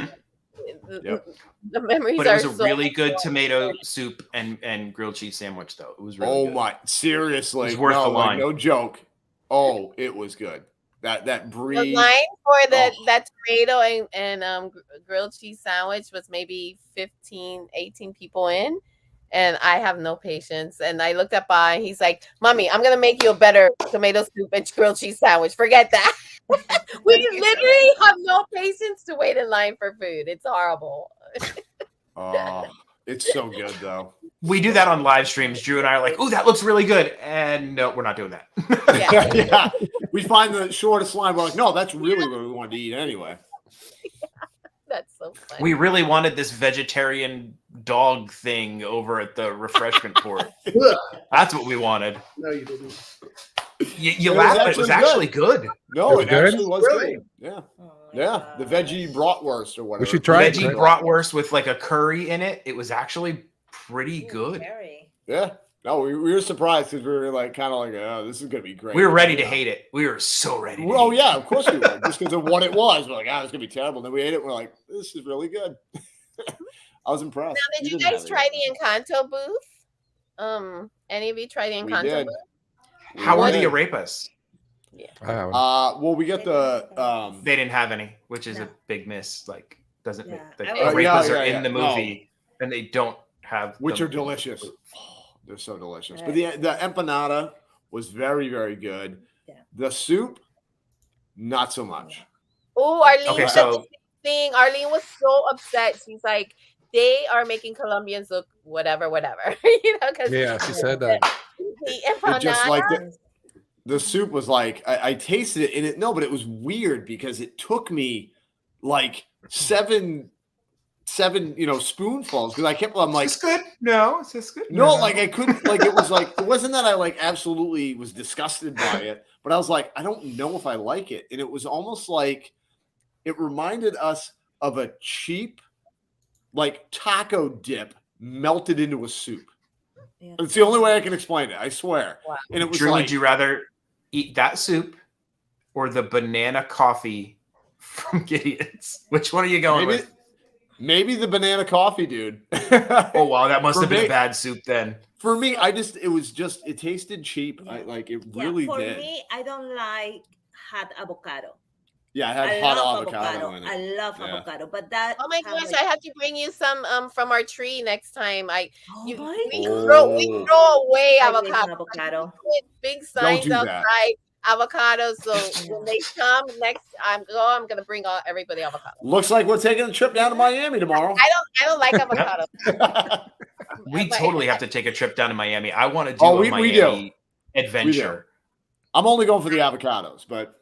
the memories. But it was a really good tomato soup and grilled cheese sandwich, though. It was really good. My, seriously, it was worth the line. No joke. Oh, it was good. That brie. The line for that tomato and grilled cheese sandwich was maybe 15, 18 people in. And I have no patience. And I looked at Bob and he's like, Mommy, I'm going to make you a better tomato soup and grilled cheese sandwich. Forget that. We literally have no patience to wait in line for food. It's horrible. Oh, it's so good, though. We do that on live streams. Drew and I are like, oh, that looks really good. And no, we're not doing that. Yeah. We find the shortest line. We're like, no, that's really what we wanted to eat anyway. That's so funny. We really wanted this vegetarian dog thing over at the refreshment court. That's what we wanted. No, you didn't. You laughed, but it was actually good. No, it actually was Really? good. Yeah. Yeah. The veggie bratwurst or whatever. We should try Veggie bratwurst with like a curry in it. It was actually pretty good. Yeah. No, we were surprised because we were like kind of like, oh, this is gonna be great. We were ready to hate it. We were so ready. To Oh hate yeah, of course we were. Just because of what it was. We're like, it's gonna be terrible. Then we ate it. We're like, this is really good. I was impressed. Now, did you guys try the Encanto booth? Any of you try the Encanto booth? How were the arepas? Well, we get the they didn't have any, which is a big miss. Like, doesn't the Oh, arepas are in the movie and they don't have which are delicious. They're so delicious. But the empanada was very, very good. Yeah. The soup, not so much. Oh, Arlene said the same thing. Arlene was so upset. She's like, they are making Colombians look whatever. You know, because she said that. The empanada. Just like the soup was like, I tasted it in it. No, but it was weird because it took me like seven spoonfuls because I'm like, is this good? No, is this good? No, like I couldn't, like it was like, it wasn't that I like absolutely was disgusted by it, but I was like, I don't know if I like it. And it was almost like it reminded us of a cheap like taco dip melted into a soup. Yeah. It's the only way I can explain it, I swear. Wow. And it was Drew, like, would you rather eat that soup or the banana coffee from Gideon's? Which one are you going with? Maybe the banana coffee, dude. Oh wow, that must have been a bad soup then. For me, it tasted cheap. Yeah. It really did. For me, I don't like hot avocado. Yeah, I had hot avocado in it. I love avocado, but that. Oh my gosh, I have to bring you some from our tree next time. We throw away avocado. Big signs outside. Avocados. So when they come next, I'm gonna bring everybody avocado. Looks like we're taking a trip down to Miami tomorrow. I don't like avocado. We totally have to take a trip down to Miami. I want to do Oh, a we do. Miami adventure. I'm only going for the avocados, but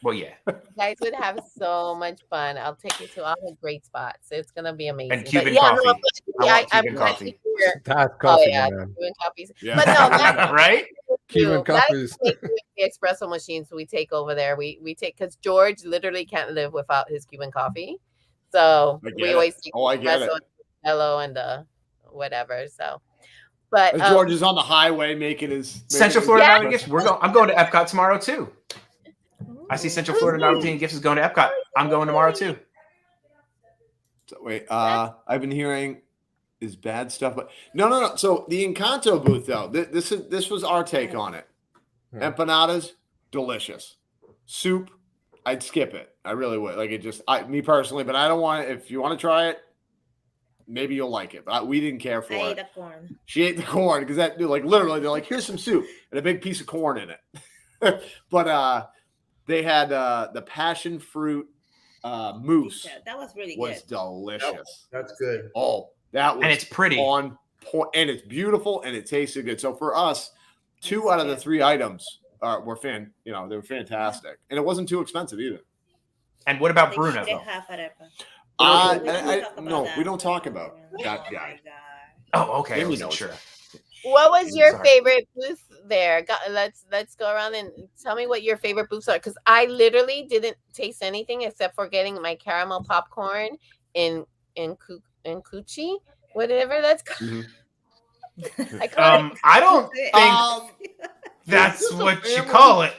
Well, yeah. You guys would have so much fun. I'll take you to all the great spots. It's gonna be amazing. And Cuban but yeah, coffee. No, I want I'm Cuban glad coffee. to hear- That's Oh coffee, yeah, man. Cuban coffees. Yeah. But no, that's Right? Cuban coffees. the espresso machines we take over there. We take because George literally can't live without his Cuban coffee. So I get we it. always take Oh, I get it. espresso, hello, and whatever. So, but As George is on the highway making his Central Florida Novelty Gifts. I'm going to Epcot tomorrow too. I see Central Florida Novelty Gifts is going to Epcot. I'm going tomorrow too. So, wait, I've been hearing is bad stuff, but no. So the Encanto booth, though, this was our take on it. Empanadas, delicious. Soup, I'd skip it. I really would. Like, it just, me personally, but I don't want it. If you want to try it, maybe you'll like it. But we didn't care for I it. ate the corn. She ate the corn because that, like, literally, they're like, here's some soup and a big piece of corn in it. But they had the passion fruit mousse. That was really was good. delicious. That's good. Oh, that was And it's pretty. on point, and it's beautiful, and it tasted good. So for us, 2 out of the 3 items were they were fantastic, and it wasn't too expensive either. And what about They Bruno should though? have arepa. No, we don't talk about that guy. Oh, okay. I Amy wasn't knows sure. that. what was your Sorry. favorite booth there? Let's go around and tell me what your favorite booths are, because I literally didn't taste anything except for getting my caramel popcorn in Coochie, whatever that's called. Mm-hmm. I call it. I don't think that's what you call it.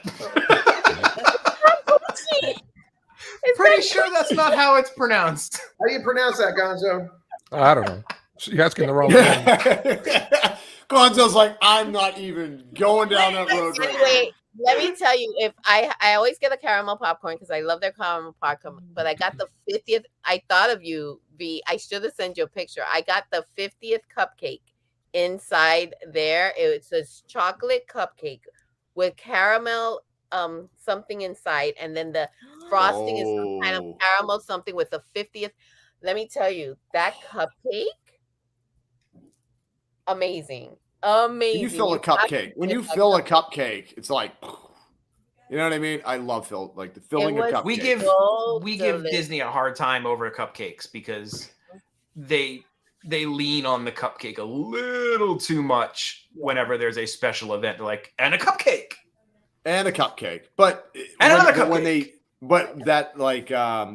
It's Pretty not sure that's not how it's pronounced. How do you pronounce that, Gonzo? I don't know. She asking the wrong thing. Gonzo's like, I'm not even going down that road right now. Anyway, let me tell you, if I always get a caramel popcorn because I love their caramel popcorn, but I got the 50th. I thought of you, V. I should have sent you a picture. I got the 50th cupcake inside there. It's a chocolate cupcake with caramel something inside, and then the frosting is some kind of caramel something with the 50th. Let me tell you, that cupcake, amazing. When you fill a cupcake, it's like, you know what I mean? I love the filling a cupcake. We give Disney a hard time over cupcakes because they lean on the cupcake a little too much whenever there's a special event. They're like, and a cupcake. And a cupcake. But and another cupcake.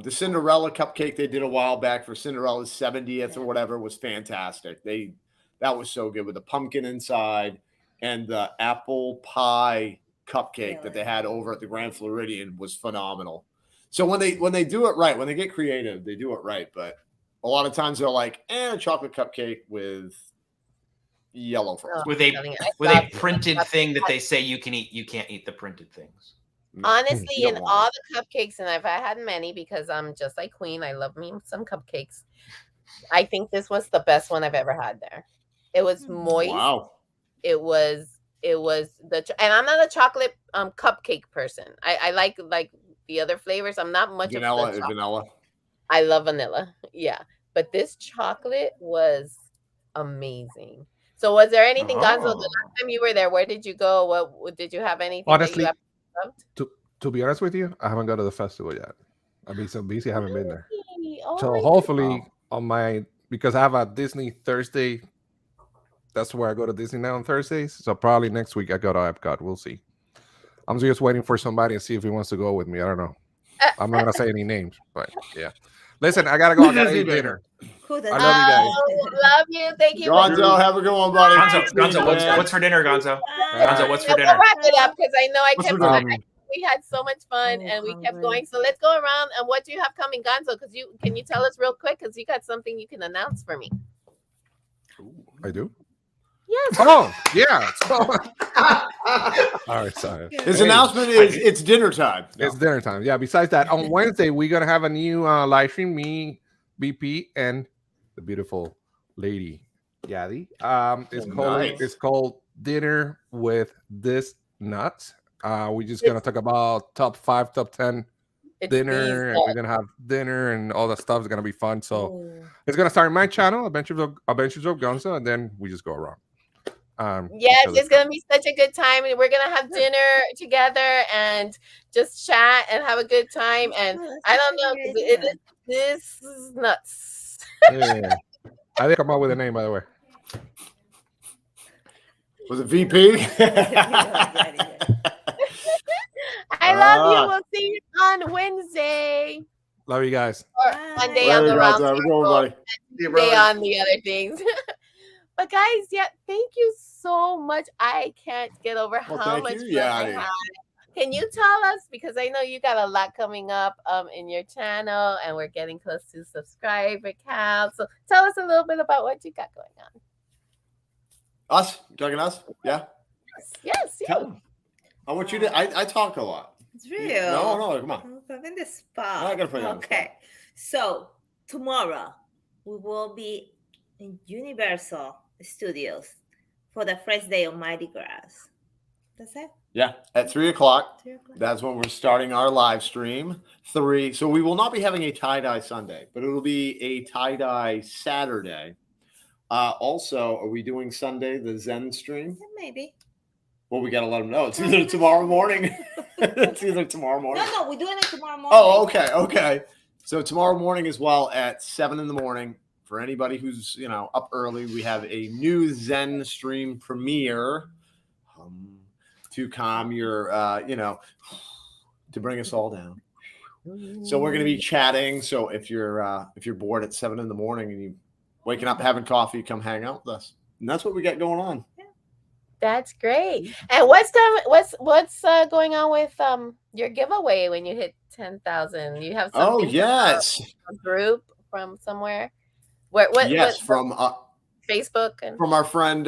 The Cinderella cupcake they did a while back for Cinderella's 70th or whatever was fantastic. That was so good with the pumpkin inside, and the apple pie cupcake that they had over at the Grand Floridian was phenomenal. So when they do it right, when they get creative, they do it right. But a lot of times they're like, a chocolate cupcake with yellow frosting. With a printed thing that they say you can eat. You can't eat the printed things. Honestly, in all the cupcakes, and I've had many because I'm just like Queen. I love me some cupcakes. I think this was the best one I've ever had there. It was moist. Wow. It was and I'm not a chocolate cupcake person. I like the other flavors. I'm not much vanilla. of vanilla. I love vanilla. Yeah. But this chocolate was amazing. So was there anything, Gonzo, the last time you were there, where did you go? What did you have anything? Honestly, that you loved? to be honest with you, I haven't gone to the festival yet. I've been so busy, I haven't been there. Oh So hopefully because I have a Disney Thursday. That's where I go to Disney now on Thursdays. So probably next week I go to Epcot. We'll see. I'm just waiting for somebody and see if he wants to go with me. I don't know. I'm not gonna say any names, but yeah. Listen, I gotta go. I gotta eat dinner. I love you guys. Love you. Thank you. Gonzo, have a good one, buddy. Gonzo, what's for dinner, Gonzo? Gonzo, what's for We'll dinner? wrap it up because I know I What's kept for dinner? we had so much fun and we kept going. So let's go around and what do you have coming, Gonzo? Because can you tell us real quick? Because you got something you can announce for me. I do. Yes. Oh yeah. All right, sorry. His announcement is it's dinner time. It's dinner time. Yeah. Besides that, on Wednesday we're gonna have a new live stream. Me, BP, and the beautiful lady Yadi. It's called Dinner with This Nuts. We're just gonna talk about top 5, top 10 dinner, and we're gonna have dinner, and all that stuff is gonna be fun. So it's gonna start in my channel, Adventures of Gonzo, and then we just go around. Yes, it's gonna be such a good time, and we're gonna have dinner together and just chat and have a good time. And I don't know, this is nuts. Yeah. I didn't come up with a name, by the way. Was it VP? I love you. We'll see you on Wednesday. Love you guys. Or Monday on the round table, Tuesday on the other things. But guys, yeah, thank you so much. I can't get over how much fun I had. Can you tell us, because I know you got a lot coming up in your channel, and we're getting close to subscriber count. So tell us a little bit about what you got going on. Us? You talking us? Yeah. Yes. You. I want you to. I talk a lot. It's real. No, come on. I'm in the spot. I'm not gonna put you on the spot. Okay. So tomorrow we will be in Universal Studios for the first day of Mardi Gras. That's it. Yeah, at 3:00. That's when we're starting our live stream. 3. So we will not be having a tie-dye Sunday, but it will be a tie-dye Saturday. Also, are we doing Sunday the Zen stream? Maybe. Well, we got to let them know. It's either tomorrow morning. It's either tomorrow morning. No, we're doing it tomorrow morning. Oh, okay. So tomorrow morning as well at 7 in the morning. For anybody who's up early, we have a new Zen stream premiere to calm your to bring us all down. So we're going to be chatting. So if you're bored at 7 in the morning and you waking up having coffee, come hang out with us. And that's what we got going on. That's great. And what's going on with your giveaway when you hit 10,000? You have something? Oh yes, a group from somewhere. From Facebook and from our friend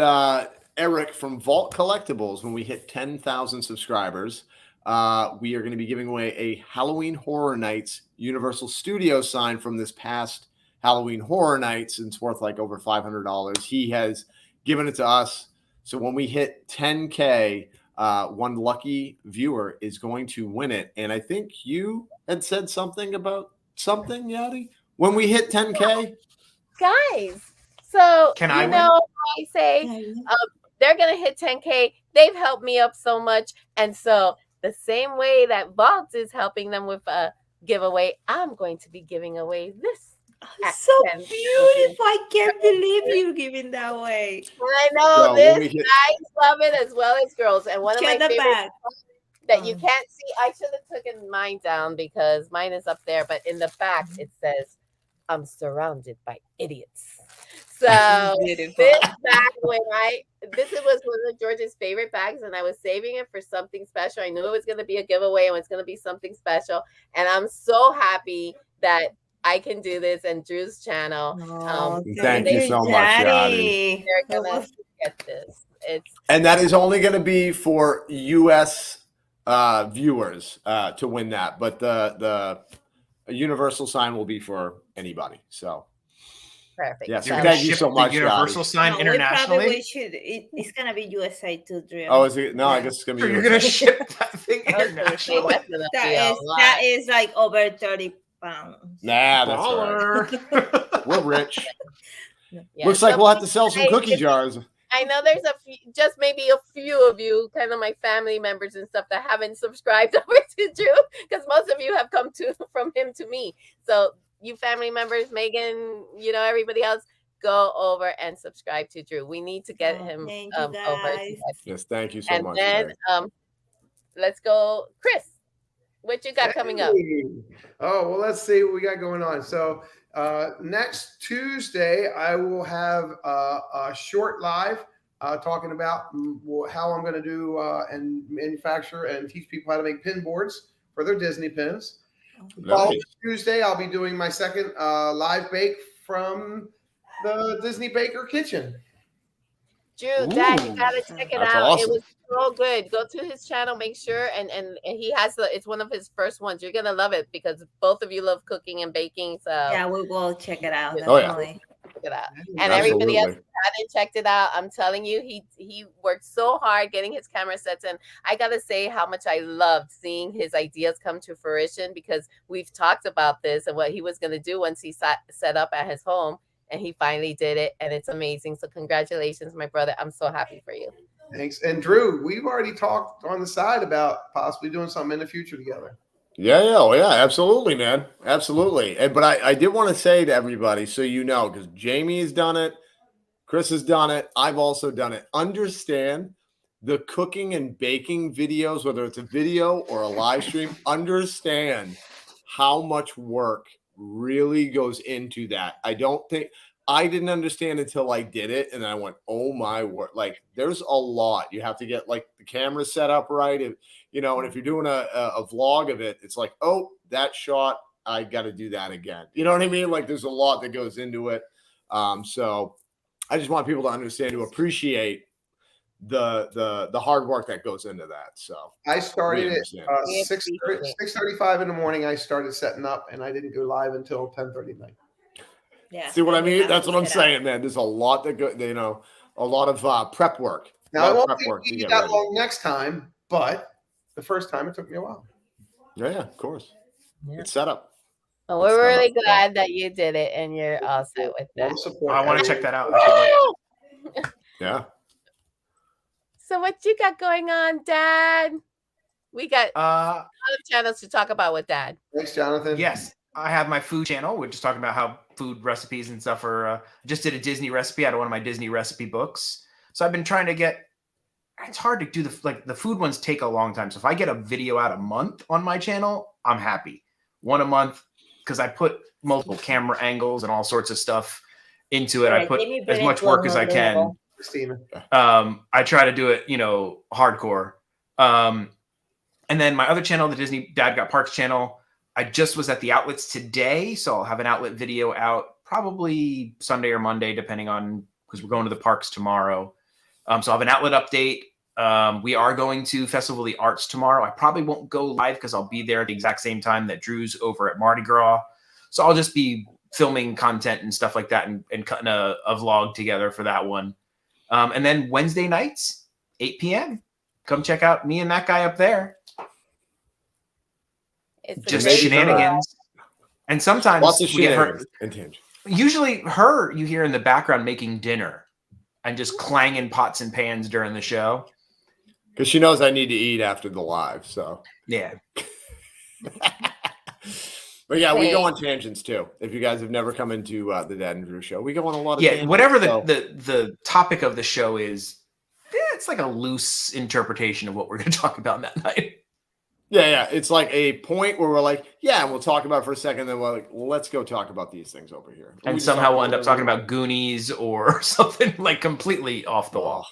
Eric from Vault Collectibles. When we hit 10,000 subscribers, we are going to be giving away a Halloween Horror Nights Universal Studio sign from this past Halloween Horror Nights. And it's worth like over $500. He has given it to us. So when we hit 10K, one lucky viewer is going to win it. And I think you had said something about something, Yadi, when we hit 10K. Guys, so I say they're gonna hit 10K. They've helped me up so much, and so the same way that Vault is helping them with a giveaway, I'm going to be giving away this. So beautiful! I can't believe you giving that away. I know guys love it as well as girls. And one of my favorite that you can't see, I should have taken mine down because mine is up there, but in the back it says, "I'm surrounded by idiots." So this bag, this was one of George's favorite bags, and I was saving it for something special. I knew it was going to be a giveaway and it was going to be something special, and I'm so happy that I can do this and Drew's channel. Thank you so much, Yadi. They're gonna get this. And that is only going to be for U.S. Viewers to win that, but the universal sign will be for anybody. So perfect. Yes, thank you so much. The universal sign internationally. It's gonna be USA too, Drew. Oh, is it? No, I guess it's gonna be. You're gonna ship that thing internationally. That is like over 30 pounds. Nah, that's all right. We're rich. Yeah. Looks like we'll have to sell some cookie jars. I know there's just maybe a few of you, kind of my family members and stuff, that haven't subscribed over to Drew, because most of you have come from him to me. So you family members, Megan, everybody else, go over and subscribe to Drew. We need to get him over. Yes, thank you so much. And then let's go, Chris. What you got coming up? Oh, well, let's see what we got going on. So next Tuesday, I will have a short live talking about how I'm going to do and manufacture and teach people how to make pin boards for their Disney pins. Nice. Tuesday, I'll be doing my second live bake from the Disney Baker Kitchen. Drew, Dad, you gotta check it out. Awesome. It was so good. Go to his channel, make sure, and he has it's one of his first ones. You're gonna love it because both of you love cooking and baking. So yeah, we will check it out. Definitely. check it out. And everybody else Absolutely. who hadn't checked it out, I'm telling you, he worked so hard getting his camera sets in. I gotta say how much I loved seeing his ideas come to fruition, because we've talked about this and what he was gonna do once he set up at his home, and he finally did it, and it's amazing. So congratulations, my brother. I'm so happy for you. Thanks. And Drew, we've already talked on the side about possibly doing something in the future together. Yeah, absolutely, man. Absolutely. But I did want to say to everybody, so you know, because Jamie has done it, Chris has done it, I've also done it. Understand the cooking and baking videos, whether it's a video or a live stream, understand how much work really goes into that. I didn't understand until I did it, and I went, oh my word. Like, there's a lot. You have to get like the camera set up right. And if you're doing a vlog of it, it's like, oh, that shot, I got to do that again. You know what I mean? Like, there's a lot that goes into it. So I just want people to understand, to appreciate the hard work that goes into that. So I started at 6:35 in the morning. I started setting up, and I didn't go live until 10:30 at night. Yeah. See what I mean? That's what I'm saying, man. There's a lot that a lot of prep work. Now, I won't take you that long next time, but the first time it took me a while. Yeah, of course. Yeah. It's set up. Well, we're really glad that you did it, and you're all set with that. I want to check that out. Yeah. So what you got going on, Dad? We got a lot of channels to talk about with Dad. Thanks, Jonathan. Yes, I have my food channel. We're just talking about how food recipes and stuff are. Just did a Disney recipe out of one of my Disney recipe books. So I've been trying to get. It's hard to do the food ones take a long time. So if I get a video out a month on my channel, I'm happy. One a month, because I put multiple camera angles and all sorts of stuff into it. I put as much work as I can. I try to do it, hardcore. And then my other channel, the Disney Dad Got Parks channel, I just was at the outlets today. So I'll have an outlet video out probably Sunday or Monday, depending on, because we're going to the parks tomorrow. So I'll have an outlet update. We are going to Festival of the Arts tomorrow. I probably won't go live because I'll be there at the exact same time that Drew's over at Mardi Gras. So I'll just be filming content and stuff like that and cutting a vlog together for that one. And then Wednesday nights, 8 p.m. Come check out me and that guy up there. It's just shenanigans. And sometimes lots of we get her. Usually her you hear in the background making dinner and just clanging pots and pans during the show. Because she knows I need to eat after the live. So yeah. But yeah, we go on tangents too. If you guys have never come into the Dad and Drew show, we go on a lot of tangents. Whatever the topic of the show is, it's like a loose interpretation of what we're going to talk about that night. Yeah. It's like a point where we're like, yeah, we'll talk about it for a second. Then we're like, well, let's go talk about these things over here. And somehow we'll end up talking about Goonies or something like completely off the wall.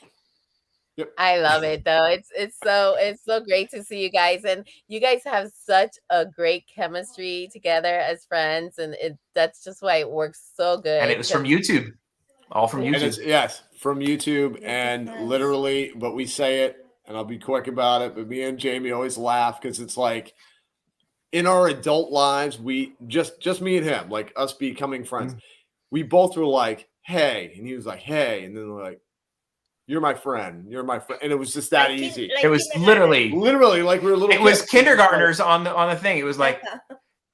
Yep. I love it though. It's so great to see you guys, and you guys have such a great chemistry together as friends, and that's just why it works so good. And it was from YouTube, all from YouTube. Yes, from YouTube, and literally, but we say it, and I'll be quick about it. But me and Jamie always laugh because it's like in our adult lives, we just me and him, like us becoming friends. We both were like, "Hey," and he was like, "Hey," and then we're like, "You're my friend. You're my friend," and it was just that easy. It was literally like we were little. It was kindergartners on the thing. It was like,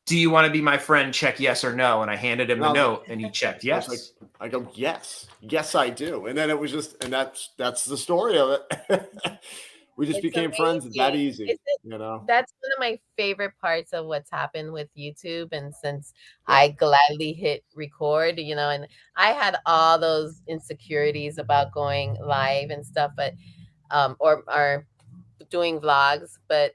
"Do you want to be my friend? Check yes or no." And I handed him the note, and he checked yes. I go, yes, I do. And then it was just, and that's the story of it. We just became friends that easy. That's one of my favorite parts of what's happened with YouTube. And since I gladly hit record, and I had all those insecurities about going live and stuff, but or doing vlogs, but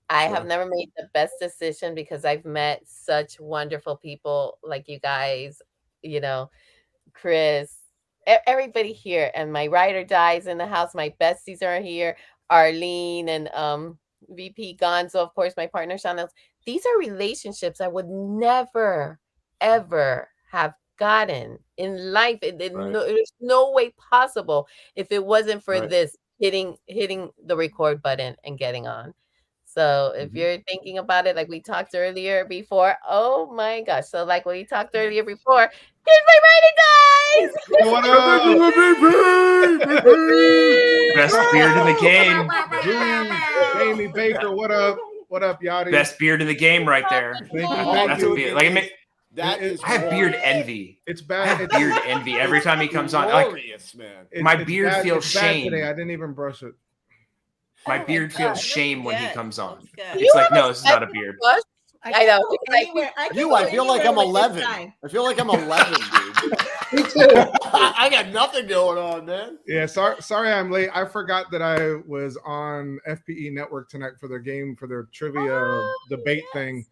I have never made the best decision because I've met such wonderful people like you guys, Chris, everybody here, and my ride or dies in the house. My besties are here. Arlene and VP Gonzo, of course, my partner Chanel. These are relationships I would never, ever have gotten in life. There's no way possible if it wasn't for this hitting the record button and getting on. So if you're thinking about it, like we talked earlier before, oh my gosh. So like we talked earlier before, here's my writing, guys. What up? Best beard in the game. Jamie Baker, what up? What up, Yachty? Best beard in the game right there. Thank you. That's a beard. Like That is I have beard envy. It's I bad. have beard envy every time he comes on. Like, man. my beard bad- feels it's bad shame. today. I didn't even brush it. My Oh beard my feels God. shame when he Good. comes on. Looks good. It's like, no, this is not a beard. Bush? I know. Like, I feel like I'm 11. I feel like I'm 11, dude. Me too. I got nothing going on, man. Yeah, sorry I'm late. I forgot that I was on FPE Network tonight for their game, for their trivia debate thing.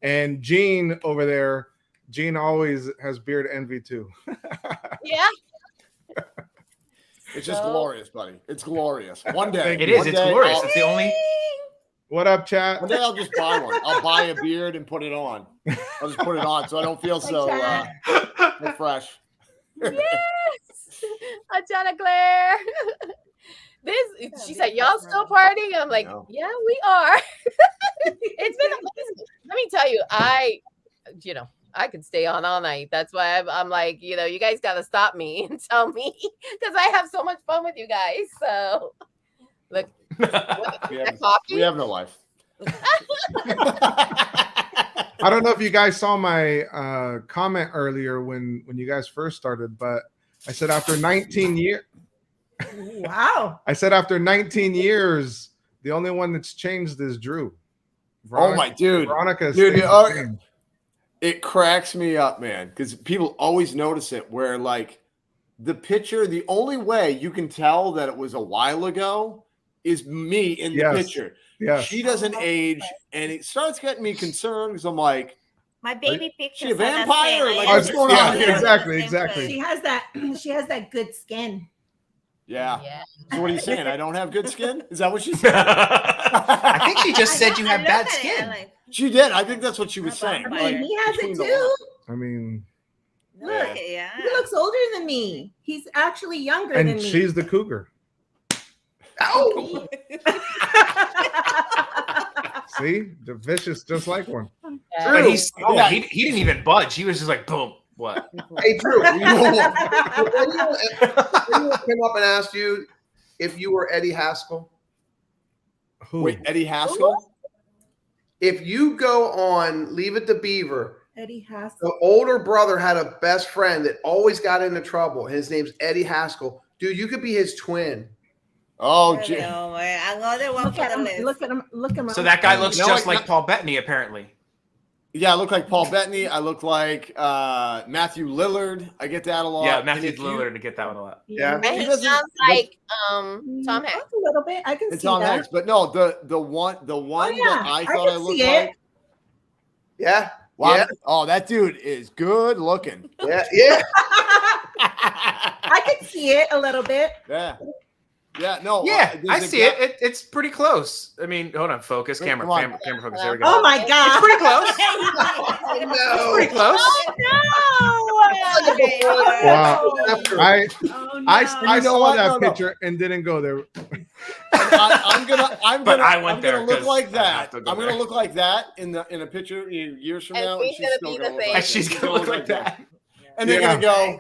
And Gene over there, Gene always has beard envy too. yeah. It's just glorious, buddy. It's glorious. One day. It is. one It's day glorious. I'll- It's the only. What up, chat? One day I'll just buy one. I'll buy a beard and put it on. I'll just put it on so I don't feel so fresh. Yes. Ajana Claire. She said, y'all still partying? I'm like, yeah, we are. It's been amazing. Let me tell you, I could stay on all night. That's why I'm like, you guys got to stop me and tell me because I have so much fun with you guys. So, look, we have no life. I don't know if you guys saw my comment earlier when you guys first started, but I said after 19 years. Wow. I said after 19 years, the only one that's changed is Drew. Oh my dude. Veronica. It cracks me up, man, because people always notice it where like the picture, the only way you can tell that it was a while ago is me in the picture. Yeah. She doesn't age, and it starts getting me concerned because I'm like, my baby picture. She a vampire? Like, what's going on here? Exactly. She has that good skin. Yeah. So what are you saying? I don't have good skin? Is that what she said? I think she just said you have bad skin. She did. I think that's what she was saying. I mean, he has it between too. I mean, look, he looks older than me. He's actually younger and than me. she's the cougar. Oh. See, the vicious, just like one. But he didn't even budge. He was just like, boom. What? Hey, Drew. Anyone came up and asked you if you were Eddie Haskell? Who? Wait, Eddie Haskell? If you go on Leave It to Beaver, Eddie Haskell. the older brother had a best friend that always got into trouble. His name's Eddie Haskell. Dude, you could be his twin. Oh, another one Look for at the him. list. Look at him. Look at him. So that guy looks just like Paul Bettany, apparently. Yeah, I look like Paul Bettany. I look like Matthew Lillard. I get that a lot. Yeah, Matthew Lillard to get that one a lot. Yeah, And he sounds like Tom Hanks. A little bit. I can see Tom that. Hanks, but no, the one that I thought I looked it. like. Yeah. Wow. Yeah. Oh, that dude is good looking. Yeah. Yeah. I can see it a little bit. Yeah. Yeah. No. Yeah, I there's a see guy- it. It's pretty close. I mean, hold on, focus, Wait, camera come on. focus. There we go. Oh my god. It's pretty close. No. Pretty close. Wow. I You know saw what? that No. picture and didn't go there. I'm But gonna I went there look 'cause like I that. have to go I'm gonna there. look like that in a picture years from And now. she's gonna still be gonna the look same. like She's that. gonna look like that. And they're Yeah. gonna go.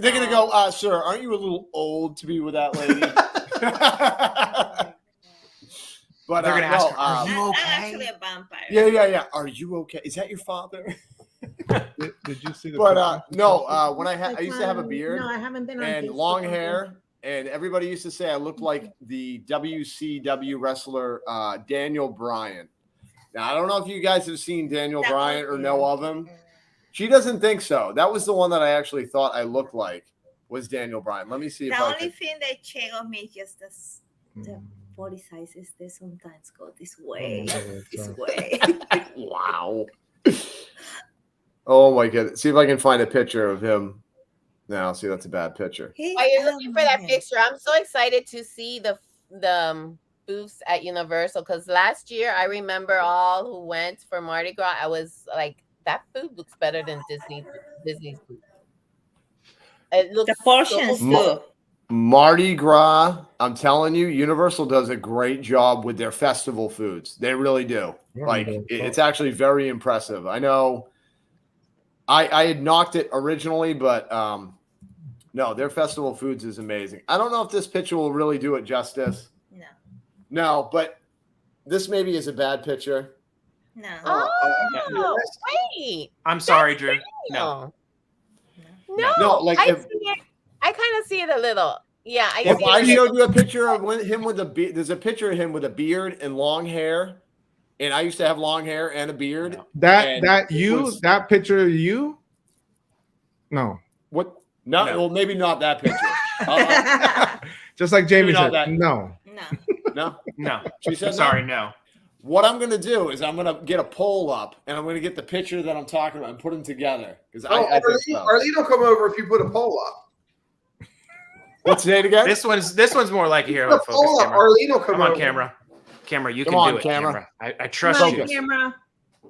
They're gonna go. Sir, aren't you a little old to be with that lady? But They're gonna ask her, no, "Are you I'm okay?" actually a vampire. Yeah. Are you okay? Is that your father? Did you see the But picture? no, when I used to have a beard No, I haven't been on and Facebook long in- hair, and everybody used to say I looked like the WCW wrestler Daniel Bryan. Now I don't know if you guys have seen Daniel That Bryan was- or know of him. She doesn't think so. That was the one that I actually thought I looked like was Daniel Bryan. Let me see if The I only can. thing that change of me is just the body sizes. They sometimes go this way, this way. Wow. Oh my god. See if I can find a picture of him. No, see that's a bad picture. While you're looking for that picture, I'm so excited to see the booths at Universal because last year I remember all who went for Mardi Gras. I was like, that food looks better than Disney's booth. It looks The portions so too. Mardi Gras, I'm telling you, Universal does a great job with their festival foods. They really do. Like, it's actually very impressive. I know I had knocked it originally, but no, their festival foods is amazing. I don't know if this picture will really do it justice. No, but this maybe is a bad picture. No. Wait. I'm sorry, Drew. No. No, like I see it. I kind of see it a little. Yeah, if I showed you a picture of him with a beard, there's a picture of him with a beard and long hair, and I used to have long hair and a beard. That picture of you? No. What? No. Well, maybe not that picture. Just like Jamie said, that. no. No. She said sorry, no. What I'm going to do is I'm going to get a poll up, and I'm going to get the picture that I'm talking about and put them together. Because Arlene will come over if you put a poll up. What's the date again? This one's more like here. Let's focus. Poll up. Arlene will come over. on, camera. Camera, you Come can on, do it. camera. I trust Come you. on, camera.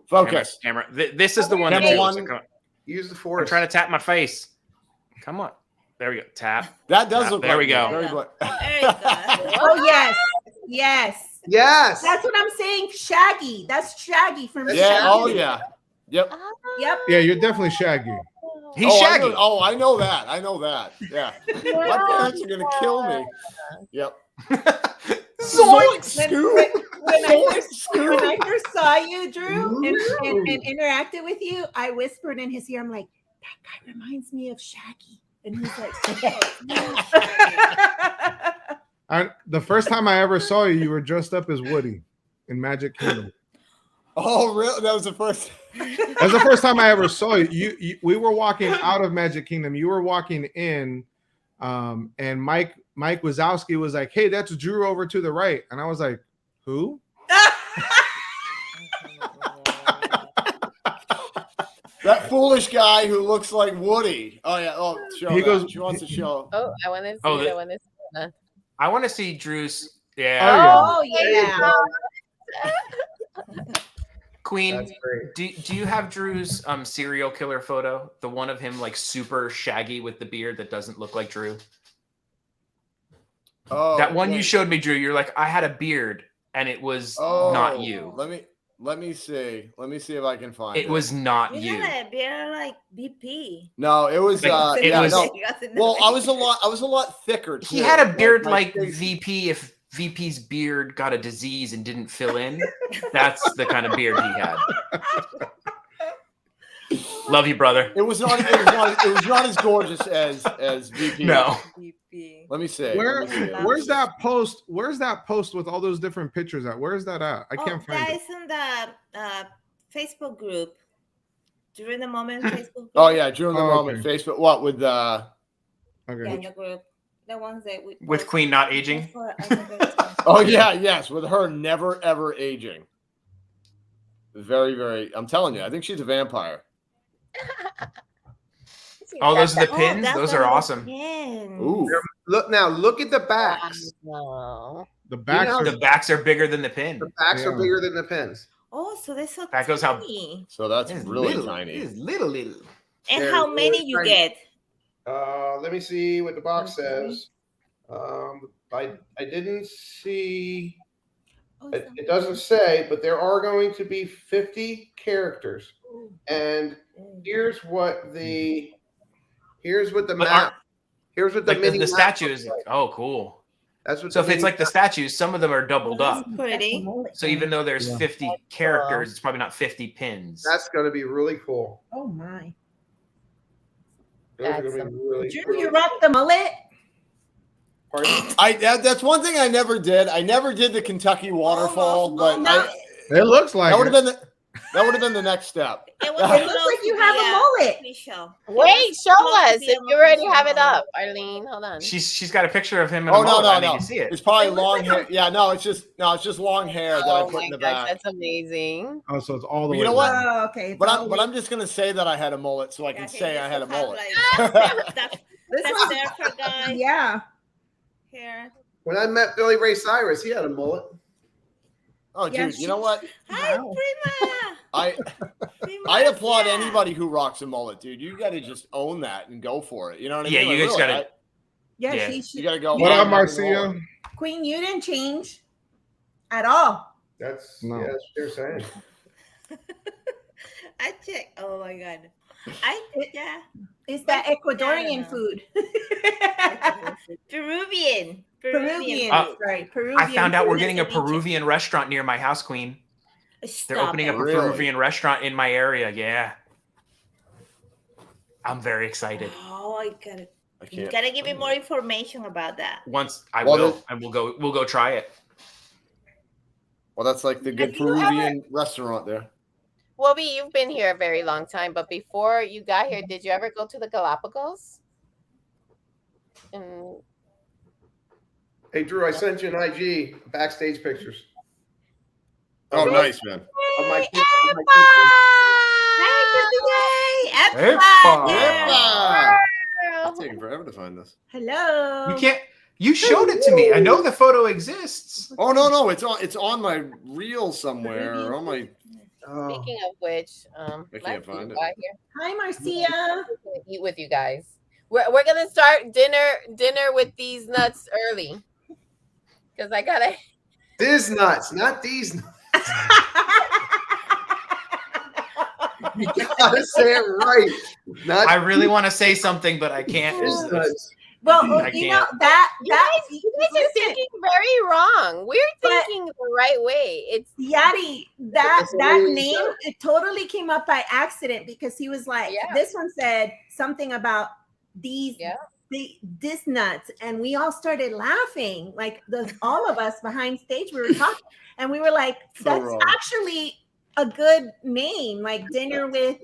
Focus. Camera. This is the one. Use the force. I'm trying to tap my face. Come on. There we go. Tap. That does tap. look. There like we go. There you go. Oh yes, yes. Yes. That's what I'm saying. Shaggy. That's Shaggy from Yeah. Shaggy. Oh yeah. Yep. Yep. Yeah, you're definitely Shaggy. He's Shaggy. I know that. Yeah. My parents are gonna kill me. Yep. When I first saw you, Drew, and interacted with you, I whispered in his ear, I'm like, that guy reminds me of Shaggy. And he's like, The first time I ever saw you, you were dressed up as Woody in Magic Kingdom. Oh, really? That was the first. That was the first time I ever saw you. We were walking out of Magic Kingdom. You were walking in, and Mike Wazowski was like, "Hey, that's Drew over to the right," and I was like, "Who?" That foolish guy who looks like Woody. Oh yeah. Oh, show He that. goes- She wants to show. Oh, I want to see it. I want to see Drew's. Yeah. oh yeah. Queen, do you have Drew's serial killer photo? The one of him like super shaggy with the beard that doesn't look like Drew? Oh, that one you showed me, Drew. You're like, I had a beard and it was not you. Let me see. Let me see if I can find it. It was not you. You had a beard like BP. No, it was yeah, was, no. Well, I was a lot thicker too. He had a beard like face. VP if VP's beard got a disease and didn't fill in. That's the kind of beard he had. Love you, brother. It was not as gorgeous as VP. No. Let me see. Where's that post? Where's that post with all those different pictures at? Where's that at? I can't find that it. is in the Facebook group. During the moment Facebook group. Oh yeah, during the moment okay. Facebook. What with Yeah, in the group. The ones that we with Queen not aging. Oh yeah, yes, with her never ever aging. Very, very. I'm telling you, I think she's a vampire. Oh, those are the pins. Those are awesome. Ooh, Look at the backs. The backs are bigger than the pin. The backs are bigger than the pins. Oh, so they're so that goes how. So that's really tiny. It's little. And how many you get? Let me see what the box says. I didn't see. It doesn't say, but there are going to be 50 characters, and here's what the map. Here's what the like mini the map statue looks is. like. Oh, cool. That's what. So if it's like the statues, some of them are doubled up. Pretty. So even though there's 50 characters, it's probably not 50 pins. That's going to be really cool. Oh my. Those are gonna be really Drew, cool. you rock the mullet? Pardon? That's one thing I never did. I never did the Kentucky waterfall, but it looks like that would have been the next step. It looks like you have a mullet. Wait, show us if you already have it up, Arlene. Hold on. She's got a picture of him in Oh a no, mullet. no, I no! need to see it. It's probably long hair. Yeah, no, it's just long hair that I put in the back. That's amazing. Oh, so it's all the But way. you know what? Oh, okay. But I'm just gonna say that I had a mullet so I can say I had a mullet. This That's there for guys. Yeah. Here. When I met Billy Ray Cyrus, he had a mullet. Oh, dude, you know what? Hi, Prima. I applaud anybody who rocks a mullet, dude. You got to just own that and go for it. You know what I mean? Yeah, you Like, just really, got to. Yeah, Yeah. she should. You gotta go. What on up, and Marcia? on. Queen, you didn't change at all. That's No. yeah, that's what they're saying. I check. Oh my god. Yeah. It's that I Ecuadorian don't know. food. Peruvian. Peruvian. Uh, Right. Peruvian. I found out we're food. getting a Ceviche. Peruvian restaurant near my house, Queen. They're Stop opening it. up a Really? Peruvian restaurant in my area. Yeah. I'm very excited. Oh, I gotta. I You can't. gotta give me more information about that. Once I Well, will, the- and we'll go try it. Well, that's like the good Have you ever- Peruvian restaurant there. Wolby, you've been here a very long time, but before you got here, did you ever go to the Galapagos? And Hey, Drew, I sent you an IG backstage pictures. Oh, nice, man. Of my Hey, kids- of my Hey, Epa. It's taking forever to find this. Hello. You can't. You showed it to me. I know the photo exists. Oh no, it's on my reel somewhere. Or on my. Oh. speaking of which, I can't find it. Here. Hi, Marcia. Eat with you guys. We're gonna start dinner with these nuts early because I gotta. These nuts, not these nuts. You gotta say it right. Not I really want to say something, but I can't. these nuts. Well, I you know can't. that You guys are listen, thinking very wrong. We're But- thinking the right way. It's Yadi, that That's what that we name, said. it totally came up by accident because he was like, Yeah. this one said something about these Yeah. this nuts, and we all started laughing. Like all of us behind stage, we were talking, and we were like, So that's wrong. actually a good name, like dinner with.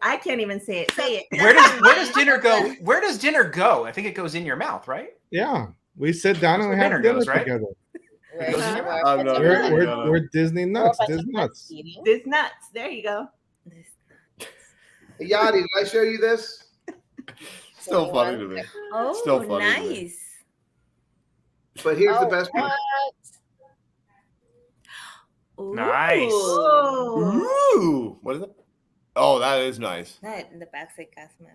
I can't even say it. Say it. Where does dinner go? Where does dinner go? I think it goes in your mouth, right? Yeah, we sit down and we That's have where dinner dinner goes, right? together. Right. goes in your mouth. I'm not We're, really we're, gonna- we're Disney nuts. Disney nuts. This nuts. There you go. Hey, Yadi, did I show you this? Still funny to me. Oh, Still funny to me. nice. But here's the Oh, best part. Nice. Oh. Ooh, what is it? Oh, that is nice. That in the backside cast man.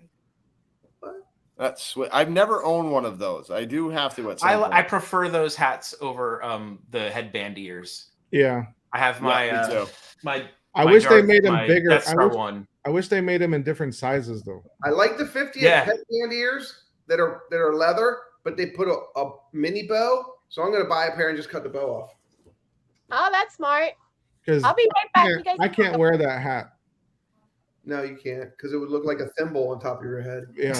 That's sweet. I've never owned one of those. I do have to at some point. I prefer those hats over the headband ears. Yeah, I have my Yeah, me too. my. I my wish they Darth- made them my bigger. Death I Star wish, one. I wish they made them in different sizes though. I like the 50th Yeah. headband ears that are leather, but they put a mini bow. So I'm gonna buy a pair and just cut the bow off. Oh, that's smart. Because I'll be right back. You guys I can't wear that hat. No, you can't, because it would look like a thimble on top of your head. Yeah.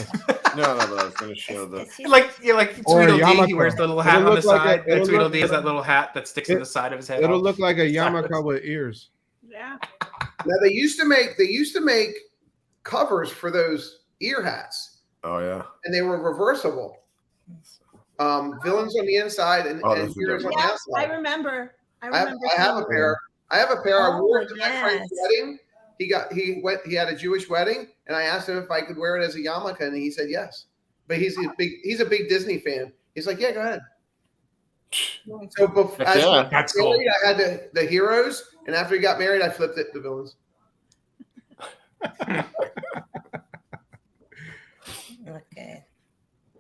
No, but I was gonna show the. Like Or a Tweedledee, he yarmulke. wears the little It'll hat on the look like a- side. it'll And look- Tweedledee has that little hat that sticks to the side of his head. It'll all look like a sideways. yarmulke with ears. Yeah. Now they used to make covers for those ear hats, Oh yeah. and they were reversible. Villains on the inside and, Oh, and those are heroes on good. the Yeah, outside. I remember. I I have, remember. I have a seeing pair. I have a pair. I wore it to Oh, my friend's yes. wedding. He had a Jewish wedding, and I asked him if I could wear it as a yarmulke, and he said yes. But he's a big Disney fan. He's like, yeah, go ahead. So before, Yeah, that's married, cool. I had the heroes, and after he got married, I flipped it to villains. Okay.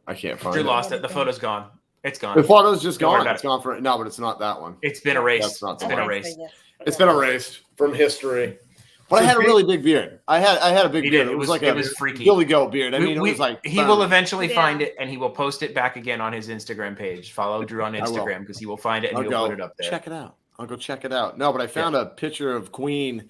I can't find Drew it. lost it. The photo's gone. It's gone. The photo's just Don't worry gone. about It's gone for no, but it's not that one. It's been erased. That's not It's the been one. erased. It's been erased from history. But I had a really big beard. I had a big He beard. did. It was like it a was freaky. Billy Goat beard. I mean, it was like he will boom. eventually Yeah. find it and he will post it back again on his Instagram page. Follow Drew on I will. Instagram because he will find it and I'll he'll go put it up there. check it out. I'll go check it out. No, but I found a picture of Queen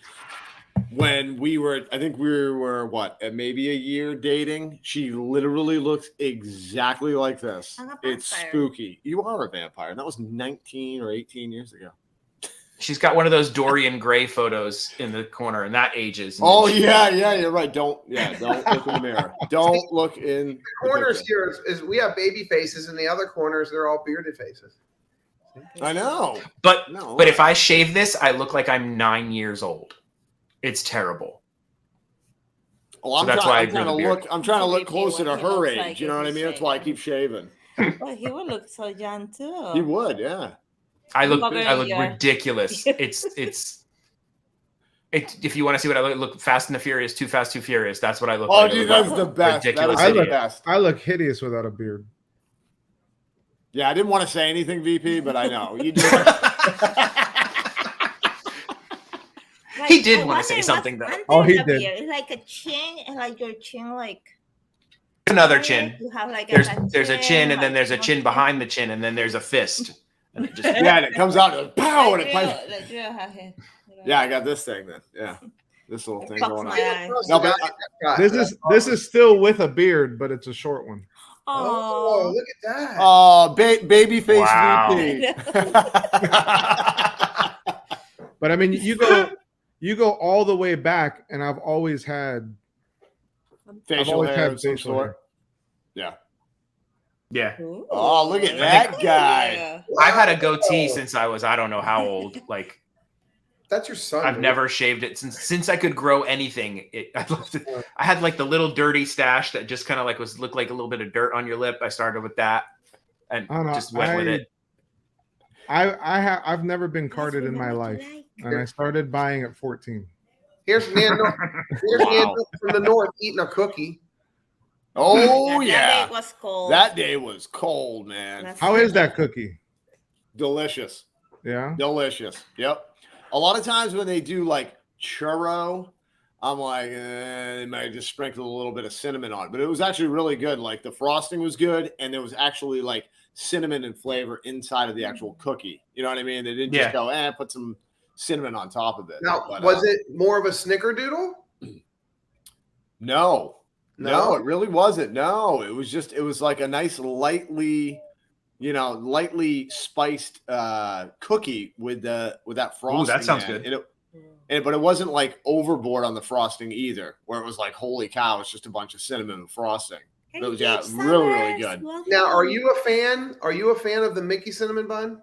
when we were. I think we were what, maybe a year dating. She literally looks exactly like this. I'm a It's vampire. spooky. You are a vampire. And that was 19 or 18 years ago. She's got one of those Dorian Gray photos in the corner, and that ages. And Oh then she- yeah, you're right. Don't look in the mirror. Don't look in the Corners picture. here is we have baby faces, and the other corners they're all bearded faces. I know. But No. but if I shave this, I look like I'm 9 years old. It's terrible. Well, I'm So that's trying, why I I'm trying grew to the beard. look. I'm trying to So look maybe what closer to he her looks age. like You know if what I he's mean? That's why I shaving. keep shaving. Well, he would look so young too. He would, yeah. I look Longer I look than you. ridiculous. It's If you want to see what I look Fast and the Furious, Too Fast, Too Furious. That's what I look Oh, like. dude, that's the best. Ridiculous. That is the idiot. best. I look hideous without a beard. Yeah, I didn't want to say anything, VP, but I know you do. He did want to say something though. Oh, he did. It's like a chin, and like your chin, like Another chin. you have like There's a chin, and then there's a chin behind the chin, and then there's a fist. And it just Yeah, and it comes out and pow, and it Like plays. Drew, like Drew has it. Yeah, I got this thing then. Yeah, this little thing Fucks going on. my eyes. No, but This is still with a beard, but it's a short one. Oh, look at that. Oh, babyface Wow. VP. But I mean, you go all the way back, and I've always had Facial always hair had of some facial sort. hair. Yeah. yeah. Oh, look at that guy. I've had a goatee since I was I don't know how old. Like That's your son. I've dude. never shaved it since I could grow anything. I had like the little dirty stash that just kind of like looked like a little bit of dirt on your lip. I started with that and I don't know, just went with it. I've never been carded in my life, and I started buying at 14. Here's Nando from the north eating a cookie. Oh That yeah. day was cold. That day was cold, man. That's How is that cookie? Delicious. Yeah. Delicious. Yep. A lot of times when they do like churro, I'm like, they might just sprinkle a little bit of cinnamon on it. But it was actually really good. Like the frosting was good, and there was actually like cinnamon and flavor inside of the actual cookie. You know what I mean? They didn't just go, put some cinnamon on top of it. Now, But, was it more of a snickerdoodle? No, it really wasn't. No, it was like a nice lightly spiced cookie with that frosting. Ooh, that sounds in good. But it wasn't like overboard on the frosting either, where it was like, holy cow, it's just a bunch of cinnamon and frosting. It was really, really good. Now, are you a fan? Are you a fan of the Mickey cinnamon bun?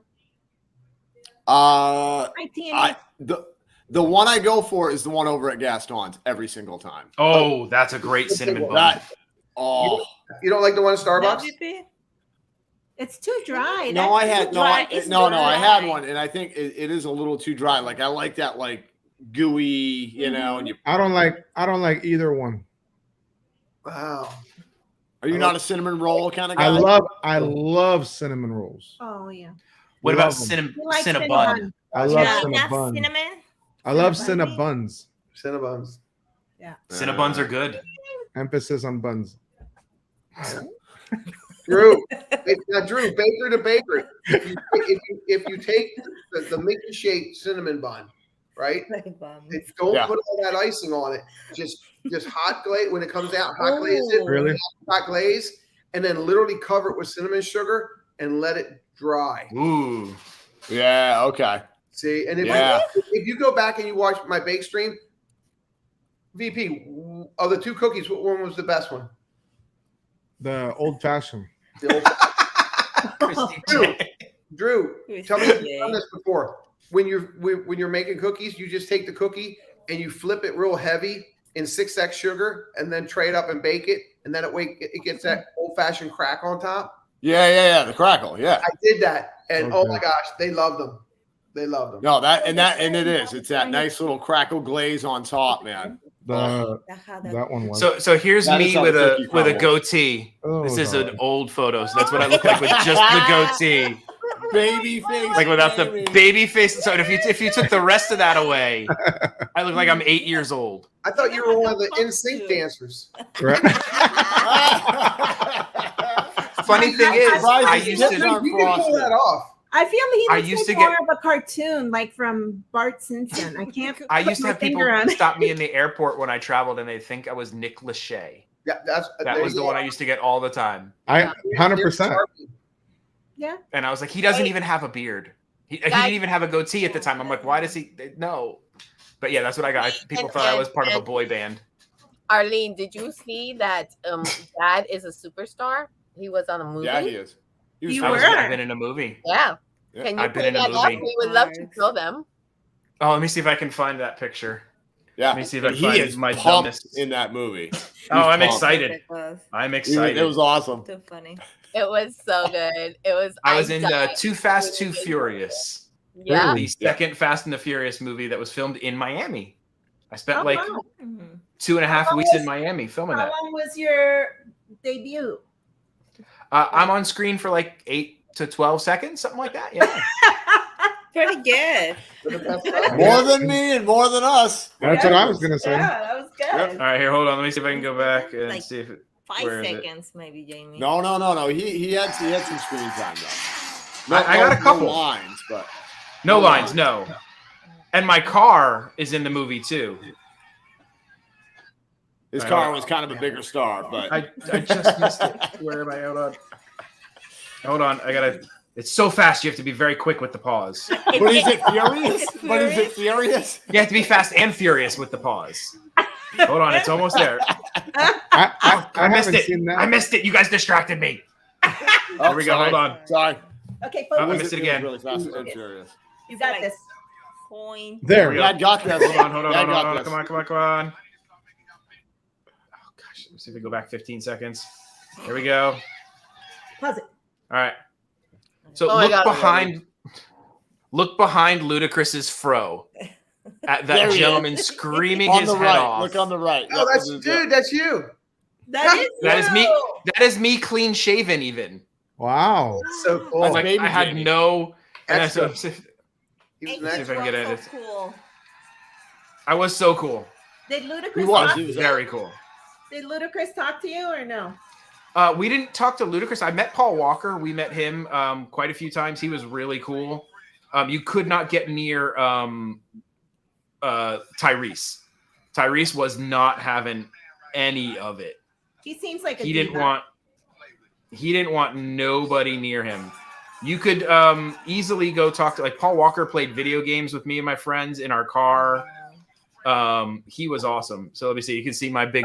The one I go for is the one over at Gaston's every single time. Oh, that's a great cinnamon bun. You don't like the one at Starbucks? It's too dry. No, I had I had one. one, and I think it is a little too dry. Like I like that like gooey, you know. And you I don't like either one. Wow. Are you not a cinnamon roll kind of guy? I love cinnamon rolls. Oh yeah. What about You like Cinnabon? I love Cinnabon. Cinnamon? I love Cinnabuns. Cinnabuns. Yeah. Cinnabuns are good. Emphasis on buns. Drew, Drew, baker to bakery. If you take the Mickey shaped cinnamon bun, right? Don't put all that icing on it. Just hot glaze when it comes out. Hot glaze it. Really? Hot glaze, and then literally cover it with cinnamon sugar and let it dry. Ooh. Yeah. Okay. See, and if you go back and you watch my bake stream, VP, of the two cookies, what one was the best one? The old fashioned. Drew, tell me if you've done this before. When you're making cookies, you just take the cookie and you flip it real heavy in 6x sugar, and then tray it up and bake it, and then it gets that old fashioned crack on top. Yeah. The crackle. Yeah. I did that, and oh my gosh, they love them. They love them. No, it's that nice little crackle glaze on top, man. That one was. So here's me with a goatee. Oh, this is an old photo, so that's what I look like with just the goatee. Baby face. Like without the baby face. So if you took the rest of that away, I look like I'm 8 years old. I thought you were one of the NSYNC dancers. Right. Funny thing is, I used to You can pull that off. I feel I he used looks to like get- more of a cartoon, like from Bart Simpson. I can't. I put used to my have people finger on it. stop me in the airport when I traveled, and they think I was Nick Lachey. Yeah, That was the one I used to get all the time. 100%. Yeah. And I was like, he doesn't even have a beard. He didn't even have a goatee at the time. I'm like, why does he? No. But yeah, that's what I got. People thought I was part of a boy band. Arlene, did you see that Dad is a superstar? He was on a movie. Yeah, he is. I've been in a movie. Yeah. Can you I've been pull in a that up? movie. We would love to show them. Oh, let me see if I can find that picture. Yeah. Let me see if I He can is find my pumped dumbest in that movie. Oh, I'm pumped. excited. I'm excited. It was awesome. Too funny. It was so good. It was. I was in Too Fast, Too Furious. Yeah. The second Fast and the Furious movie that was filmed in Miami. I spent Oh, like wow. 2.5 weeks in Miami filming How that. long was your debut? I'm on screen for like 8 to 12 seconds, something like that. Yeah. Pretty good. More than me and more than us. That's what I was gonna say. Yeah, that was good. All right, here, hold on. Let me see if I can go back and Like see if it, 5 where is it? seconds, maybe, Jamie. No. He had some screen time though. I got a couple lines, but no lines, no. And my car is in the movie too. His car was kind of a bigger star, but I just missed it. Where am I? Hold on. I gotta. It's so fast. You have to be very quick with the pause. But is it furious? But is it furious? You have to be fast and furious with the pause. Hold on, it's almost there. I missed haven't it. seen that. I missed it. You guys distracted me. Here we go. Sorry. Hold on. Sorry. Okay, Oh, I focus. missed it again. Really fast and furious. You got this. Point. There. Dad got this. Hold on. Dad got this. Come on. Oh gosh, let me see if we go back 15 seconds. Here we go. Pause it. All right. So Oh, I got it. Look behind Ludacris's fro at There that he gentleman is. screaming On his the head right. off. Look on the right. Oh, that's dude. That's you. That is That is me. you. That is me clean shaven even. Wow. So cool. I was like, baby I had Jamie. no. And I, so, Extra. He was And an see you if I can were get so it. cool. I was so cool. Did He Ludacris was. talk He to was you? Very cool. Did Ludacris talk to you or no? We didn't talk to Ludacris. I met Paul Walker. We met him quite a few times. He was really cool. You could not get near Tyrese. Tyrese was not having any of it. He seems like a He didn't diva. want nobody near him. You could easily go talk to, like, Paul Walker played video games with me and my friends in our car. He was awesome. So let me see. You can see my big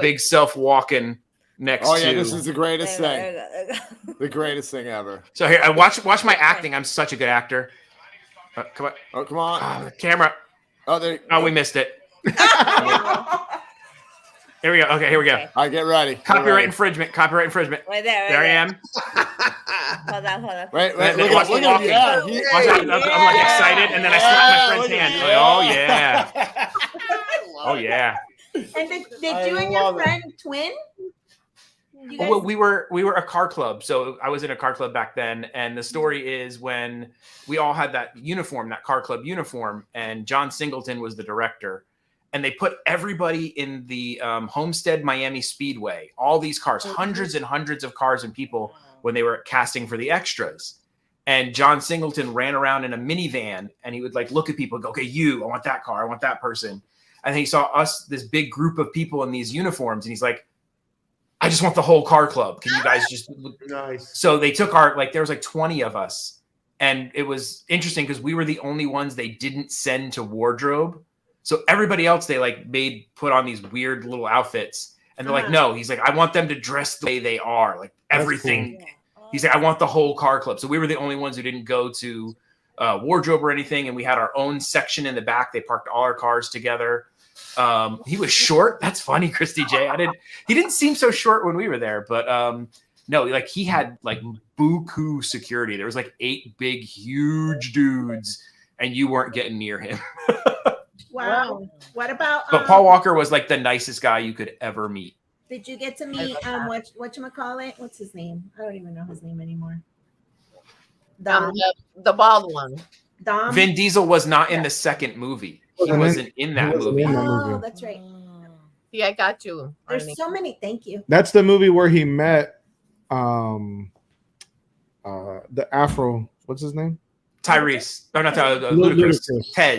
big self walking next Oh to. yeah, this is the greatest thing. There you go. The greatest thing ever. So here, I watch my acting. I'm such a good actor. Come on. Oh, come on. The camera. Oh, there. Oh, we missed it. Here we go. Okay, here we go. Okay. All right, get ready. Copyright infringement. Copyright infringement. Right there. There I am. Hold on. Wait, Then look watch at me him. walking. Yeah, Watch out. I'm like excited, and then I slap my friend's hand. Like, oh yeah. Oh yeah. And did I you and your love it. friend twin? You guys, Well, we were a car club, so I was in a car club back then. And the story is when we all had that uniform, that car club uniform, and John Singleton was the director, and they put everybody in the Homestead Miami Speedway, all these cars, hundreds and hundreds of cars and people, when they were casting for the extras. And John Singleton ran around in a minivan, and he would like look at people and go, okay, I want that car, I want that person. And he saw us, this big group of people in these uniforms, and he's like, I just want the whole car club. Can you guys just... Nice. So they took there was like 20 of us. And it was interesting because we were the only ones they didn't send to wardrobe. So everybody else, they like put on these weird little outfits. And they're like, no, he's like, I want them to dress the way they are. Like everything. Cool. He's like, I want the whole car club. So we were the only ones who didn't go to wardrobe or anything. And we had our own section in the back. They parked all our cars together. He was short. That's funny, Christy J. He didn't seem so short when we were there, but no, like he had like buku security. There was like 8 big, huge dudes, and you weren't getting near him. wow. What about? But Paul Walker was like the nicest guy you could ever meet. Did you get to meet whatchamacallit? What's his name? I don't even know his name anymore. Dom. The bald one. Dom. Vin Diesel was not in the second movie. He wasn't in that movie. Oh, that's right. Yeah, I got you. There's so many. Thank you. That's the movie where he met the Afro. What's his name? Tyrese. Oh, not Ludacris. Tej.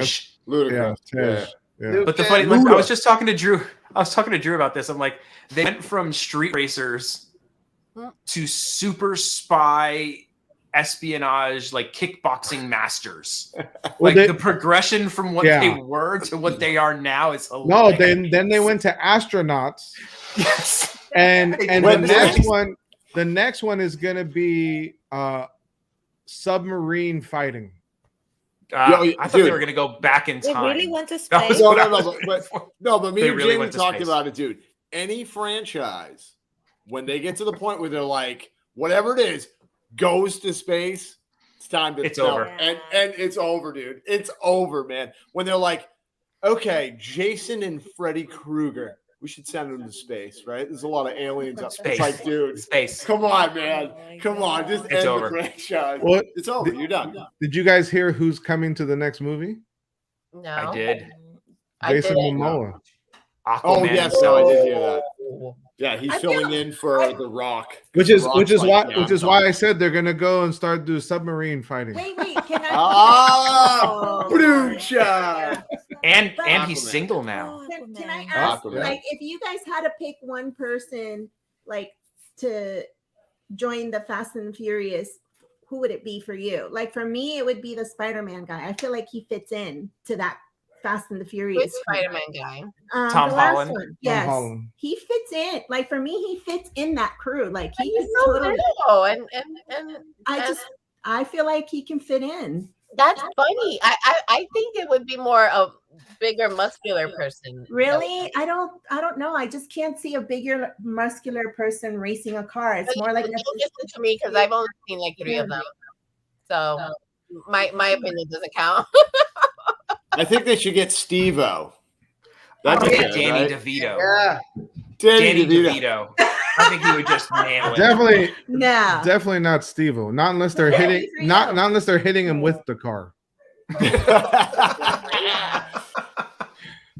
Ludacris. Yeah. Yeah. But the funny, like, I was just talking to Drew. About this. I'm like, they went from street racers to super spy espionage, like kickboxing masters. Like the progression from what they were to what they are now is hilarious. No, then they went to astronauts. Yes. And the next one is gonna be submarine fighting. I thought they were going to go back in time. They really went to space. But me They and really Jamie went to talked space. about it, dude. Any franchise, when they get to the point where they're like, whatever it is, goes to space, it's time to It's over. And it's over, dude. It's over, man. When they're like, Okay, Jason and Freddy Krueger. We should send them to space, right? There's a lot of aliens up. Space. It's like, dude, Space. come on, man. Come on, just It's end over. the franchise. What? It's over. You're done. Did you guys hear who's coming to the next movie? No, I did. Jason didn't. Momoa. Aquaman. Oh yes, no, I did hear that. Yeah, he's I feel- filling in for The Rock. Which The is Rock's like, yeah, why I said they're gonna go and start do submarine fighting. Wait, can I? Ah, Oh, Brucha. And But- he's Aquaman. single now. Can I ask, Aquaman. like, if you guys had to pick one person, like, to join the Fast and Furious, who would it be for you? Like, for me, it would be the Spider-Man guy. I feel like he fits in to that Fast and the Furious. Which Spider-Man guy? Tom the last Holland? one. Yes, Holland. he fits in. Like, for me, he fits in that crew. Like, he He's is so totally. little, and I feel like he can fit in. that's funny. I think it would be more a bigger, muscular person. Really, I don't know. I just can't see a bigger, muscular person racing a car. It's more like Don't listen to me because I've only seen like 3 of them. So my opinion doesn't count. I think they should get Steve-O. That's I'll okay, get Danny right? DeVito. Yeah. Danny DeVito. I think he would just nail it. Definitely not Steve-O. Not unless they're hitting not unless they're hitting him with the car.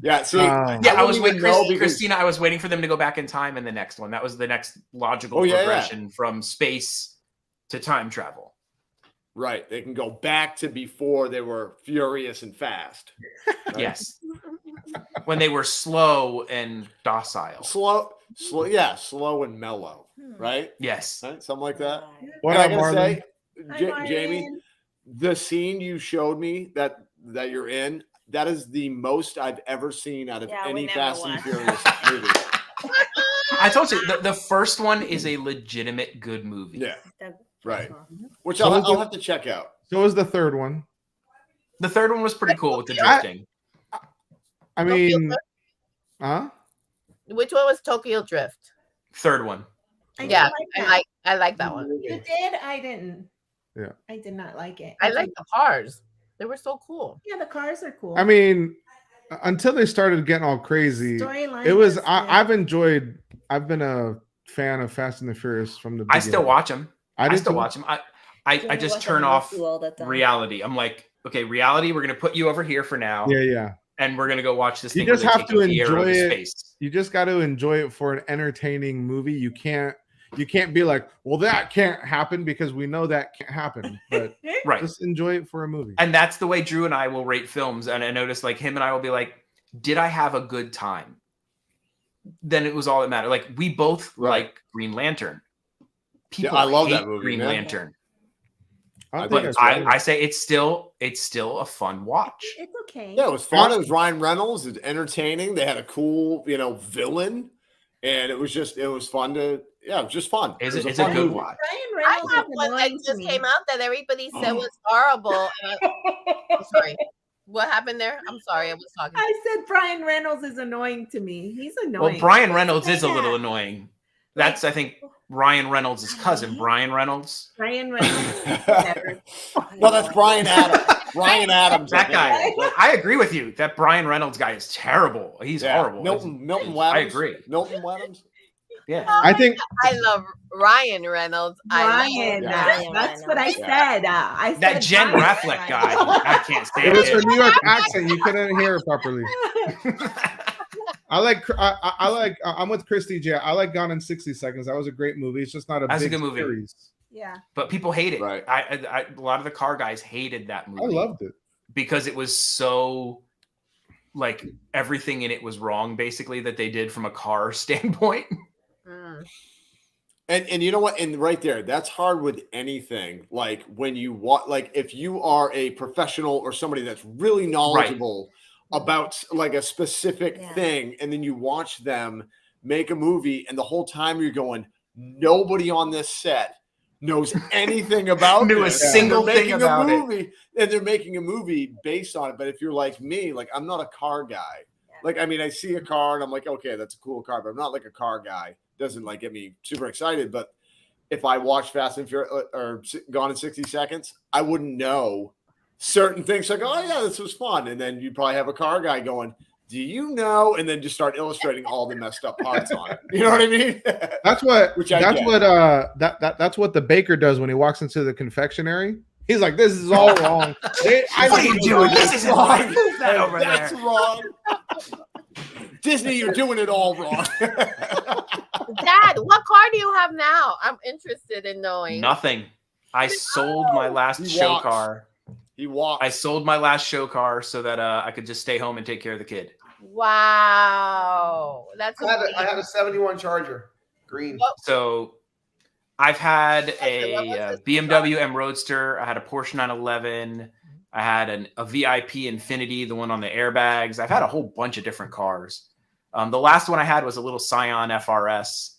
Yeah, see, I was with because Christina. I was waiting for them to go back in time in the next one. That was the next logical Oh, yeah, yeah. progression from space to time travel. right, they can go back to before they were furious and fast. Right? Yes. When they were slow and docile. slow, slow and mellow, right? Yes, right? Something like that. What And I up, gotta Marlon? say, Hi, Jamie, Marlon. the scene you showed me that you're in, that is the most I've ever seen out of Yeah, we any never Fast and watched. Furious movie. I told you the first one is a legitimate good movie. Yeah, right. Mm-hmm. Which So I'll have to check out. So was the third one. The third one was pretty cool with the drifting. I mean, huh? Which one was Tokyo Drift? Third one. Yeah, that. I like that one. You did? I didn't. Yeah. I did not like it. I like the cars. They were so cool. Yeah, the cars are cool. I mean, until they started getting all crazy, Storyline it was. was I've been a fan of Fast and the Furious from the I beginning. still watch them. I did still too. watch them. I just turn off reality. I'm like, okay, reality, we're gonna put you over here for now. Yeah. And we're gonna go watch this You thing. where just they have take to a Fiero enjoy to it. space. You just got to enjoy it for an entertaining movie. You can't be like, well, that can't happen because we know that can't happen. But Right. just enjoy it for a movie. And that's the way Drew and I will rate films. And I noticed like him and I will be like, did I have a good time? Then it was all that mattered. Like we both like Green Lantern. People I love that hate movie, Green man. Lantern. think But I say it's still a fun watch. It's okay. Yeah, it was fun. It was Ryan Reynolds. It was entertaining. They had a cool, villain, and it was fun to. Yeah, it was just fun. It's it was a fun good movie. watch. I have one that just came out that everybody said was horrible. I'm sorry. What happened there? I'm sorry. I was talking. I said Brian Reynolds is annoying to me. He's annoying. Well, Brian Reynolds is a little annoying. That's, I think, Ryan Reynolds' cousin, Brian Reynolds. Brian Reynolds. No, that's Brian Adams. Brian Adams. That guy. I agree with you. That Brian Reynolds guy is terrible. He's horrible. Milton Wadhams. I agree. Milton Wadhams. Yeah. I think I love Ryan Reynolds. Ryan. That's what I said. I said That Jen Brian Affleck guy. I can't stand it was her it. New York accent. You couldn't hear it properly. I'm with Christy J. I like Gone in 60 Seconds. That was a great movie. It's just not a That's a big good movie. series. Yeah. But people hate it. Right. A lot of the car guys hated that movie. I loved it. Because it was so like everything in it was wrong, basically, that they did from a car standpoint. And you know what? And right there, that's hard with anything. Like when you want, like if you are a professional or somebody that's really knowledgeable about like a specific thing, and then you watch them make a movie, and the whole time you're going, nobody on this set knows anything about Knew a this. single They're thing making about a it. movie, and they're making a movie based on it. But if you're like me, like I'm not a car guy. Like, I mean, I see a car and I'm like, okay, that's a cool car, but I'm not like a car guy. Doesn't like get me super excited. But if I watch Fast and Furious or Gone in 60 Seconds, I wouldn't know certain things. Like, oh yeah, this was fun. And then you probably have a car guy going, do you know? And then just start illustrating all the messed up parts on it. You know what I mean? That's what that's what the baker does when he walks into the confectionery. He's like, this is all wrong. What are you doing? This isn't right. That's wrong. Disney, you're doing it all wrong. Dad, what car do you have now? I'm interested in knowing. Nothing. I sold my last show car. He walked. I sold my last show car so that I could just stay home and take care of the kid. Wow. That's I had a 71 Charger, green. So I've had a BMW M Roadster. I had a Porsche 911. I had a VIP Infinity, the one on the airbags. I've had a whole bunch of different cars. The last one I had was a little Scion FRS.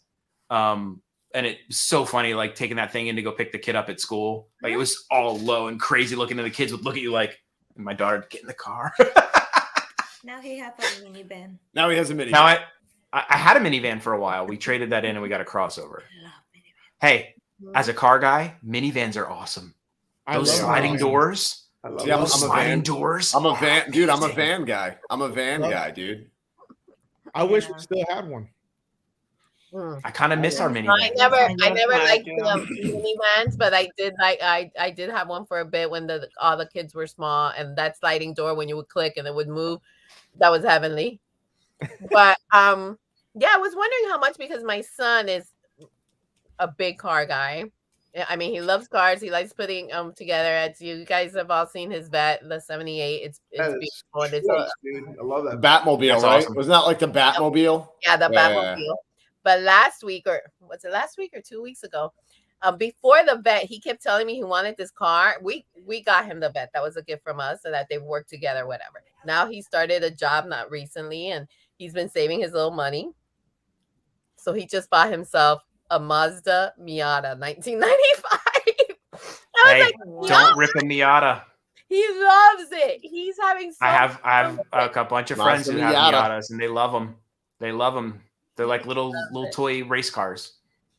And it was so funny, like taking that thing in to go pick the kid up at school. Like it was all low and crazy looking, and the kids would look at you like, and my daughter, get in the car. Now he has a minivan. Now he has a minivan. Now I had a minivan for a while. We traded that in and we got a crossover. Hey, as a car guy, minivans are awesome. Those sliding doors. Those sliding doors. I'm a van, dude. I'm a van guy. I'm a van guy, dude. I wish we still had one. I kind of miss our minivan. I never liked minivans, but I did have one for a bit when all the kids were small, and that sliding door when you would click and it would move, that was heavenly. But yeah, I was wondering how much, because my son is a big car guy. I mean, he loves cars. He likes putting together. As you guys have all seen his vet, the 78. It's beautiful. Dude, I love that Batmobile, That's right? awesome. Wasn't that like the Batmobile? Yeah, the Batmobile. But last week, or was it last week or 2 weeks ago, before the vet, he kept telling me he wanted this car. We got him the vet. That was a gift from us, so that they've worked together, whatever. Now he started a job not recently, and he's been saving his little money. So he just bought himself a Mazda Miata 1995. Hey, don't rip a Miata. He loves it. He's having. I have a bunch of friends who have Miatas, and they love them. They love them. They're like little toy race cars.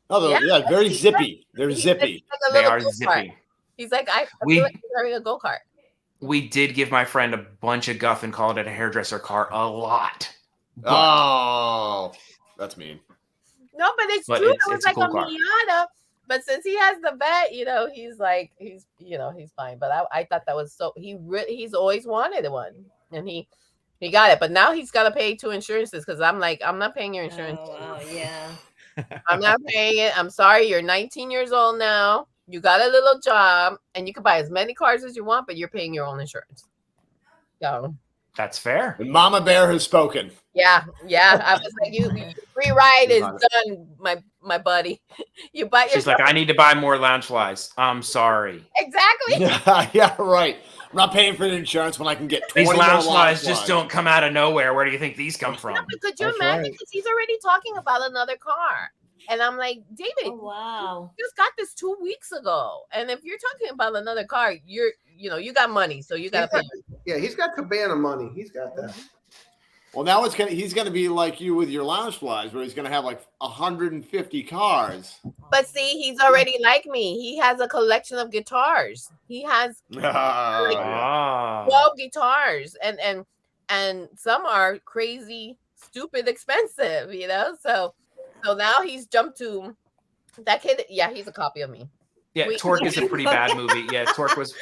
Oh, yeah, very zippy. They're zippy. They are zippy. He's like, I feel like he's driving a go-kart. We did give my friend a bunch of guff and called it a hairdresser car a lot. Oh, that's mean. No, but it's true. It was like a Miata. But since he has the vet, he's fine. But I thought that was so. He's always wanted one, and he got it. But now he's got to pay 2 insurances, because I'm like, I'm not paying your insurance. Oh, yeah. I'm not paying it. I'm sorry. You're 19 years old now. You got a little job, and you can buy as many cars as you want, but you're paying your own insurance. So that's fair. And Mama Bear has spoken. Yeah. I was like, you free ride is done, my buddy. You buy. She's like, I need to buy more Loungeflies. I'm sorry. Exactly. Yeah, right. I'm not paying for the insurance when I can get 20 these Loungeflies just Loungeflies. don't come out of nowhere. Where do you think these come from? No, but could you imagine? Because he's already talking about another car. And I'm like, David, wow, you just got this 2 weeks ago. And if you're talking about another car, you got money, so you got to pay. Yeah, he's got cabana money. He's got that. Well, now he's gonna be like you with your Loungeflies, where he's gonna have like 150 cars. But see, he's already like me. He has a collection of guitars. He has 12 guitars, and some are crazy, stupid expensive. So now he's jumped to that kid. Yeah, he's a copy of me. Yeah, Torque is a pretty bad movie. Yeah, Torque was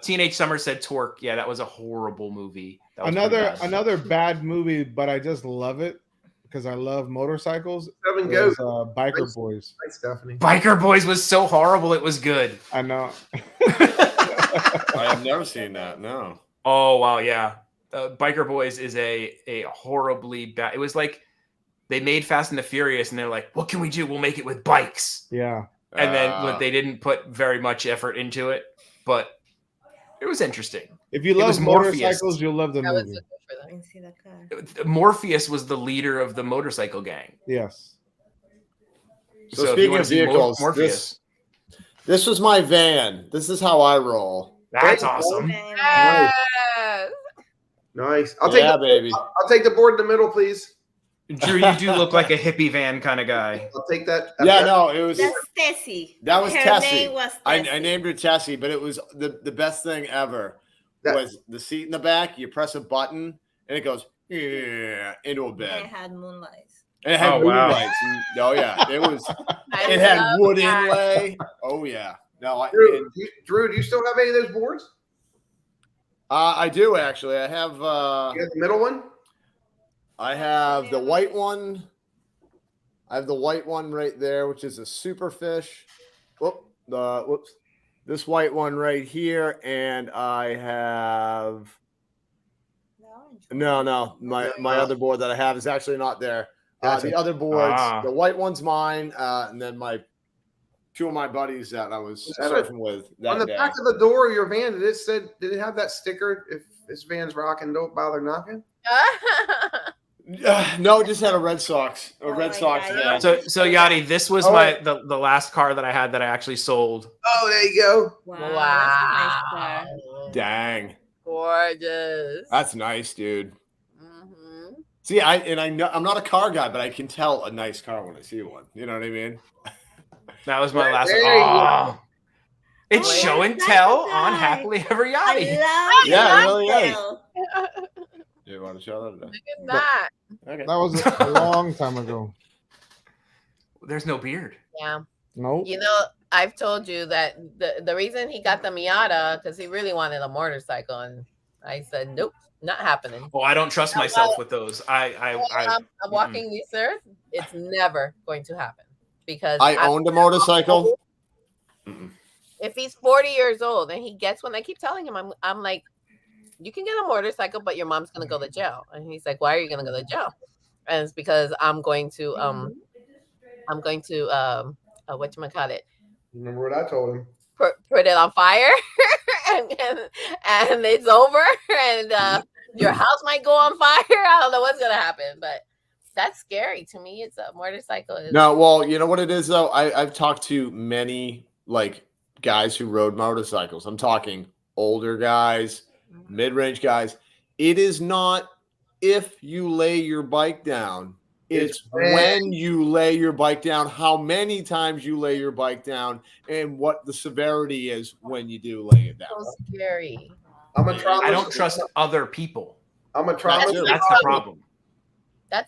Teenage Summer said Torque. Yeah, that was a horrible movie. Another bad movie, but I just love it because I love motorcycles. Seven Goats. Biker Boys. Hi, Stephanie. Biker Boys was so horrible. It was good. I know. I have never seen that. No. Oh wow, yeah. Biker Boys is a horribly bad. It was like they made Fast and the Furious, and they're like, "What can we do? We'll make it with bikes." Yeah. And then they didn't put very much effort into it, but it was interesting. If you love motorcycles, you'll love the movie. I didn't see that car. Morpheus was the leader of the motorcycle gang. Yes. So speaking of vehicles, Morpheus. This was my van. This is how I roll. That's awesome. Yes. Nice. Baby. I'll take the board in the middle, please. Drew, you do look like a hippie van kind of guy. I'll take that. Yeah, no, it was. That's Tessie. That was Her Tessie. name was I Tessie. named her Tessie, but it was the best thing ever. was the seat in the back. You press a button and it goes into a bed. And it had moonlights. And it had Oh, wow. moonlights. Oh yeah, it was. It had wood inlay. Oh yeah. No, Drew, do you still have any of those boards? I do actually. I have. You have the middle one. I have the white one. I have the white one right there, which is a superfish. Whoops. This white one right here, and I have. No. My other board that I have is actually not there. The other boards, the white one's mine, and then two of my buddies that I was surfing with that on the day. back of the door of your van, did it have that sticker? If this van's rocking, don't bother knocking. No, it just had a Red Sox. Red Sox van. So Yadi, this was the last car that I had that I actually sold. Oh, there you go. Wow. Dang. Gorgeous. That's nice, dude. See, I know I'm not a car guy, but I can tell a nice car when I see one. You know what I mean? That was my last. Oh, it's show and tell on Happily Ever Yachty. Yeah, it really is. You want to show that? Look at that. Okay. That was a long time ago. There's no beard. Yeah. Nope. You know, I've told you that the reason he got the Miata because he really wanted a motorcycle, and I said nope, not happening. Oh, I don't trust myself with those. I'm walking this earth. It's never going to happen because I owned a motorcycle. If he's 40 years old and he gets one, I keep telling him, I'm like, you can get a motorcycle, but your mom's gonna go to jail. And he's like, why are you gonna go to jail? And it's because I'm going to whatchamacallit? Remember what I told him? Put it on fire and it's over and your house might go on fire. I don't know what's gonna happen, but that's scary to me. It's a motorcycle. No, well, you know what it is though? I've talked to many guys who rode motorcycles. I'm talking older guys, mid-range guys. It is not if you lay your bike down. It's when you lay your bike down, how many times you lay your bike down, and what the severity is when you do lay it down. So scary. I don't trust other people. I'm a trauma. That's the problem.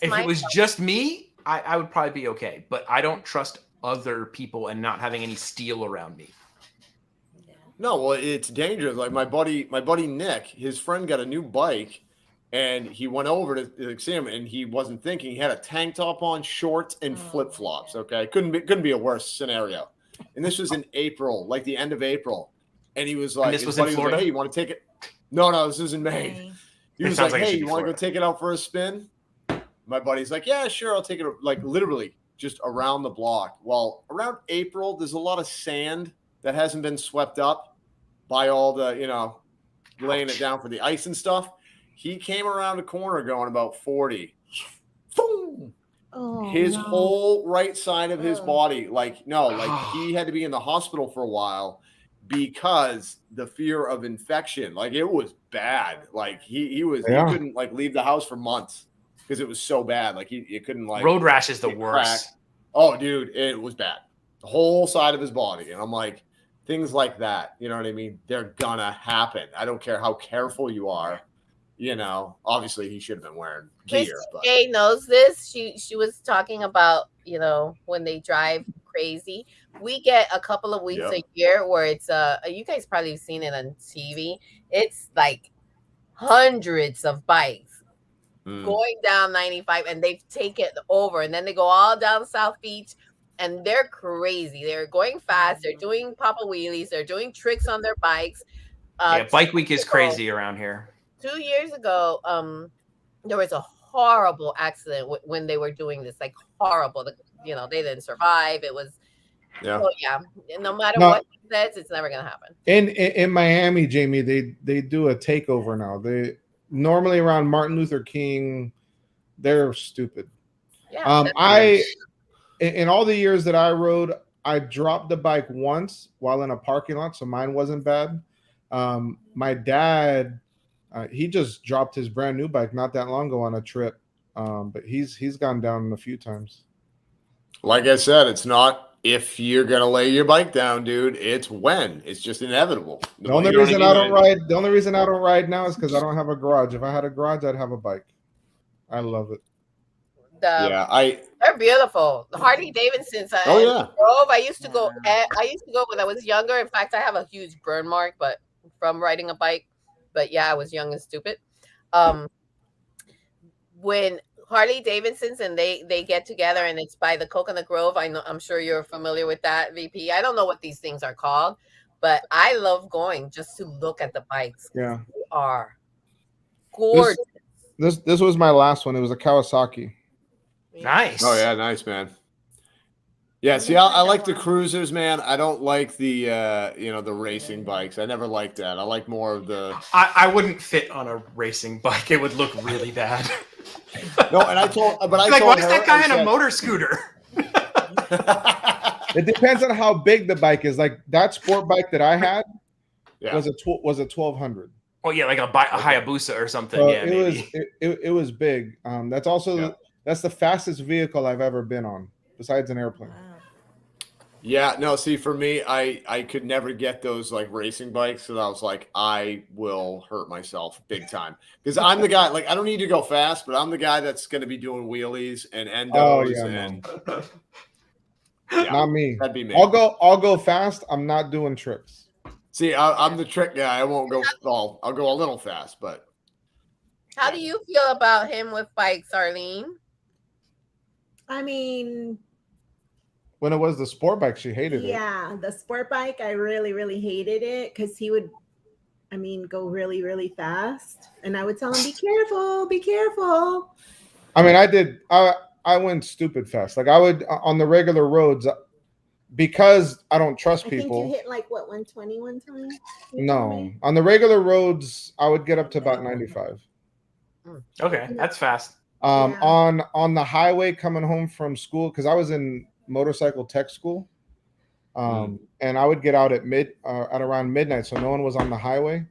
If my it was just me, I would probably be okay. But I don't trust other people and not having any steel around me. No, well, it's dangerous. Like my buddy Nick, his friend got a new bike, and he went over to see him, and he wasn't thinking. He had a tank top on, shorts, and flip flops. Okay, couldn't be a worse scenario. And this was in April, like the end of April, and he was like, and this was in Florida. Was like, hey, you want to take it? No, this was in Maine. He was like, hey, you want to go take it out for a spin? My buddy's like, yeah, sure, I'll take it. Like literally just around the block. Well, around April, there's a lot of sand that hasn't been swept up by all the, laying it down for the ice and stuff. He came around the corner going about 40. Boom! His whole right side of his body, he had to be in the hospital for a while because the fear of infection. Like it was bad. Like he couldn't leave the house for months because it was so bad. Like he couldn't road rash is the worst. Oh, dude, it was bad. The whole side of his body. And I'm like, things like that, you know what I mean? They're gonna happen. I don't care how careful you are. Obviously he should have been wearing gear. But Jay knows this. She was talking about, when they drive crazy. We get a couple of weeks a year where it's you guys probably seen it on TV. It's like hundreds of bikes going down 95 and they take it over and then they go all down South Beach. And they're crazy. They're going fast. They're doing papa wheelies. They're doing tricks on their bikes. Bike week is crazy around here. 2 years ago, there was a horrible accident when they were doing this. Like horrible. They didn't survive. It was. No matter what he says, it's never gonna happen. In Miami, Jamie, they do a takeover now. They normally around Martin Luther King. They're stupid. Yeah. In all the years that I rode, I dropped the bike once while in a parking lot, so mine wasn't bad. My dad, he just dropped his brand new bike not that long ago on a trip, but he's gone down a few times. Like I said, it's not if you're gonna lay your bike down, dude, it's when. It's just inevitable. The only reason I don't ride, the only reason I don't ride now is because I don't have a garage. If I had a garage, I'd have a bike. I love it. They're beautiful. The Harley Davidsons. Oh yeah. Grove, I used to go when I was younger. In fact, I have a huge burn mark, but from riding a bike. But yeah, I was young and stupid. When Harley Davidsons and they get together and it's by the Coconut Grove. I'm sure you're familiar with that, VP. I don't know what these things are called, but I love going just to look at the bikes. Yeah. They are gorgeous. This was my last one. It was a Kawasaki. Nice. Oh yeah, nice, man. Yeah, see, I like the cruisers, man. I don't like the the racing bikes. I never liked that. I like more of the. I wouldn't fit on a racing bike. It would look really bad. No, and I told, but I like, told why is that guy on a motor scooter? It depends on how big the bike is. Like that sport bike that I had was a 1200. Oh yeah, like a Hayabusa or something. So yeah, maybe. It was big. That's also that's the fastest vehicle I've ever been on, besides an airplane. Yeah, no, see, for me, I could never get those like racing bikes, so I was like, I will hurt myself big time because I'm the guy. Like, I don't need to go fast, but I'm the guy that's going to be doing wheelies and endos. Not me. That'd be me. I'll go fast. I'm not doing tricks. See, I'm the trick guy. I won't go. I'll go a little fast, but. How do you feel about him with bikes, Arlene? I mean, when it was the sport bike, she hated it. Yeah, the sport bike, I really, really hated it because he would, go really, really fast. And I would tell him, be careful, be careful. I mean, I went stupid fast. Like I would on the regular roads because I don't trust people. I think you hit like what, 120 one time? No, on the regular roads, I would get up to about 95. Okay, that's fast. On the highway coming home from school, because I was in motorcycle tech school, and I would get out at around midnight, so no one was on the highway.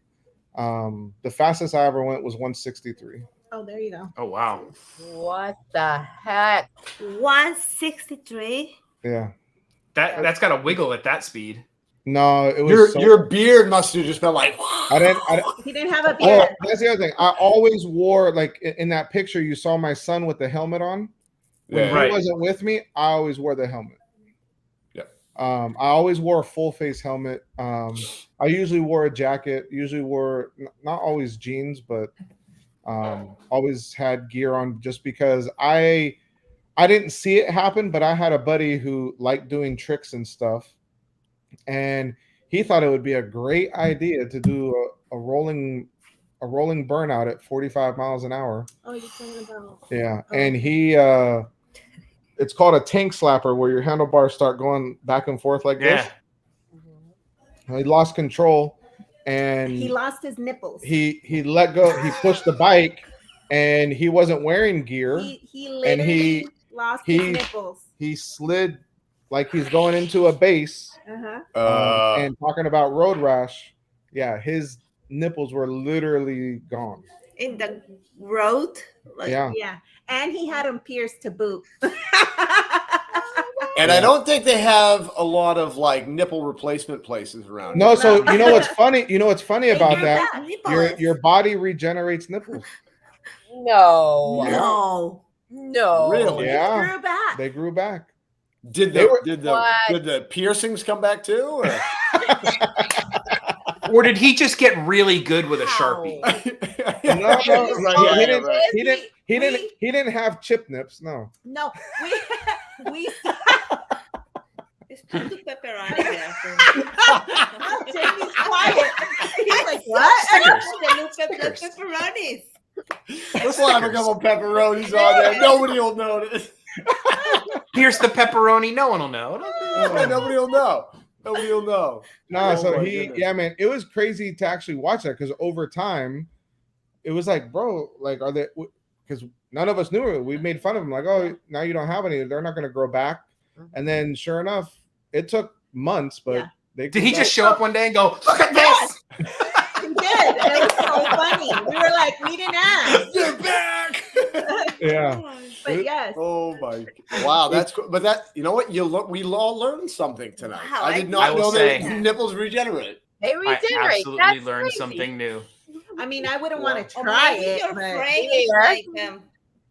The fastest I ever went was 163. Oh, there you go. Oh wow! What the heck? 163. Yeah. That's got a wiggle at that speed. No, it was your beard must have just been like. He didn't have a beard. That's the other thing. I always wore, like in that picture, you saw my son with the helmet on. When he wasn't with me, I always wore the helmet. Yeah. I always wore a full face helmet. I usually wore a jacket. Usually wore not always jeans, but always had gear on just because I didn't see it happen, but I had a buddy who liked doing tricks and stuff. And he thought it would be a great idea to do a rolling burnout at 45 miles an hour. Oh, you're talking about. Yeah. And he it's called a tank slapper, where your handlebars start going back and forth like this. He lost control and he lost his nipples. He let go, he pushed the bike and he wasn't wearing gear. He literally lost his nipples. He slid like he's going into a base. And talking about road rash, yeah, his nipples were literally gone. In the road? Yeah. And he had them pierced to boot. And I don't think they have a lot of like nipple replacement places around. No, so you know what's funny? You know what's funny about that? Your body regenerates nipples. No. Really? Yeah. They grew back. Did the piercings come back too? Or did he just get really good with a Sharpie? He didn't have chip nips. No. No, we Jamie's quiet. He's like, what? Pepperonis. Let's have a couple pepperonis on there. Nobody will notice. Here's the pepperoni. No one will know. Nobody will know. Nobody will know. No, so man, it was crazy to actually watch that because over time, it was like, bro, like, are they? Because none of us knew it. We made fun of them, like, oh, now you don't have any. They're not going to grow back. And then, sure enough, it took months, but they did he just show up one day and go, look at this? He did. And it was so funny. We were like, we didn't ask. They're back. Yeah. But yes. Oh my! Wow, that's cool. But that, you know what? We all learned something tonight. Wow, I did I not will know say- that nipples regenerate. They I regenerate. absolutely That's learned crazy. something new. I mean, I wouldn't want to Or try maybe it, your but friend is Yeah. like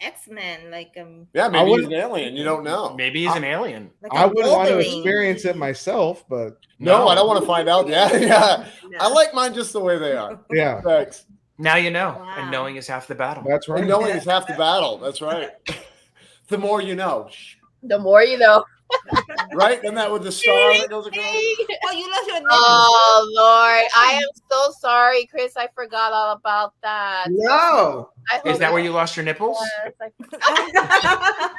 X-Men, like Yeah, I maybe he's would- an alien. You don't know. Maybe he's an alien. like I a wouldn't want to Wolverine. experience it myself, but No, I don't want to find out. Yeah, yeah. no. I like mine just the way they are. yeah, Thanks. Now you know, Wow. and knowing is half the battle. that's right. And knowing is half the battle. That's right. The more you know, The more you know. right? Isn't that with the star that goes across? Oh, you lost your nipple. Oh Lord, I am so sorry, Chris. I forgot all about that. No. I Is hope that where you lost your nipples? Yes, I-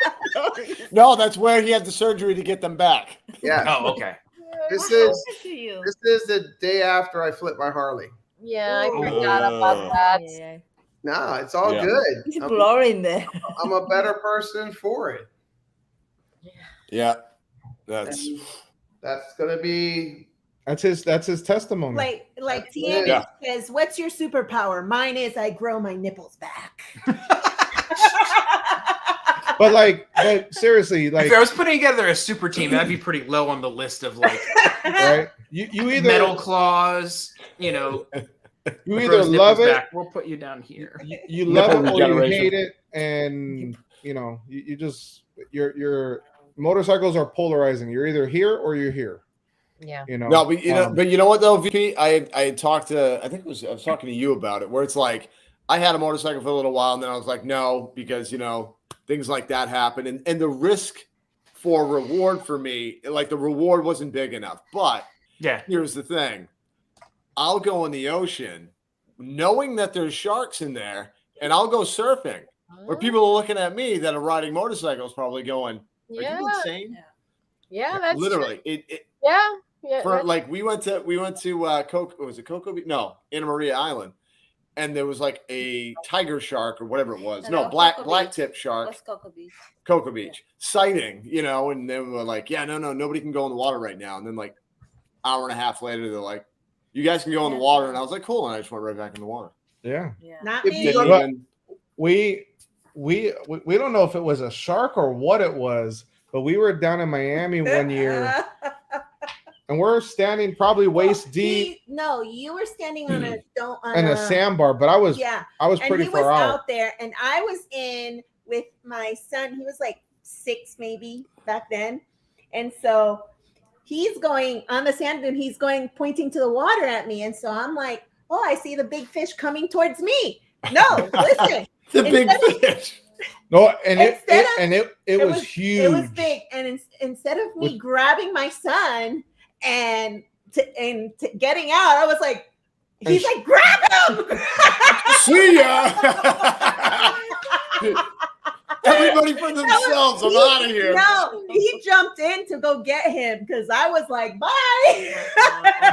No, that's where he had the surgery to get them back. Yeah. Oh, okay. This What is happened to you? this is the day after I flipped my Harley. Yeah, I Oh. forgot about that. Yeah. No, it's all Yeah. good. It's blurry in there. I'm a better person for it. Yeah, that's Gonna be That's his testimony. like Yeah. Tiana says, "What's your superpower?" Mine is I grow my nipples back. but seriously, like If I was putting together a super team, that'd be pretty low on the list of like right? You either metal claws, you know. you either grows love nipples it, back. We'll put you down here. you love it, Nipple or you regeneration. hate it, and you know you just your motorcycles are polarizing. You're either here or you're here. Yeah. You know. no, but you know what though, VP? I had talked to I was talking to you about it, where it's like I had a motorcycle for a little while, and then I was like, no, because things like that happen, and the risk for reward for me, like the reward wasn't big enough. But Yeah. here's the thing: I'll go in the ocean, knowing that there's sharks in there, and I'll go surfing, where people are looking at me that are riding motorcycles, probably going, "Are Yeah. you insane?" Yeah, that's Literally, true. it Yeah. Yeah. for that's- like we went to Coco, was it Coco Beach? No, Anna Maria Island, and there was like a tiger shark or whatever it was. No, black tip shark, What's Cocoa Beach? Cocoa Beach sighting. And they were like, yeah, no, nobody can go in the water right now. And then like hour and a half later, they're like, you guys can go in the water, and I was like, cool, and I just went right back in the water. Yeah. Yeah. Not If me. you go Well, And we don't know if it was a shark or what it was, but we were down in Miami one year, and we're standing probably waist deep No, you were standing on in a sandbar, but I was and pretty he was far out. out there, and I was in with my son. He was like 6 maybe back then, and so he's going on the sand and he's going pointing to the water at me, and so I'm like, oh, I see the big fish coming towards me. No, listen, the big Instead of- fish. No, and Instead it was huge. It was big, and instead of me grabbing my son and getting out, I was like, he's like, grab him! See ya. Everybody for themselves. I'm out of here. No, he jumped in to go get him because I was like, bye.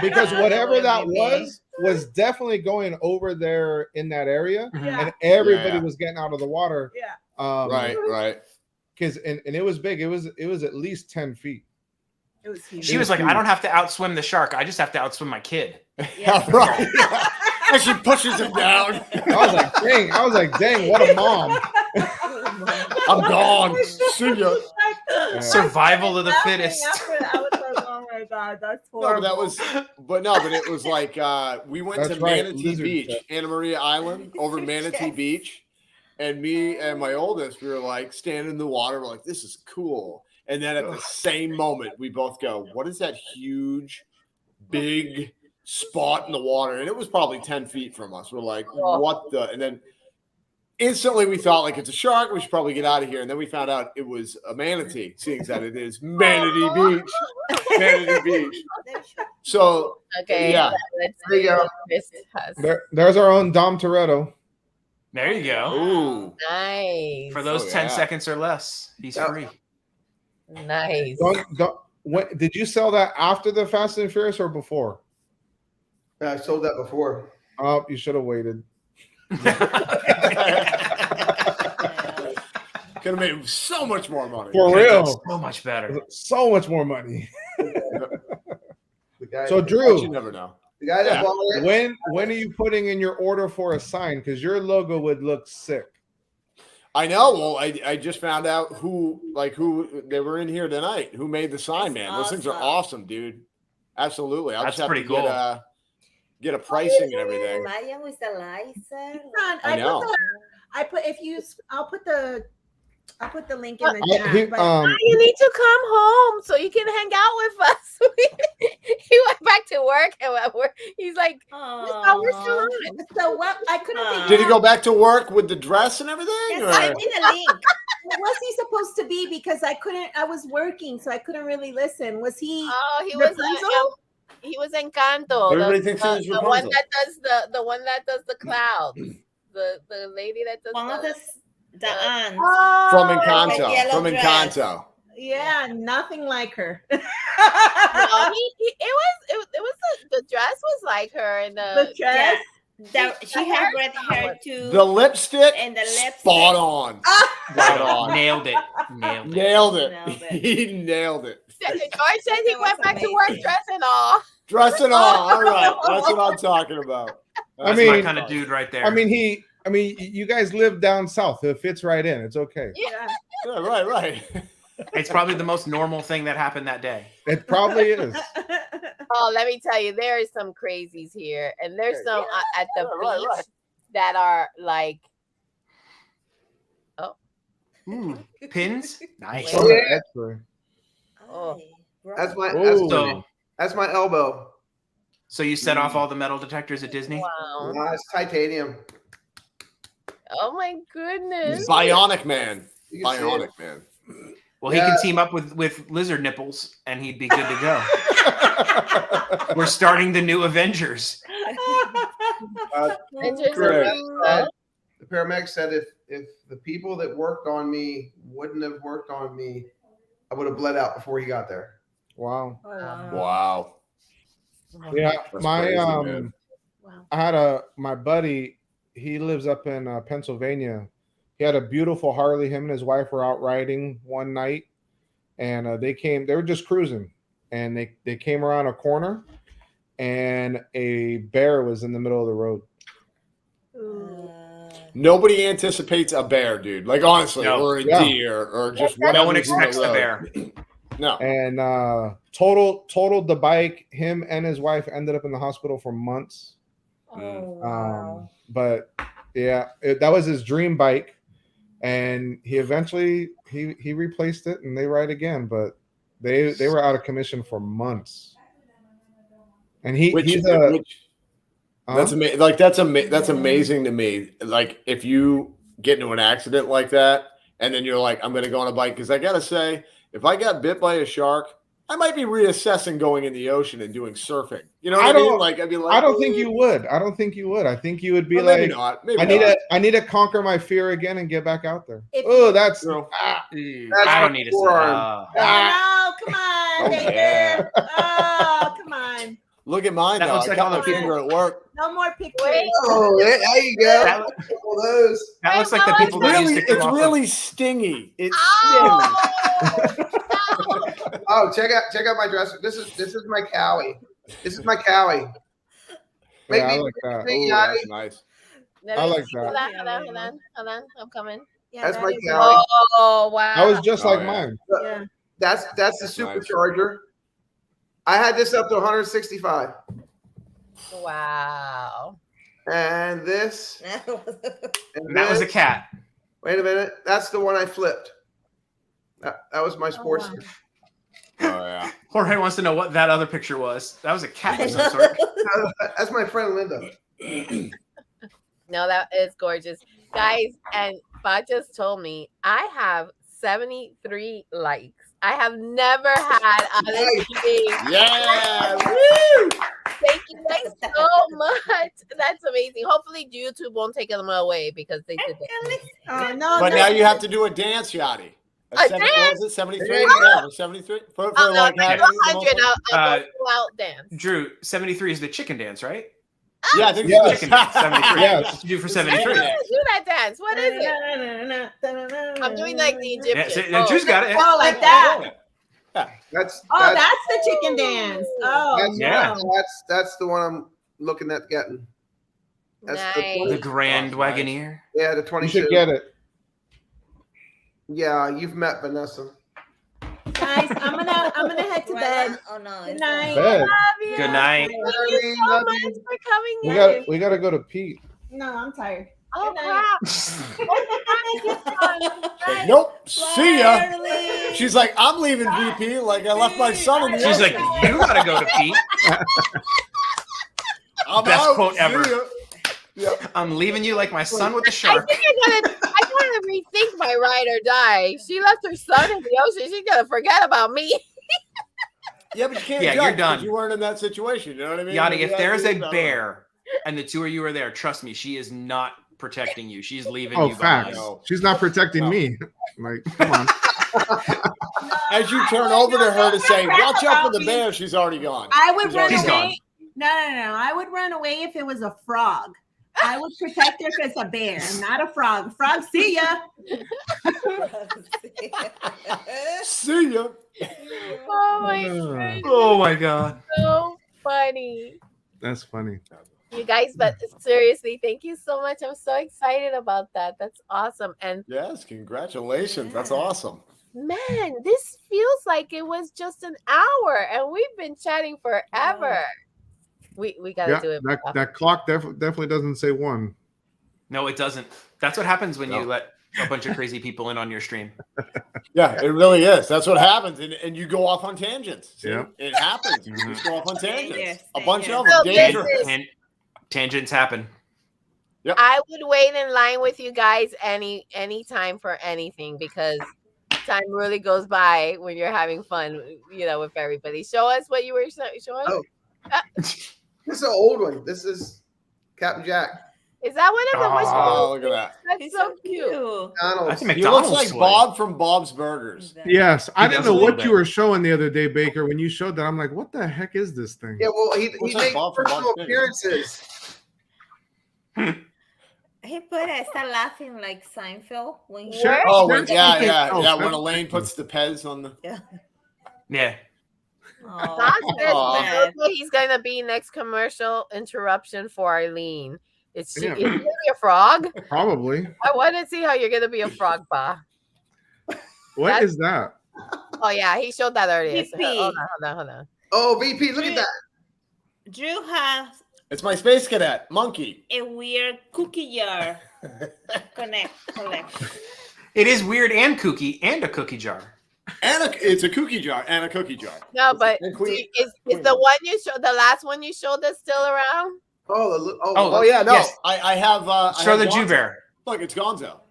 Because whatever that was definitely going over there in that area, Yeah. and everybody Yeah. was getting out of the water. Yeah. Right. Because and it was big. It was at least 10 feet. It was huge. She was like, I don't have to outswim the shark. I just have to outswim my kid. Yeah, right. And she pushes him down. I was like, dang, what a mom. I'm gone. See ya. Yeah. Survival of the fittest. After that, I was like, oh my god, that's No, horrible. but it was like we went That's to right, Manatee lizard Beach, stuff. Anna Maria Island, over Manatee Beach, and me and my oldest, we were like standing in the water, we're like, this is cool. And then at the same moment, we both go, what is that huge, big spot in the water? And it was probably 10 feet from us. We're like, what the? And then instantly we thought, like, it's a shark. We should probably get out of here. And then we found out it was a manatee, seeing that it is Manatee Beach. Manatee Beach. So, Okay. yeah. Let's There you see go. what Chris has. There's our own Dom Toretto. There you go. Ooh. Nice. For those Oh, 10 yeah. seconds or less, he's free. Nice. Did you sell that after the Fast and Furious or before? I sold that before. Oh, you should have waited. Could have made so much more money. For real. So much better. So much more money. The guy, So But Drew, you never know. the guy that Yeah. bought it. when are you putting in your order for a sign? Because your logo would look sick. I know. Well, I just found out who they were in here tonight. Who made the sign, man? Those things are awesome, dude. Absolutely. I'll That's just have pretty to cool. get a pricing and everything. Lion with the lights. I know. I'll put the link in the chat. You need to come home so you can hang out with us. He went back to work, and he's like, "We're still on." So what? I couldn't figure Did he out. go back to work with the dress and everything? Yes, or? I need a link. Was he supposed to be? Because I was working, so I couldn't really listen. Was he? Oh, he was. He was Encanto. Everybody thinks he was the Rapunzel. one that does the one that does the clouds. The lady that does the aunt. From Encanto. From Encanto. Yeah, nothing like her. No, the dress was like her, and the dress. She had red hair too. The lipstick, and the lipstick. spot on. Spot on. Nailed it. He nailed it. George said he went back to work dress and all. Dress and all. All right, that's what I'm talking about. That's my kind of dude right there. I mean, you guys live down south. It fits right in. It's okay. Yeah. Right. It's probably the most normal thing that happened that day. It probably is. Oh, let me tell you, there is some crazies here, and there's some at the beach that are like, pins. Nice. Oh, That's my elbow. So you set off all the metal detectors at Disney? Wow. It's titanium. Oh my goodness. Bionic Man. You can see Bionic it. Man. Well, he can team up with lizard nipples, and he'd be good to go. We're starting the new Avengers. The paramedic said if the people that worked on me wouldn't have worked on me, I would have bled out before he got there. Wow. Wow. Yeah, That's my crazy, man. I had my buddy. He lives up in Pennsylvania. He had a beautiful Harley. Him and his wife were out riding one night, and they were just cruising, and they came around a corner, and a bear was in the middle of the road. Nobody anticipates a bear, dude. Like honestly, or a deer, or just no one expects the bear. No. And totaled the bike. Him and his wife ended up in the hospital for months. But yeah, that was his dream bike, and he eventually he replaced it, and they ride again. But they were out of commission for months. And that's amazing. Like that's amazing to me. Like if you get into an accident like that, and then you're like, I'm going to go on a bike, because I got to say, if I got bit by a shark, I might be reassessing going in the ocean and doing surfing. You know what I mean? Like I'd be like, I don't think you would. I think you would be maybe like, not. Maybe I need to conquer my fear again and get back out there. If That's I don't need to say. Oh, come on, David. Oh, come on. Look at mine. That though. looks I like got all the my people. finger at work. No more pictures. Oh, there you go. That looks like the people that used to come It's off really stingy. It's Oh, check out my dresser. This is my cowie. This is my cowie. Yeah, I like that. Ooh, that's nice. I like that. Hold on. I'm coming. Yeah, That's my is cowie. Oh wow. That was just like yeah. mine. Yeah. That's the That's supercharger. I had this up to 165. Wow. And this. And that was a cat. Wait a minute. That's the one I flipped. That was my sports. Oh yeah. Jorge wants to know what that other picture was. That was a cat of some sort. That's my friend Linda. No, that is gorgeous. Guys, and Bob just told me I have 73 likes. I have never had on a TV. Yeah. Woo! Thank you guys so much. That's amazing. Hopefully YouTube won't take them away because they did it. Oh no. But now you have to do a dance, Yadi. A What dance? was it? 73? Yeah, 73? For Oh, no, like like having 100. I'll go full out dance. Drew, 73 is the chicken dance, right? Yeah, I think Yes. Chicken dance, 73. Yes. What you do for I 73? don't do that dance. What is it? I'm doing like the Yeah, Egyptian. Drew's got it. Oh, like that. That's the chicken dance. Oh, Yeah. That's the one I'm looking at getting. That's Nice. The Grand Wagoneer. the You 22. should get it. Yeah, you've met Vanessa. Guys, I'm gonna head to bed. Oh no. Good night. Bed. Love you. Good night. Thank you so much for coming in. We gotta go to Pete. No, I'm tired. Oh Good night. crap. Nope. See ya. Finally. She's like, I'm leaving VP. Like I left my son in the She's ocean. like, you gotta go to Pete. I'm Best out. quote See ever. ya. Yep. I'm leaving you like my son with a I shark. think I gotta rethink my ride or die. She left her son in the ocean. She's gonna forget about me. Yeah, but you can't. Yeah, judge you're 'cause done. You weren't in that situation. You know what I mean? Yadi, You if have there's to a leave, I don't know. bear and the two of you are there, trust me, she is not protecting you. She's leaving Oh, you facts. behind. No. She's not protecting me. Like, come on. As you turn over to her to say, "Watch out for the bear," she's already gone. I would She's run already She's away. gone. No. I would run away if it was a frog. I would protect her if it's a bear, not a frog. Frog, see ya. See ya. Oh my goodness, Oh my god. so funny. That's funny. You guys, but seriously, thank you so much. I'm so excited about that. That's awesome. And Yes, congratulations. That's awesome. man, this feels like it was just an hour and we've been chatting forever. We gotta Yeah, do it. that clock definitely doesn't say one. No, it doesn't. That's what happens when you let a bunch of crazy people in on your stream. Yeah, it really is. That's what happens, and you go off on tangents. See? Yeah. It happens. You just go off on tangents. Dangerous, A bunch of So them. Dangerous. business. Tangents happen. I would wait in line with you guys any time for anything because time really goes by when you're having fun, with everybody. Show us what you were showing. Oh. This is an old one. This is Captain Jack. Is that one of them? Oh, look at that. That's so cute. Donald's. That's a He looks McDonald's like toy. Bob from Bob's Burgers. Yes, I He didn't does a know little what bit. you were showing the other day, Baker. When you showed that, I'm like, what the heck is this thing? Yeah, well, he Looks like makes Bob from personal Bob's Burgers. appearances. He put it, start laughing like Seinfeld when he Sure. Oh, That's yeah. okay. Oh, When Elaine puts the Pez on the. Yeah. Oh, Doc says Aw. he's gonna be next commercial interruption for Arlene. Is she Yeah. is he gonna be a frog? Probably. I want to see how you're gonna be a frog, Ba. What is that? Oh yeah, he showed that earlier. So, VP. hold on. Oh, VP, look at that. Drew has It's my space cadet monkey. a weird cookie jar collection. It is weird and kooky and a cookie jar. It's a cookie jar and a cookie jar. No, but And Queen- is the one you showed, the last one you showed us still around? Oh yeah, no. Yes. I have. I Show have the Gonzo. Jew bear. Look, it's Gonzo.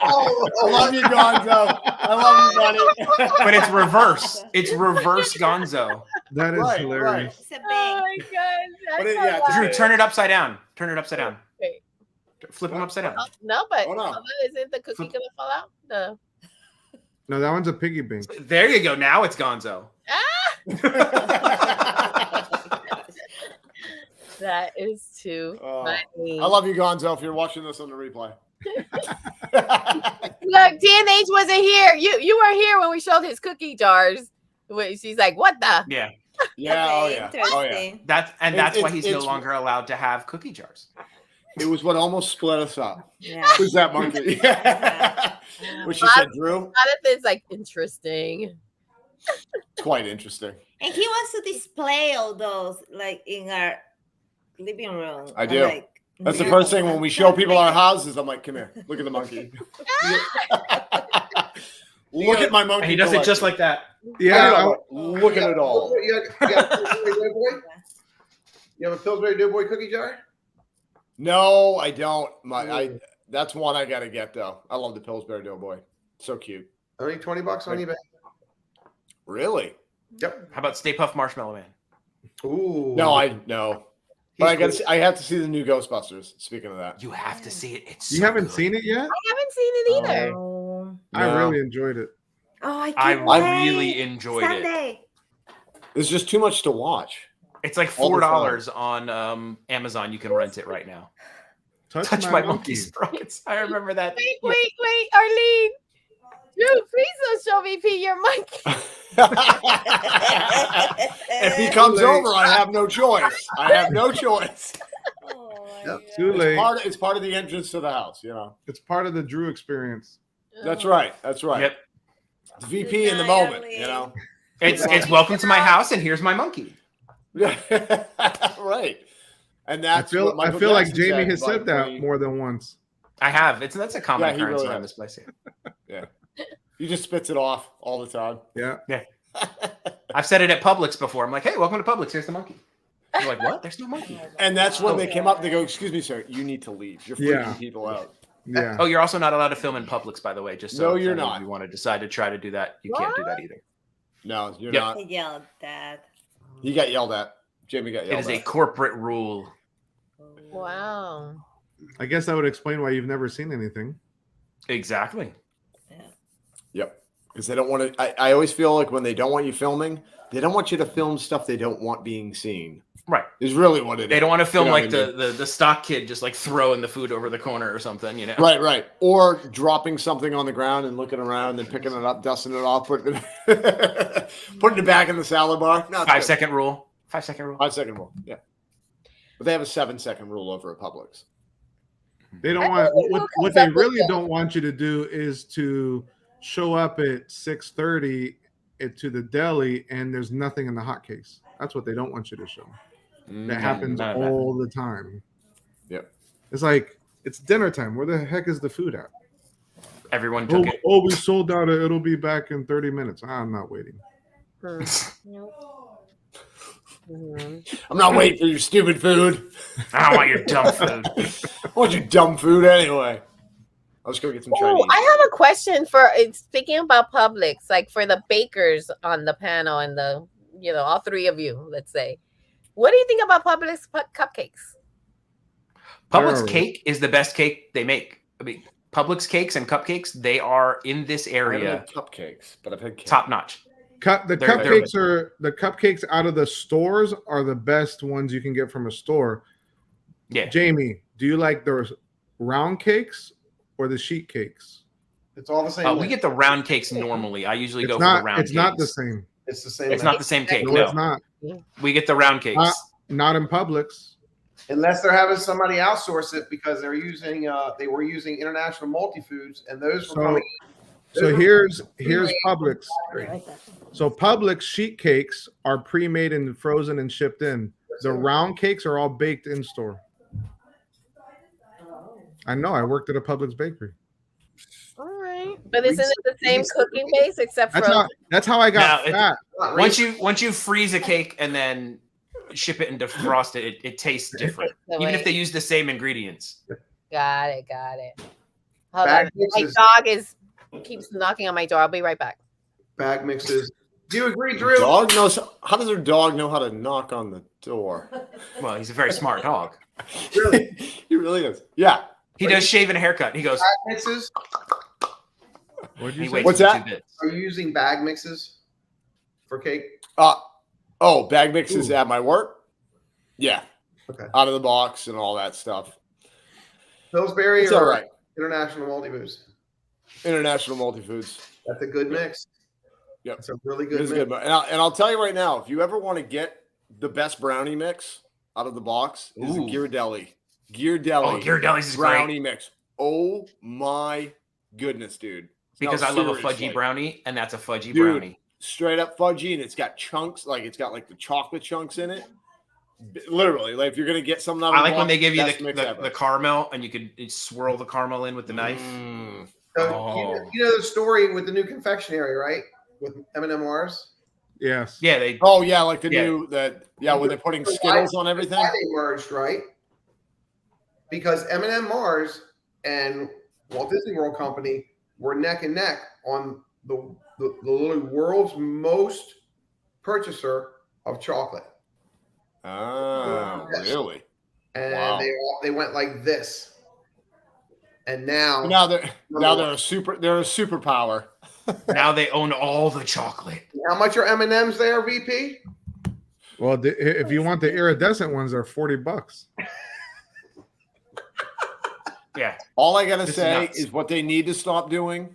I love you, Gonzo. I love you, buddy. But it's reverse. It's reverse Gonzo. That is Right, hilarious. It's a big. Oh my god! But That's yeah, so Drew, loud. turn it upside down. Turn it upside down. Wait. Flip them upside down. Oh, no, but Oh, no. isn't the cookie gonna fall out? No. No, that one's a piggy bank. There you go. Now it's Gonzo. That is too Oh, funny. I love you, Gonzo. If you're watching this on the replay. Look, TNH wasn't here. You were here when we showed his cookie jars. She's like, "What the?" Yeah. Yeah. Oh yeah. Oh yeah. Interesting. That's It- why he's no it's- longer allowed to have cookie jars. It was what almost split us up. Yeah. Who's that monkey? What she said, Drew. Jonathan's like interesting. It's quite interesting. And he wants to display all those like in our living room. I do. Like, That's the first thing when we show people our houses. I'm like, come here, look at the monkey. Look at my monkey. And he does it just like that. Yeah, Look at it all. You got a Pillsbury Doughboy? You have a Pillsbury Doughboy cookie jar? No, I don't. That's one I gotta get though. I love the Pillsbury Doughboy. So cute. Only $20 on eBay. Really? Yep. How about Stay Puft Marshmallow Man? Ooh. No. But I have to see the new Ghostbusters. Speaking of that, You have to see it. It's You so haven't good. seen it yet? I haven't seen it either. Oh, I No. really enjoyed it. I I can't wait. really enjoyed it. Sunday. there's just too much to watch. It's like All the $4 on Amazon. You can rent it right now. Touch my monkey sprockets. I remember that. Wait, Arlene. Drew, please don't show VP your monkey. If he comes over, I have no choice. Oh Too late. It's part of the entrance to the house, you know. It's part of the Drew experience. That's right. That's right. Yep. It's VP in the moment, you know. It's welcome to my house, and here's my monkey. Right. And that's I feel like Jamie has said that more than once. I have. That's a common occurrence around this place. Yeah. He just spits it off all the time. Yeah. Yeah. I've said it at Publix before. I'm like, hey, welcome to Publix. Here's the monkey. You're like, what? There's no monkey. And that's when they came up. They go, excuse me, sir. You need to leave. You're freaking people out. Yeah. Oh, you're also not allowed to film in Publix, by the way. Just so no, you're not. If you want to decide to try to do that, you can't do that either. No, you're not. He yelled at. He got yelled at. Jamie got yelled at. It is a corporate rule. Wow. I guess that would explain why you've never seen anything. Exactly. Yep. Because they don't want to. I always feel like when they don't want you filming, they don't want you to film stuff they don't want being seen. Right. Is really what it is. They don't want to film You know like what I mean? the stock kid just like throwing the food over the corner or something, you know? Right. Or dropping something on the ground and looking around and picking it up, dusting it off, putting it back in the salad bar. No, 5 second rule. 5 second rule. 5 second rule. Yeah. But they have a 7 second rule over at Publix. They don't want what they really don't want you to do is to show up at 6:30 to the deli and there's nothing in the hot case. That's what they don't want you to show. That happens all the time. Yep. It's like it's dinner time. Where the heck is the food at? Everyone took it. Oh, we sold out. It'll be back in 30 minutes. I'm not waiting. I'm not waiting for your stupid food. I don't want your dumb food. I want your dumb food anyway. Let's go get some Chinese. I have a question for speaking about Publix, like for the bakers on the panel and the, all three of you, let's say. What do you think about Publix cupcakes? Publix cake is the best cake they make. I mean, Publix cakes and cupcakes, they are in this area. Cupcakes, but I've had cake. Top notch. The cupcakes out of the stores are the best ones you can get from a store. Yeah. Jamie, do you like the round cakes or the sheet cakes? It's all the same. We get the round cakes normally. I usually go for the round cakes. It's not the same. It's the same. It's not the same cake. No, it's not. We get the round cakes. Not in Publix. Unless they're having somebody outsource it because they're using they were using international multi-foods and those were coming. So here's Publix. So Publix sheet cakes are pre-made and frozen and shipped in. The round cakes are all baked in store. I know. I worked at a Publix bakery. All right, but isn't it the same cooking base except for? That's how I got fat. Once you freeze a cake and then ship it and defrost it, it tastes different, even if they use the same ingredients. Got it. Hold on. My dog keeps knocking on my door. I'll be right back. Bag mixes. Do you agree, Drew? How does their dog know how to knock on the door? Well, he's a very smart dog. Really? He really is. Yeah. He does shave and a haircut. He goes. Bag mixes? What's that? Are you using bag mixes for cake? Bag mixes at my work? Yeah. Okay. Out of the box and all that stuff. Pillsbury it's or all right. International Multifoods? International Multifoods. That's a good mix. Yep. It's a really good mix. Good. And I'll tell you right now, if you ever want to get the best brownie mix out of the box, is a Ghirardelli. Ghirardelli's is brownie great. Mix. Oh my goodness, dude. Because I love a fudgy brownie, and that's a fudgy brownie. Straight up fudgy, and it's got chunks, it's got the chocolate chunks in it. Literally, if you're gonna get something out of I like when they give you the caramel, and you could swirl the caramel in with the knife. So, you know the story with the new confectionery, right? With M&M Mars. Yes. Yeah, they. Oh yeah, when they're putting Skittles on everything. Why they merged, right? Because M&M Mars and Walt Disney World Company were neck and neck on the world's most purchaser of chocolate. Oh, really? And they went like this. And now they're a superpower. Now they own all the chocolate. How much are M&Ms there, VP? Well, if you want the iridescent ones, they're $40. Yeah. All I gotta say is what they need to stop doing.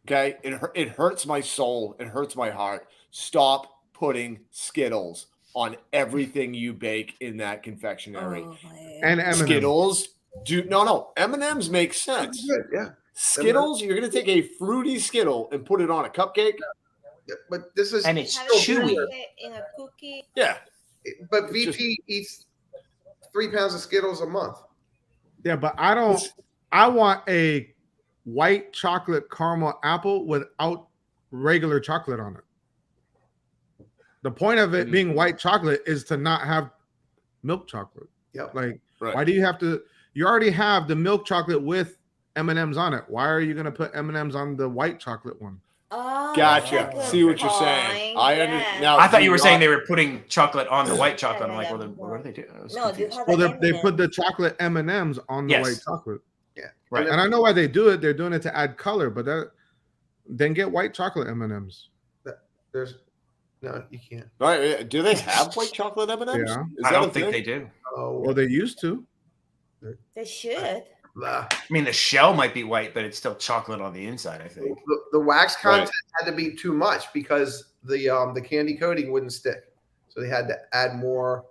Okay, it hurts my soul. It hurts my heart. Stop putting Skittles on everything you bake in that confectionery. And M&Ms. Skittles. No. M&Ms make sense. Good, yeah. Skittles, you're going to take a fruity Skittle and put it on a cupcake. But this is And it's Have you chewy. tried it in a cookie? Yeah. But VP eats 3 pounds of Skittles a month. Yeah, but I want a white chocolate caramel apple without regular chocolate on it. The point of it being white chocolate is to not have milk chocolate. Yep. Like, why do you have to? You already have the milk chocolate with M&Ms on it. Why are you going to put M&Ms on the white chocolate one? Oh, Gotcha. See what you're saying. I thought you were saying they were putting chocolate on the white chocolate. I'm like, well, then what do they do? No, you have Well, the they M&Ms. put the chocolate M&Ms on the Yes. white chocolate. Yeah. Right. And I know why they do it. They're doing it to add color, but then get white chocolate M&Ms. No, you can't. All right. Do they have white chocolate M&Ms? Yeah. I don't think they do. Oh, well, they used to. They should. I mean, the shell might be white, but it's still chocolate on the inside, I think. The wax content had to be too much because the candy coating wouldn't stick, so they had to add more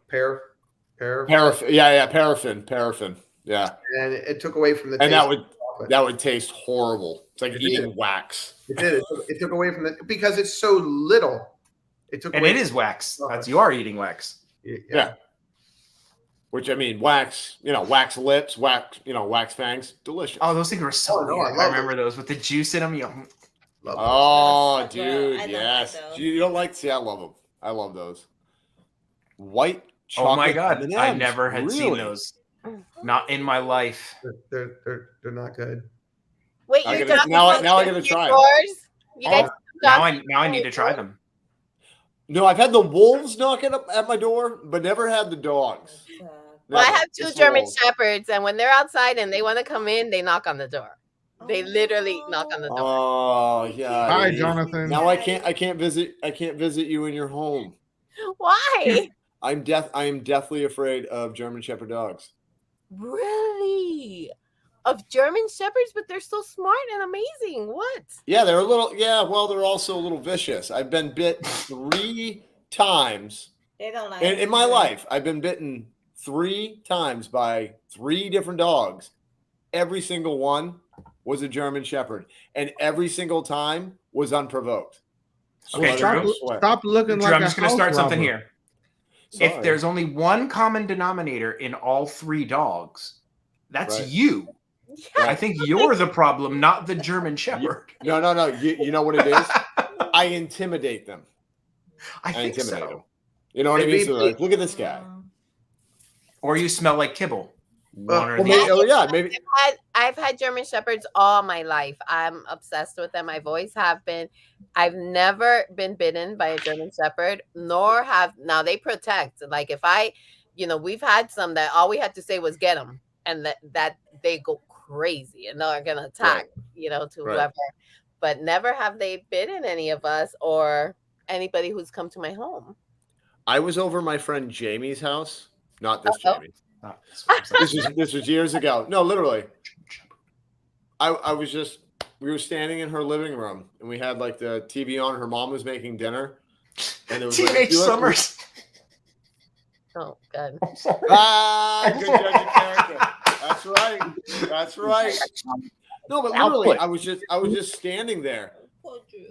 paraffin. Paraffin. Yeah. And it took away from the taste. And that would taste horrible. It's like eating wax. It did. It took away from it because it's so little. It took. And away it is wax. You are eating wax. Yeah. Which I mean, wax. Wax lips, wax fangs. Delicious. Oh, those things were so weird. I remember those with the juice in them. Oh, So dude, good. I don't yes. like those. You don't like? See, I love them. I love those. White chocolate. Oh my god, M&Ms. I never had seen Really? those. Not in my life. They're not good. Wait, I you gotta- got now I those gotta in try 'em. stores? You guys Now I need to try them. No, I've had the wolves knocking up at my door, but never had the dogs. Well, I Never. have two Just the German wolves. shepherds, and when they're outside and they want to come in, they knock on the door. They literally knock on the door. Oh yeah. Hi, dude. Jonathan. Now I can't visit you in your home. Why? I am deathly afraid of German Shepherd dogs. Really? Of German shepherds, but they're so smart and amazing. What? Yeah, they're a little. Yeah, well, they're also a little vicious. I've been bit 3 times They don't like in my life. I've been bitten 3 times by 3 different dogs. Every single one was a German Shepherd, and every single time was unprovoked. Okay, Drew. Stop looking Drew, like I'm just going to start something here. Sorry. If there's only one common denominator in all 3 dogs, that's Right. you. I think you're the problem, not the German Shepherd. No. You know what it is? I intimidate them. I think intimidate so. them. You know what I mean? So like, look at this guy. Or you smell like kibble. One or the maybe, other. maybe. I've had German shepherds all my life. I'm obsessed with them. I've always have been. I've never been bitten by a German shepherd, nor have now they protect. Like if we've had some that all we had to say was get them, and that they go crazy and they're gonna attack, to whoever. But never have they bitten any of us or anybody who's come to my home. I was over my friend Jamie's house. Not this Uh-oh. Jamie. This was years ago. No, literally. We were standing in her living room and we had like the TV on. Her mom was making dinner. And it was Teenage Summers. Oh God. Good judge of character. That's right. No, but literally, I was just standing there.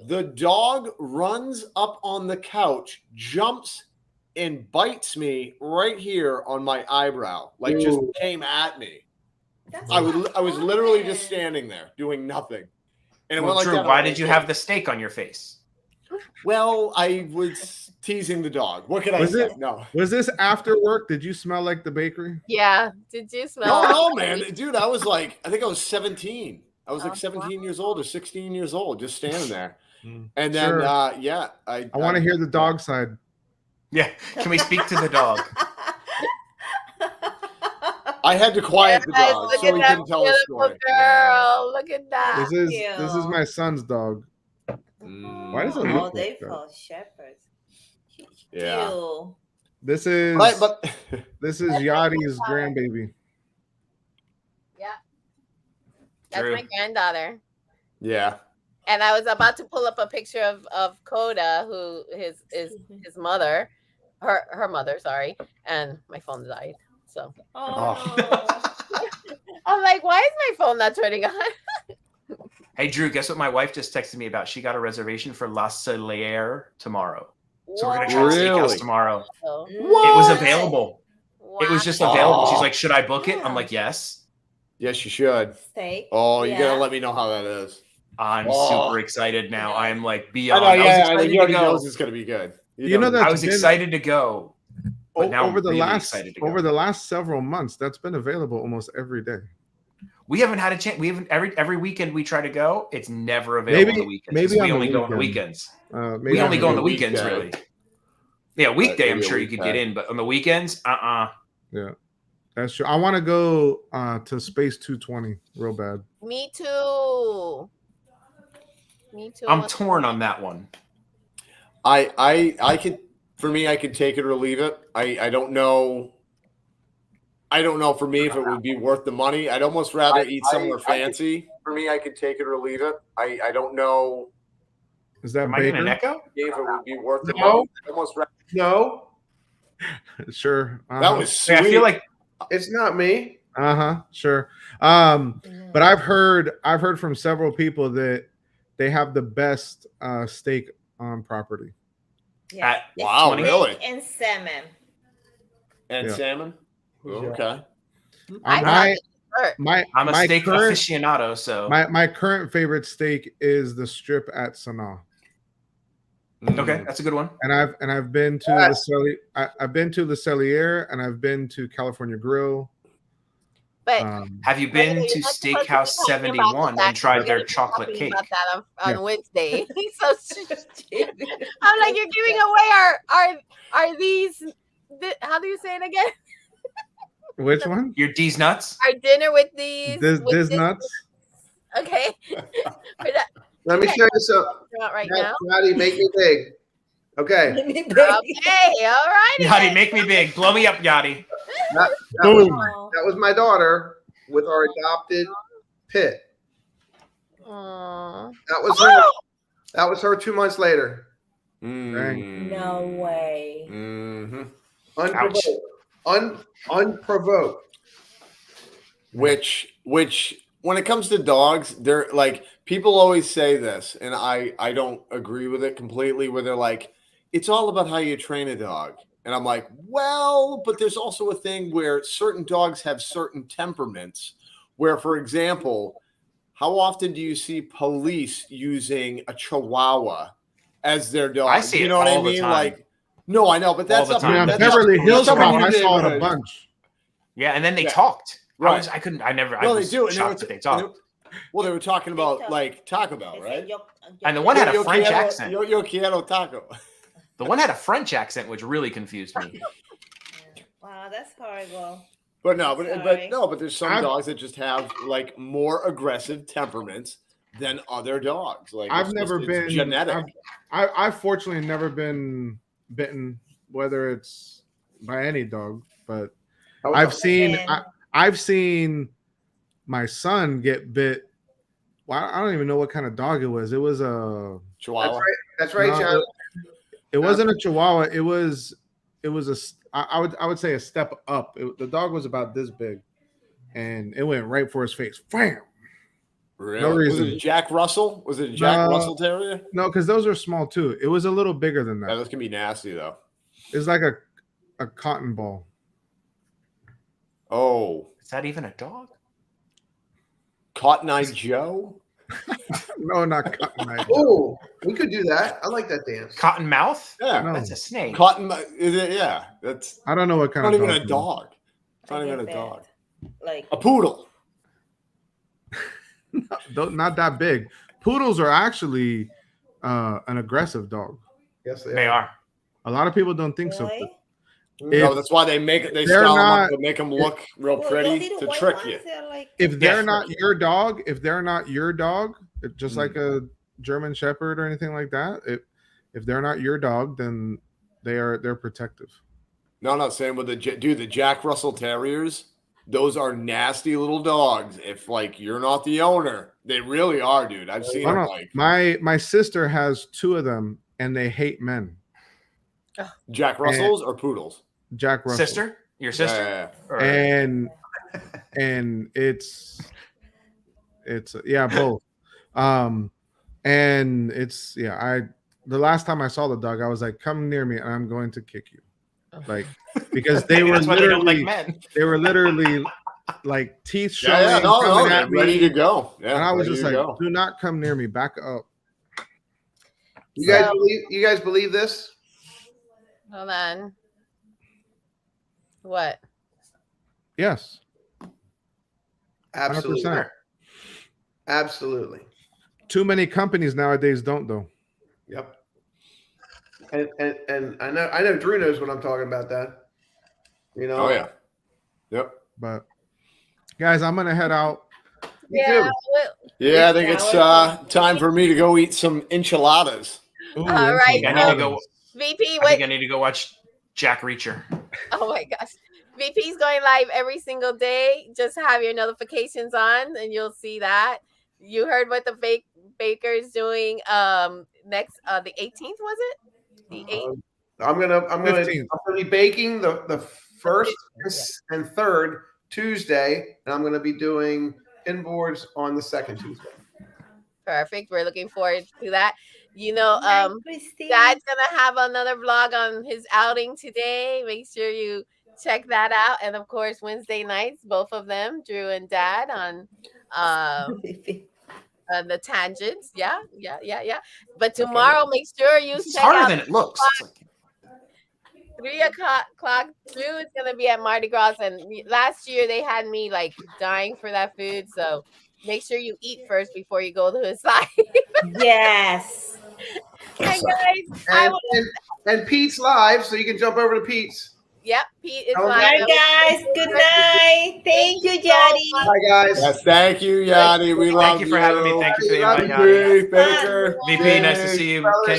The dog runs up on the couch, jumps and bites me right here on my eyebrow. Like just came at me. I was literally just standing there doing nothing. And it went like Drew, that. why did you have the steak on your face? Well, I was teasing the dog. What can I say? No. Was this after work? Did you smell like the bakery? Yeah. Did you smell? No, man. Dude, I think I was 17. I was like 17 years old or 16 years old, just standing there. And then, Sure. I want to hear the dog side. Yeah. Can we speak to the dog? I had to quiet the dog so he couldn't tell the story. Girl, look at that. This is my son's dog. Why does it look they like that? call shepherds. Yeah. Ew. This is Right, but this is Yadi's grandbaby. Yeah. That's True. my granddaughter. Yeah. And I was about to pull up a picture of Coda, who his mother, her mother, sorry, and my phone died. So I'm like, why is my phone not turning on? Hey Drew, guess what my wife just texted me about? She got a reservation for La Soleil tomorrow. So we're gonna try the steakhouse tomorrow. What? It was available. Wow. It was just available. She's like, should I book it? I'm like, yes. Yes, you should. Steak. Oh, you gotta let me know how that is. I'm super excited now. I'm like beyond. I know, I was excited he already to go. knows it's gonna be good. You know that I was excited to go. But now over I'm the really last excited to go. over the last several months, that's been available almost every day. We haven't had a chance. We haven't every weekend we try to go. It's never available on the weekends. Maybe we only go on the weekends. Maybe we only go on the weekday. weekends, really. Yeah, weekday I'm sure you weekday. could get in, but on the weekends, Yeah, that's true. I want to go to Space 220 real bad. Me too. Me too. I'm torn on that one. I could, for me, I could take it or leave it. I don't know. I don't know for me if it would be worth the money. I'd almost rather eat somewhere fancy. For me, I could take it or leave it. I don't know. Is that Am I getting an echo? If it would be worth the money. Almost No. Sure. That was sweet. I feel like it's not me. Sure. But I've heard from several people that they have the best steak on property. Yeah. Wow, really? And salmon. And salmon? Okay. I'm a steak aficionado, so my current favorite steak is the strip at Sanaa. Okay, that's a good one. And I've been to I've been to Le Cellier and I've been to California Grill. But have you been to Steakhouse 71 and tried their chocolate cake? About that on Wednesday. He's so stupid. I'm like, you're giving away our these. How do you say it again? Which one? Your D's nuts. Our dinner with these. This nuts. Okay. Let me show you something. Right now. Yadi, make me big. Okay. Okay. All right. Yadi, make me big. Blow me up, Yadi. That was my daughter with our adopted pit. Aww. That was her. That was her 2 months later. No way. Mm-hmm. Unprovoked. Unprovoked. Which when it comes to dogs, they're like, people always say this, and I don't agree with it completely, where they're like, it's all about how you train a dog. And I'm like, well, but there's also a thing where certain dogs have certain temperaments where, for example, how often do you see police using a Chihuahua as their dog? I see you know it what all I the mean? time. Like, no, I know, but that's All the time. Yeah, Beverly Hills Cop, I saw it a neighborhood. bunch. Yeah, and then they talked. Right. I was shocked that they talked. Well, they were talking about like Taco Bell, right? And the one had a French accent. Yo quiero taco. The one had a French accent, which really confused me. Wow, that's horrible. But there's some dogs that just have like more aggressive temperaments than other dogs. Like I've never been genetic. I've fortunately never been bitten, whether it's by any dog, but I've seen my son get bit. Well, I don't even know what kind of dog it was. It was a Chihuahua. That's right, John. It wasn't a Chihuahua. It was I would say a step up. The dog was about this big, and it went right for his face. Bam! Really? No reason. Was it a Jack Russell? Was it a Jack Russell Terrier? No, because those are small too. It was a little bigger than that. Yeah, those can be nasty though. It's like a cotton ball. Oh, is that even a dog? Cotton Eye Joe? No, not Cotton Eye. Oh, we could do that. I like that dance. Cotton mouth? Yeah, no. That's a snake. Cotton. Is it? Yeah, that's. I don't know what kind Not of even dog a dog. It's not even a bad. dog. Like A poodle. Not that big. Poodles are actually an aggressive dog. Yes, They are. A lot of people don't think so. really? No, that's why they make it. They they're style them not- up to make them look real Well, pretty those little to white trick ones, you. they're like- If they're Yeah, not your dog, just like a German Shepherd or anything like that, if they're not your dog, then they're protective. No, same with the Jack Russell Terriers. those are nasty little dogs. If like you're not the owner, they really are, dude. I've seen them. Like my sister has 2 of them, and they hate men. Jack Russells or poodles? Jack Russell. Sister? Your sister? Yeah. And it's both. And it's the last time I saw the dog, I was like, come near me and I'm going to kick you. Like, because they were literally they were literally like teeth showing, coming at me, ready to go. Yeah, and I was just like, do not come near me, back up. You guys believe this? Hold on. What? Yes. Absolutely. 100%. Absolutely. Too many companies nowadays don't, though. Yep. And I know Drew knows what I'm talking about. That, you know. Oh yeah. Yep. But guys, I'm gonna head out. Yeah. I think it's time for me to go eat some enchiladas. All right. I need to go. VP, I think I need to go watch Jack Reacher. Oh my gosh. VP's going live every single day. Just have your notifications on and you'll see that. You heard what the baker's doing next the 18th, was it? The 8th? I'm gonna be baking the first and third Tuesday, and I'm gonna be doing pinboards on the second Tuesday. Perfect. We're looking forward to that. You know, Dad's gonna have another vlog on his outing today. Make sure you check that out. And of course, Wednesday nights, both of them, Drew and Dad, on the tangents. Yeah. But tomorrow, make sure you check harder out than it looks. 3 o'clock. Drew is gonna be at Mardi Gras, and last year they had me like dying for that food. So make sure you eat first before you go to his side. Yes. And guys, and Pete's live, so you can jump over to Pete's. Yep, Pete is All live. right, guys. Good night. Thank you, Yadi. Bye, guys. Yes, thank you, Yadi. We love you. Thank you for having me. Thank you for the invite, Yadi. Yadi. Baker. VP, nice to see you. Kenny.